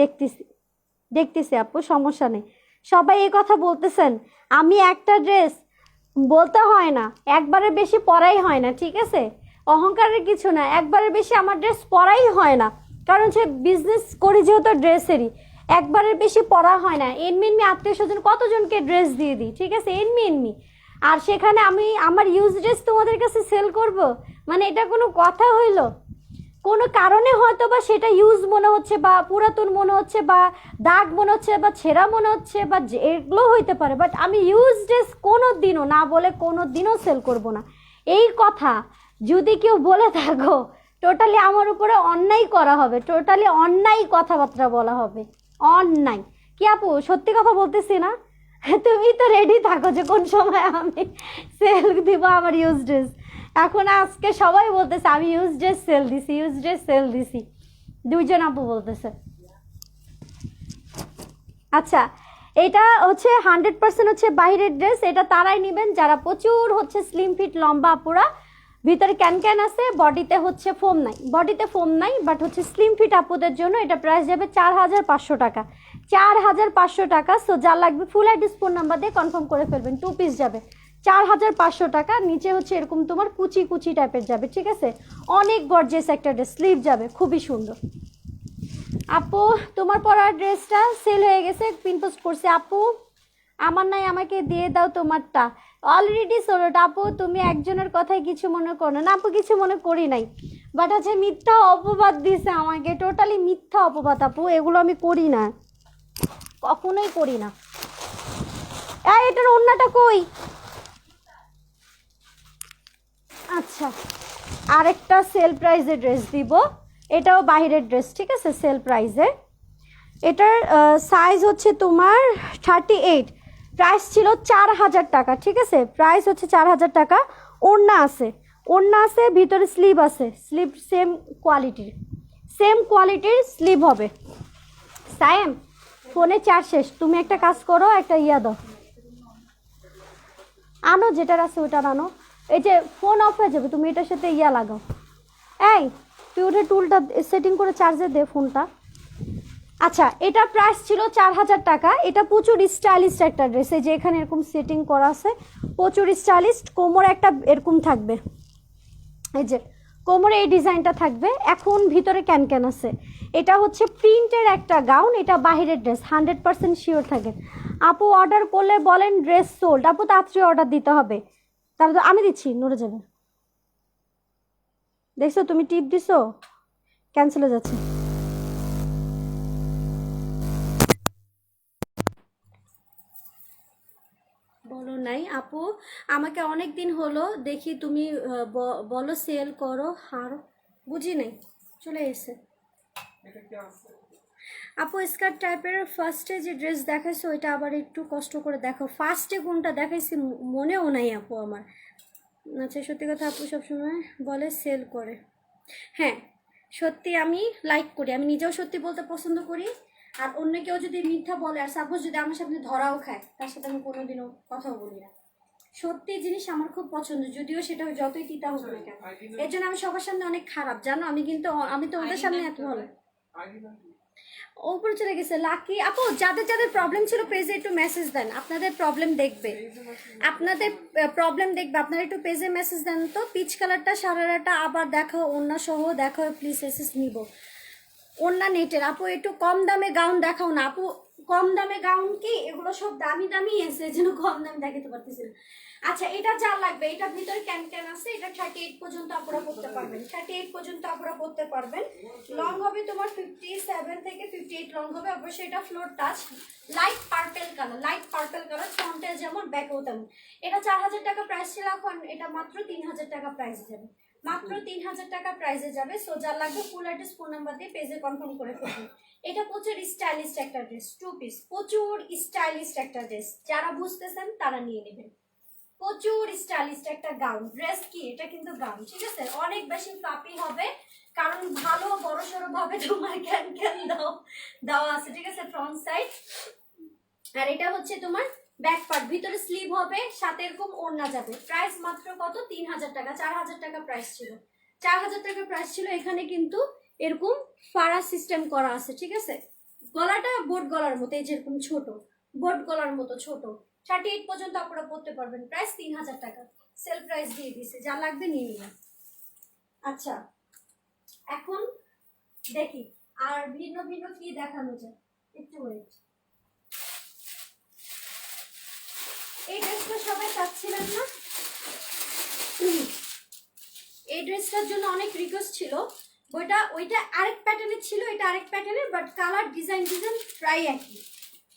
দেখতেছি আপু, সমস্যা নেই। সবাই এই কথা বলতেছেন, আমি একটা ড্রেস বলতে হয় না, একবারের বেশি পরাই হয় না, ঠিক আছে? অহংকারের কিছু না, একবারের বেশি আমার ড্রেস পরাই হয় না, কারণ সে বিজনেস করি যেহেতু ড্রেসেরই, একবারের বেশি পরা হয় না। এনমি আত্মীয় স্বজন কতজনকে ড্রেস দিয়ে দিই, ঠিক আছে? এনমি আর সেখানে আমি আমার ইউজ ড্রেস তোমাদের কাছে সেল করব? মানে এটা কোনো কথা হইল? কোনো কারণে হয়তো বা সেটা ইউজ মনে হচ্ছে, বা পুরাতন মনে হচ্ছে, বা দাগ মনে হচ্ছে, বা ছেঁড়া মনে হচ্ছে, বা এগুলো হইতে পারে, বাট আমি ইউজ ড্রেস কোনো দিনও না বলে কোনো দিনও সেল করব না। এই কথা যদি কেউ বলে থাকো, টোটালি আমার উপরে অন্যায় করা হবে, টোটালি অন্যায় কথাবার্তা বলা হবে, অন্যায়। কি আপু সত্যি কথা বলতেছি না? তুমি তো রেডি থাকো যে কোন সময় আমি সেল দিব আমার ইউজ ড্রেস। এখন আজকে সবাই বলতেছে আমি ইউজ ড্রেস সেল দিছি, ইউজ ড্রেস সেল দিছি, দুইজন আপু বলতেছে। আচ্ছা, এটা হচ্ছে 100% হচ্ছে বাইরের ড্রেস। এটা তারাই নেবেন যারা প্রচুর হচ্ছে স্লিম ফিট লম্বা আপুরা, ভিতরে ক্যান ক্যান আছে, বডিতে হচ্ছে ফোম নাই, বডিতে ফোম নাই বাট হচ্ছে স্লিম ফিট আপুদের জন্য এটা প্রাইস যাবে 4500 টাকা, 4500 টাকা। সো যা লাগবে ফুল অ্যাড্রেস ফোন নাম্বার দিয়ে কনফার্ম করে ফেলবেন। 2 পিস যাবে 4500 টাকা। নিচে হচ্ছে এরকম তোমার কুচি কুচি টাইপের যাবে, ঠিক আছে? অনেক গর্জিয়াস একটা ড্রেস, স্লিভ যাবে, খুবই সুন্দর। আপু তোমার পরার ড্রেসটা সেল হয়ে গেছে, পিন পোস্ট করছে আপু, আমার নাই, আমাকে দিয়ে দাও তোমারটা। অলরেডি সোল্ড আপু, তুমি একজনের কথায় কিছু মনে করো না আপু, কিছু মনে করি নাই, বাট আছে মিথ্যা অপবাদ দিছে আমাকে, টোটালি মিথ্যা অপবাদ আপু, এগুলো আমি করি না, কখনোই করি না। এই এটার অন্যটা কই? আচ্ছা, আরেকটা সেল প্রাইজে ড্রেস দিব, এটাও বাইরের ড্রেস, ঠিক আছে? সেল প্রাইজে এটার সাইজ হচ্ছে তোমার 38, প্রাইস ছিল 4000 টাকা, ঠিক আছে? প্রাইস হচ্ছে 4000 টাকা। ওড়না আছে, ওড়না আছে, ভিতরে স্লিভ আছে, স্লিভ সেম কোয়ালিটির স্লিভ হবে। সায়েম ফোনে চার্জ শেষ, তুমি একটা কাজ করো, একটা ইয়া দাও, আনো যেটার আছে ওটা আনো। এই যে ফোন অফ হয়ে যাবে, তুমি এটার সাথে ইয়া লাগাও। এই তুই ওটা টুলটা সেটিং করে চার্জে দে ফোনটা। আচ্ছা, এটা প্রাইস ছিল 4000 টাকা। এটা প্রচুর স্টাইলিশ একটা ড্রেস, এই যে এখানে এরকম সেটিং করা আছে, প্রচুর স্টাইলিশ। কোমরে একটা এরকম থাকবে, এই যে কোমরে এই ডিজাইনটা থাকবে। এখন ভিতরে ক্যান ক্যান আছে। এটা হচ্ছে প্রিন্টের একটা গাউন, এটা বাহিরের ড্রেস, 100% শিওর থাকেন। আপু অর্ডার করলে বলেন ড্রেস সোল্ড। আপু তাড়াতাড়ি অর্ডার দিতে হবে, তাহলে তো আমি দিচ্ছি, নড়ে যাবে। দেখছো তুমি টিপ দিছো, ক্যান্সেল হয়ে যাচ্ছে। বলো নাই আপু, আমাকে অনেক দিন হলো দেখি তুমি বলো সেল করো, আর বুঝি নাই, চলে এসে। আপু স্কার্ট টাইপের ফার্স্টে যে ড্রেস দেখাইছো ওইটা আবার একটু কষ্ট করে দেখো, ফার্স্টে কোনটা দেখাইছি মনেও নাই আপু আমার। আচ্ছা, সত্যি কথা আপু সবসময় বলে সেল করে। হ্যাঁ, সত্যি আমি লাইক করি, আমি নিজেও সত্যি বলতে পছন্দ করি। আর অন্য কেউ যদি মিথ্যা বলে, আর সাপোজ যদি আমার সামনে ধরাও খায়, তার সাথে আমি কোনোদিনও কথাও বলি না। সত্যি জিনিস আমার খুব পছন্দ, যদিও সেটা যতই তিতা হোক না কেন। এর জন্য আমি সবার সামনে অনেক খারাপ, জানো? আমি তো ওদের সামনে এত ভালো। উপরে চলে গেছে লাকি আপু। যাদের যাদের প্রবলেম ছিল পেজে একটু মেসেজ দেন, আপনাদের প্রবলেম দেখবে, আপনাদের প্রবলেম দেখবে, আপনারা একটু পেজে মেসেজ দেন তো। পিচ কালারটা সারারাটা আবার দেখো, অন্য সহ দেখো প্লিজ, এসএস নিব। অন্য নেটের আপু একটু কম দামে গাউন দেখাও না আপু। কম দামে গাউন কি এগুলো সব দামি দামি এসে, যেন কম দামে দেখাতে পারতেছি না। আচ্ছা, এটা যা লাগবে, এটার ভিতরে ক্যান ক্যান আছে, এটা 38 পর্যন্ত আপনারা পড়তে পারবেন, 38 পর্যন্ত আপনারা পড়তে পারবেন। লং হবে তোমার 57 থেকে 58 লং হবে। অবশ্যই এটা floor touch, light purple colour, ফ্রন্টে যেমন ব্যাকেও তেমন। এটা 4000 টাকা প্রাইস ছিল, এখন এটা মাত্র 3000 টাকা প্রাইস যাবে, মাত্র 3000 টাকা প্রাইসে যাবে। সো যা লাগবে ফুল অ্যাড্রেস ফোন নাম্বার দিয়ে পেজে কনফার্ম করে ফেলবেন। এটা প্রচুর স্টাইলিশ একটা ড্রেস, 2 পিস, প্রচুর স্টাইলিশ একটা ড্রেস, যারা বুঝতেছেন তারা নিয়ে নেবেন। প্রচুর স্টাইলিশ একটা গাউন, ড্রেস কি এটা কিন্তু গাউন, ঠিক আছে? অনেক বেশি ফ্লাপি হবে, কারণ ভালো বড় সড়ো ভাবে তোমার ক্যান ক্যান দেওয়া আছে, ঠিক আছে? Front side. আর এটা হচ্ছে তোমার ব্যাক পার্ট, ভিতরে স্লিভ হবে, সাথে এরকম ওড়না যাবে। প্রাইস মাত্র কত? 3000 টাকা। 4000 টাকা প্রাইস ছিল, 4000 টাকা প্রাইস ছিল। এখানে কিন্তু এরকম ফাড়া সিস্টেম করা আছে, ঠিক আছে? গলাটা বোট গলার মতো, এই যেরকম ছোট বোট গলার মতো ছোট। 38 পর্যন্ত আপনারা পড়তে পারবেন। প্রাইস 3000 টাকা, সেল প্রাইস দিয়ে দিছে, যা লাগবে নিয়ে নিলাম। আচ্ছা, এখন দেখি আর ভিন্ন ভিন্ন কি দেখানো যায়, একটু ওয়েট। এই ড্রেসটা সবাই চাচ্ছিলেন না? এই ড্রেসটার জন্য অনেক রিকোয়েস্ট ছিল। ওইটা আরেক প্যাটার্নের ছিল, এটা আরেক প্যাটার্নের, বাট কালার ডিজাইন প্রায় একই,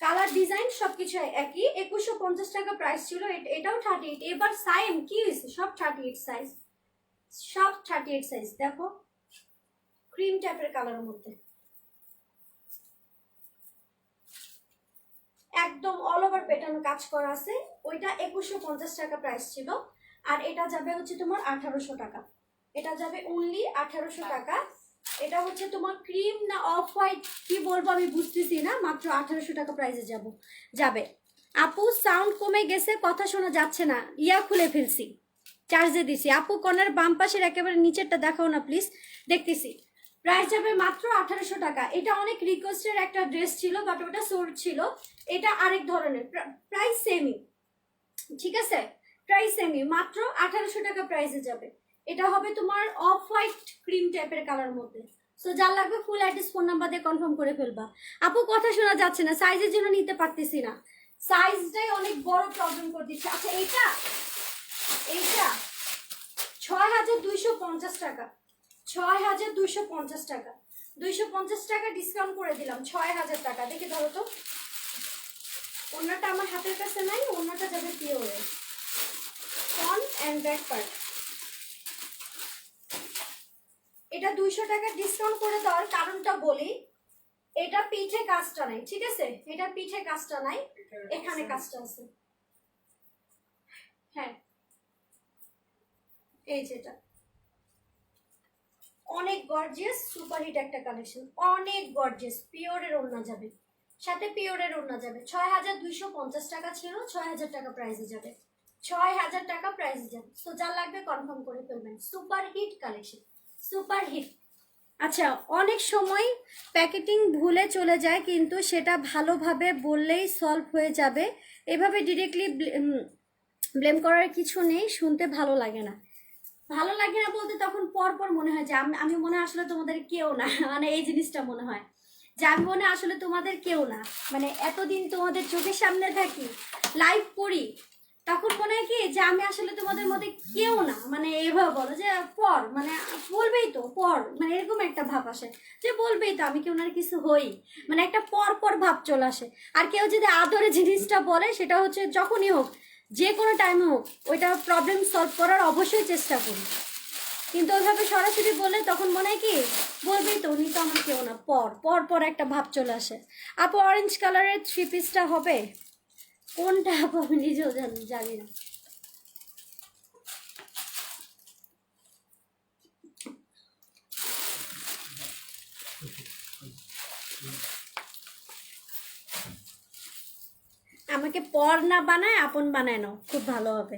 কালার ডিজাইন সবকিছু একই। 2150 টাকা প্রাইস ছিল। এটাও 38। এবার সাইম কি হয়েছে, সব 38 সাইজ, সব 38 সাইজ। দেখো ক্রিম টাইপের কালারের মধ্যে, একদম অল ওভার পেটানো কাজ করা আছে, ওইটা 2150 টাকা প্রাইস ছিল। আর এটা যাবে হচ্ছে তোমার 1800 টাকা, এটা যাবে অনলি 1800 টাকা। এটা হচ্ছে তোমার ক্রিম না অফ হোয়াইট কি বলবো আমি বুঝতেছি না, মাত্র 1800 টাকা প্রাইসে যাবে। আপু সাউন্ড কমে গেছে, কথা শোনা যাচ্ছে না, ইয়া খুলে ফেলছি, চার্জে দিছি। আপু কর্নার বাম পাশের একেবারে নিচেরটা দেখাও না প্লিজ, দেখতেছি। প্রাইস যাবে মাত্র 1800 টাকা। এটা অনেক রিকোয়েস্টের একটা ড্রেস ছিল, বাট ওটা সোল্ড ছিল। এটা আরেক ধরনের, প্রাইস সেমই, ঠিক আছে, প্রাইস সেমই, মাত্র 1800 টাকা প্রাইসে যাবে। এটা হবে তোমার অফ হোয়াইট ক্রিম টাইপের কালার মধ্যে। সো যার লাগবে ফুল অ্যাড্রেস ফোন নাম্বার দিয়ে কনফার্ম করে ফেলবা। আপু কথা শোনা যাচ্ছে না, সাইজের জন্য নিতে পারতেছি না, সাইজটাই অনেক বড় প্রবলেম করে দিচ্ছে। আচ্ছা এইটা 6250 টাকা, 6250 টাকা, 250 টাকা ডিসকাউন্ট করে দিলাম, 6000 টাকা। দেখে ধরো তো, ওনাটা আমার হাতের কাছে নাই, ওনাটা যাবে puree, front end back part. এটা 200 টাকা ডিসকাউন্ট করে দেওয়ার কারণটা বলি, এটা পিঠে কাজটা নাই, ঠিক আছে, এটা পিঠে কাজটা নাই, এখানে কাজটা আছে। হ্যাঁ এই যেটা অনেক গর্জিয়াস সুপারহিট একটা কালেকশন, অনেক গর্জিয়াস, পিওরের ওড়না যাবে, সাথে পিওরের ওড়না যাবে। 6250 টাকা ছিল, 6000 টাকা প্রাইসে যাবে, 6000 টাকা প্রাইসে যাবে। তো যা লাগবে কনফার্ম করে ফেলবেন, সুপারহিট কালেকশন, সুপারহিট। আচ্ছা অনেক সময় প্যাকেটিং ভুলে চলে যায়, কিন্তু সেটা ভালোভাবে বললেই সলভ হয়ে যাবে। এভাবে ডিরেক্টলি ব্লেম করার কিছু নেই, শুনতে ভালো লাগে না, ভালো লাগে না বলতে তখন পর মনে হয় যে আমি মনে হয় আসলে তোমাদের কেউ না, মানে এই জিনিসটা মনে হয় যে আমি মনে হয় আসলে তোমাদের কেউ না, মানে এতদিন তোমাদের চোখের সামনে থাকি, লাইভ করি, তখন মনে হয় কি যে আমি আসলে তোমাদের মধ্যে কেউ না, মানে এইভাবে বলো যে পর, মানে বলবেই তো পর, মানে এরকম একটা ভাব আসে যে বলবেই তো আমি কেউ না কিছু হই, মানে একটা পর ভাব চলে আসে। আর কেউ যদি আদরে জিনিসটা বলে, সেটা হচ্ছে যখনই হোক, যে কোনো টাইমে হোক, ওইটা প্রবলেম সলভ করার অবশ্যই চেষ্টা করি। কিন্তু ওইভাবে সরাসরি বললে তখন মনে হয় কি বলবেই তো উনি তো আমার কেউ না, পর একটা ভাব চলে আসে। আপু অরেঞ্জ কালারের 3 পিসটা হবে, কোনটা আপু আমি নিজেও জানি না। আমাকে পর না বানায় আপন বানায় নাও, খুব ভালো হবে,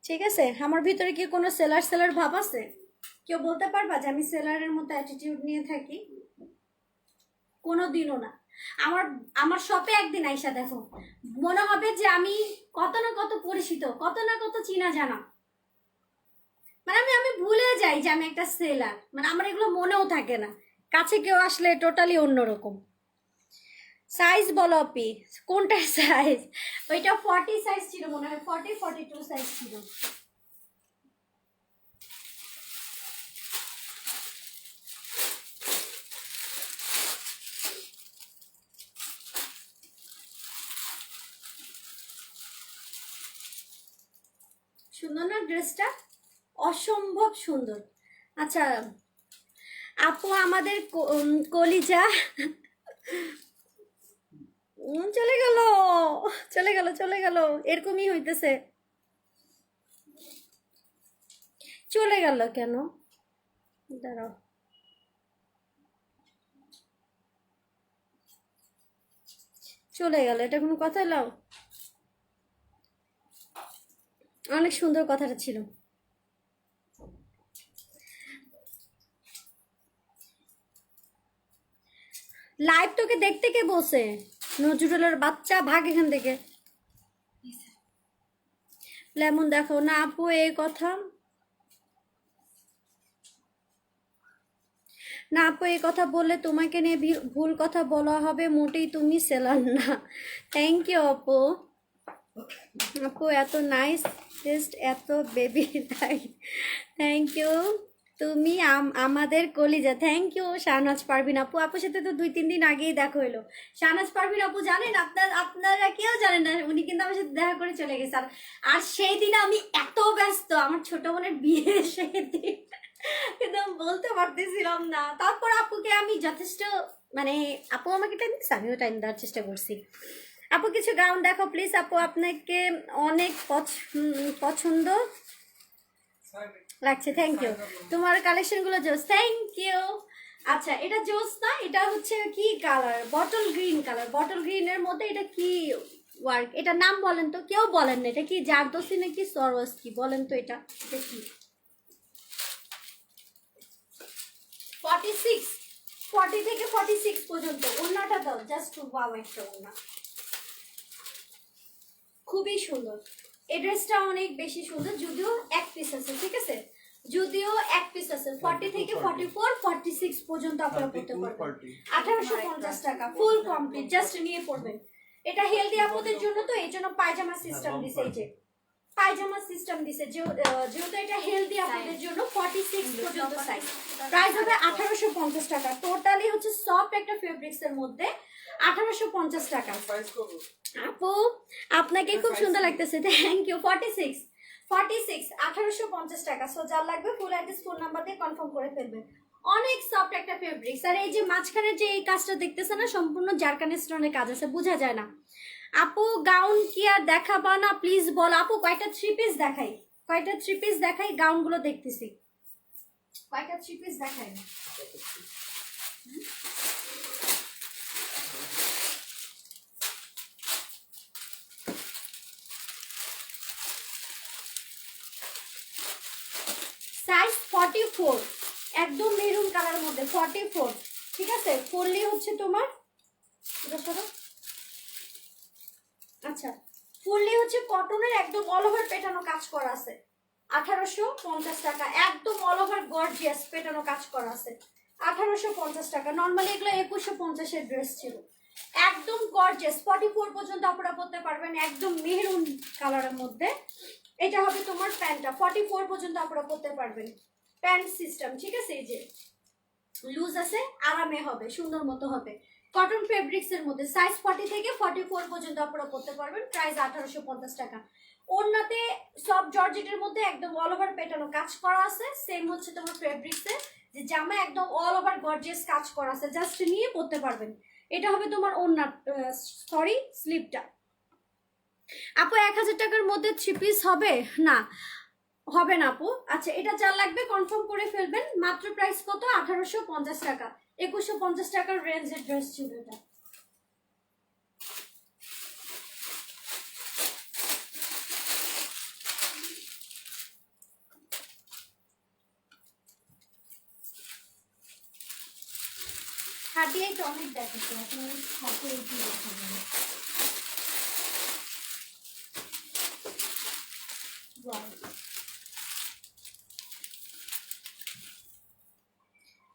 ঠিক আছে। আমার ভিতরে কি কোনো সেলার ভাব আছে? কেউ বলতে পারবা যে আমি সেলারের মতো অ্যাটিটিউড নিয়ে থাকি? কোনো দিনও না। আমার শপে একদিন আইসা দেখো, মনে হবে যে আমি কত না কত পরিচিত, কত না কত চিনা জানা, মানে আমি ভুলে যাই যে আমি একটা সেলার, মানে আমার এগুলো মনেও থাকে না, কাছে কেউ আসলে টোটালি অন্যরকম। সাইজ বলো আপি, কোনটা সাইজ? ওইটা 40 সাইজ ছিল মনে হয়, 42 সাইজ ছিল। সুন্দর না ড্রেসটা? অসম্ভব সুন্দর। আচ্ছা আপু আমাদের কলিজা চলে গেল, চলে গেল, এরকমই হইতেছে, চলে গেল কেন? দাঁড়াও, চলে গেল, এটা কোনো কথা এলো? অনেক সুন্দর কথাটা ছিল। লাইভ তোকে দেখতে কে বসে? নজরুলের বাচ্চা, ভাগ এখান থেকে। লেমন দেখো না আপু, এই কথা না আপু, এই কথা বললে তোমাকে নিয়ে ভুল কথা বলা হবে, মোটেই তুমি সেলার না। থ্যাংক ইউ আপু, আপু এত নাইস টেস্ট, এত বেবি তাই, থ্যাংক ইউ। তুমি আমাদের কলিজা, থ্যাংক ইউ। শাহনাজ পারভিন আপু, আপুর সাথে তো 2-3 দিন আগেই দেখা হলো। শাহনাজ পারভিন আপু জানেন, আপনারা কেউ জানেন না, উনি কিন্তু আমার সাথে দেখা করে চলে গেছে। আর সেই দিন আমি এত ব্যস্ত, আমার ছোট বোনের বিয়ে সেই দিন, কিন্তু আমি বলতে পারতেছিলাম না। তারপর আপুকে আমি যথেষ্ট মানে আপু আমাকে টাইম দিচ্ছে, আমিও টাইম দেওয়ার চেষ্টা করছি। আপু কিছু গাউন দেখো প্লিজ আপু, আপনাকে অনেক পছন্দ লাগছে, থ্যাংক ইউ। তোমার কালেকশনগুলো জোস, থ্যাংক ইউ। আচ্ছা এটা জোস না, এটা হচ্ছে কি colour, bottle green colour, bottle গ্রিনের মধ্যে এটা কি ওয়ার্ক, এটা নাম বলেন তো, কেউ বলেন না এটা কি জারদোসি নাকি সরোয়াস কি বলেন তো, এটা কি 46 40 থেকে 46 পর্যন্ত। ওড়নাটা দাও জাস্ট ওয়াও, একটা ওড়না খুবই সুন্দর। এই ড্রেসটা অনেক বেশি সুন্দর, যদিও এক পিস আছে, ঠিক আছে, যদিও এক পিস আছে। 40 থেকে 44 46 পর্যন্ত আপনারা পড়তে পারবেন। 1850 টাকা ফুল কমপ্লিট, জাস্ট নিয়ে পড়বেন। এটা হেলদি আপুদের জন্য, তো এই জন্য পায়জামা সিস্টেম দিছে, এই যে পায়জামা সিস্টেম দিছে, যেহেতু এটা হেলদি আপুদের জন্য 46 পর্যন্ত সাইজ। প্রাইস হবে 1850 টাকা। টোটালি হচ্ছে সফট একটা ফেব্রিক্স এর মধ্যে 1850 টাকা। আপু আপনাকে খুব সুন্দর লাগতেছে, থ্যাংক ইউ। 46 1850 টাকা। সো যার লাগবে ফুল অ্যাড্রেস ফুল নাম্বার দিয়ে কনফার্ম করে ফেলবেন। অনেক সফট একটা ফেব্রিক্স। আর এই যে মাঝখানে যে এই কাজটা দেখতেছে না, সম্পূর্ণ জারকান স্টোনের কাজ আছে, বোঝা যায় না। আপু গাউন কি আর দেখাবা না প্লিজ বল। আপু কয়টা থ্রি পিস দেখাই, কয়টা থ্রি পিস দেখাই, গাউন গুলো দেখতেছি, কয়টা থ্রি পিস দেখাই। সাইজ 44, একদম মেরুন কালার মধ্যে 44, ঠিক আছে। পরলে হচ্ছে তোমার আচ্ছা, ফুললি হচ্ছে কটনের একদম অল ওভার পেটানো কাজ করা আছে, 1850 টাকা। একদম অল ওভার গর্জিয়াস পেটানো কাজ করা আছে, 1850 টাকা। নর্মালি এগুলো 2150 এর ড্রেস ছিল। একদম গর্জিয়াস, 44 পর্যন্ত আপনারা পরতে পারবেন, একদম মেরুন কালারের মধ্যে। এটা হবে তোমার প্যান্টটা, 44 পর্যন্ত আপনারা পরতে পারবেন। প্যান্ট সিস্টেম, ঠিক আছে, এই যে লুজ আছে, আরামে হবে, সুন্দর মতো হবে। কটন ফেব্রিক্স এর মধ্যে সাইজ 40 থেকে 44 পর্যন্ত আপনারা পড়তে পারবেন। প্রাইস 1850 টাকা। ওড়নাতে সব জর্জেটের মধ্যে একদম অল ওভার পেটানো কাজ করা আছে। সেম হচ্ছে তোমার ফেব্রিক্স এর যে জামা, একদম অল ওভার গর্জিয়াস কাজ করা আছে, জাস্ট নিয়ে পড়তে পারবেন। এটা হবে তোমার ওড়না, সরি স্লিপটা। আপু 1000 টাকার মধ্যে থ্রি পিস হবে না, হবে না আপু। আচ্ছা এটা যার লাগবে কনফার্ম করে ফেলবেন। মাত্র প্রাইস কত, 1850 টাকা। 2150 টাকার রেঞ্জের ড্রেস ছিল এটা। হাটিয়ে অনেক দেখাচ্ছে, আপনি হাটিয়ে দেখাবেন।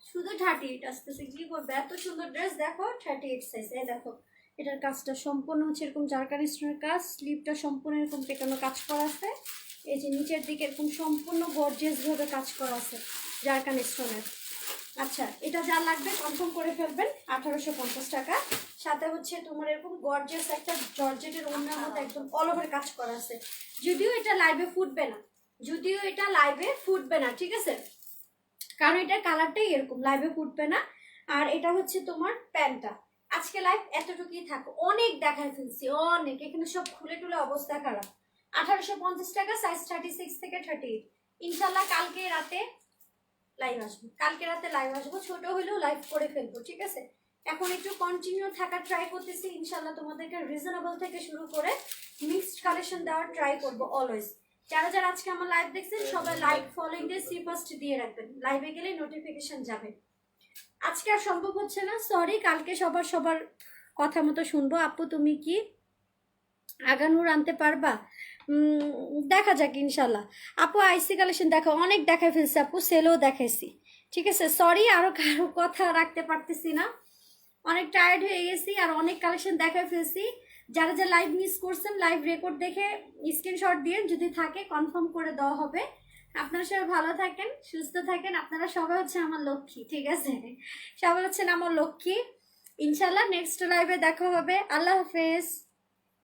শুধু 38 আসতেছে, কি করবে, এত সুন্দর ড্রেস। দেখো 38 সাইজ, এই দেখো এটার কাজটা সম্পূর্ণ হচ্ছে এরকম জারকান স্টোনের কাজ। স্লিভটা সম্পূর্ণ এরকম পেটানো কাজ করা আছে। এই যে নিচের দিকে এরকম সম্পূর্ণ গর্জিয়াস ভাবে কাজ করা আছে জারকান স্টোনের। আচ্ছা এটা যা লাগবে কনফার্ম করে ফেলবেন, 1850 টাকা। সাথে হচ্ছে তোমার এরকম গর্জিয়াস একটা জর্জেটের ওড়নার মধ্যে একদম অল ওভার কাজ করা আছে। যদিও এটা লাইভে ফুটবে না, যদিও এটা লাইভে ফুটবে না, ঠিক আছে, কারণ এটার কালারটাই এরকম, লাইভে ফুটবে না। আর এটা হচ্ছে তোমার প্যান্টটা। আজকে লাইভ এতটুকুই থাকো, অনেক দেখায় ফেলছি, অনেক, এখানে সব খুলে টুলে অবস্থা খারাপ। 1850 টাকা, সাইজ 36 থেকে 38। ইনশাল্লাহ কালকে রাতে লাইভ আসবো, কালকে রাতে লাইভ আসবো, ছোট হলেও লাইভ করে ফেলবো, ঠিক আছে। এখন একটু কন্টিনিউ থাকার ট্রাই করতেছি, ইনশাল্লাহ তোমাদেরকে রিজনেবল থেকে শুরু করে মিক্সড কালেকশন দেওয়ার ট্রাই করবো অলওয়েজ। যারা যারা আজকে আমার লাইভ দেখছেন সবাই লাইক ফলোইং দিয়ে সি ফার্স্ট দিয়ে রাখবেন, লাইভে গেলে নোটিফিকেশন যাবে। আজকে আর সম্ভব হচ্ছে না, সরি, কালকে সবার কথা মতো শুনবো। আপু তুমি কি আগানুর আনতে পারবা? দেখা যাক ইনশাল্লাহ। আপু আইসি কালেকশন দেখো, অনেক দেখাই ফেলছি আপু, সেলও দেখাইছি, ঠিক আছে। সরি আরো কারো কথা রাখতে পারতেছি না, অনেক টায়ার্ড হয়ে গেছি, আর অনেক কালেকশন দেখাই ফেলছি। যারা যা লাইভ মিস করছেন লাইভ রেকর্ড দেখে স্ক্রিনশট দিয়ে যদি থাকে কনফার্ম করে দেওয়া হবে। আপনারা সবাই ভালো থাকেন, সুস্থ থাকেন, আপনারা সবাই হচ্ছে আমার লক্ষ্মী, ঠিক আছে, সবাই হচ্ছেন আমার লক্ষ্মী। ইনশাল্লাহ নেক্সট লাইভে দেখা হবে। আল্লাহ হাফেজ।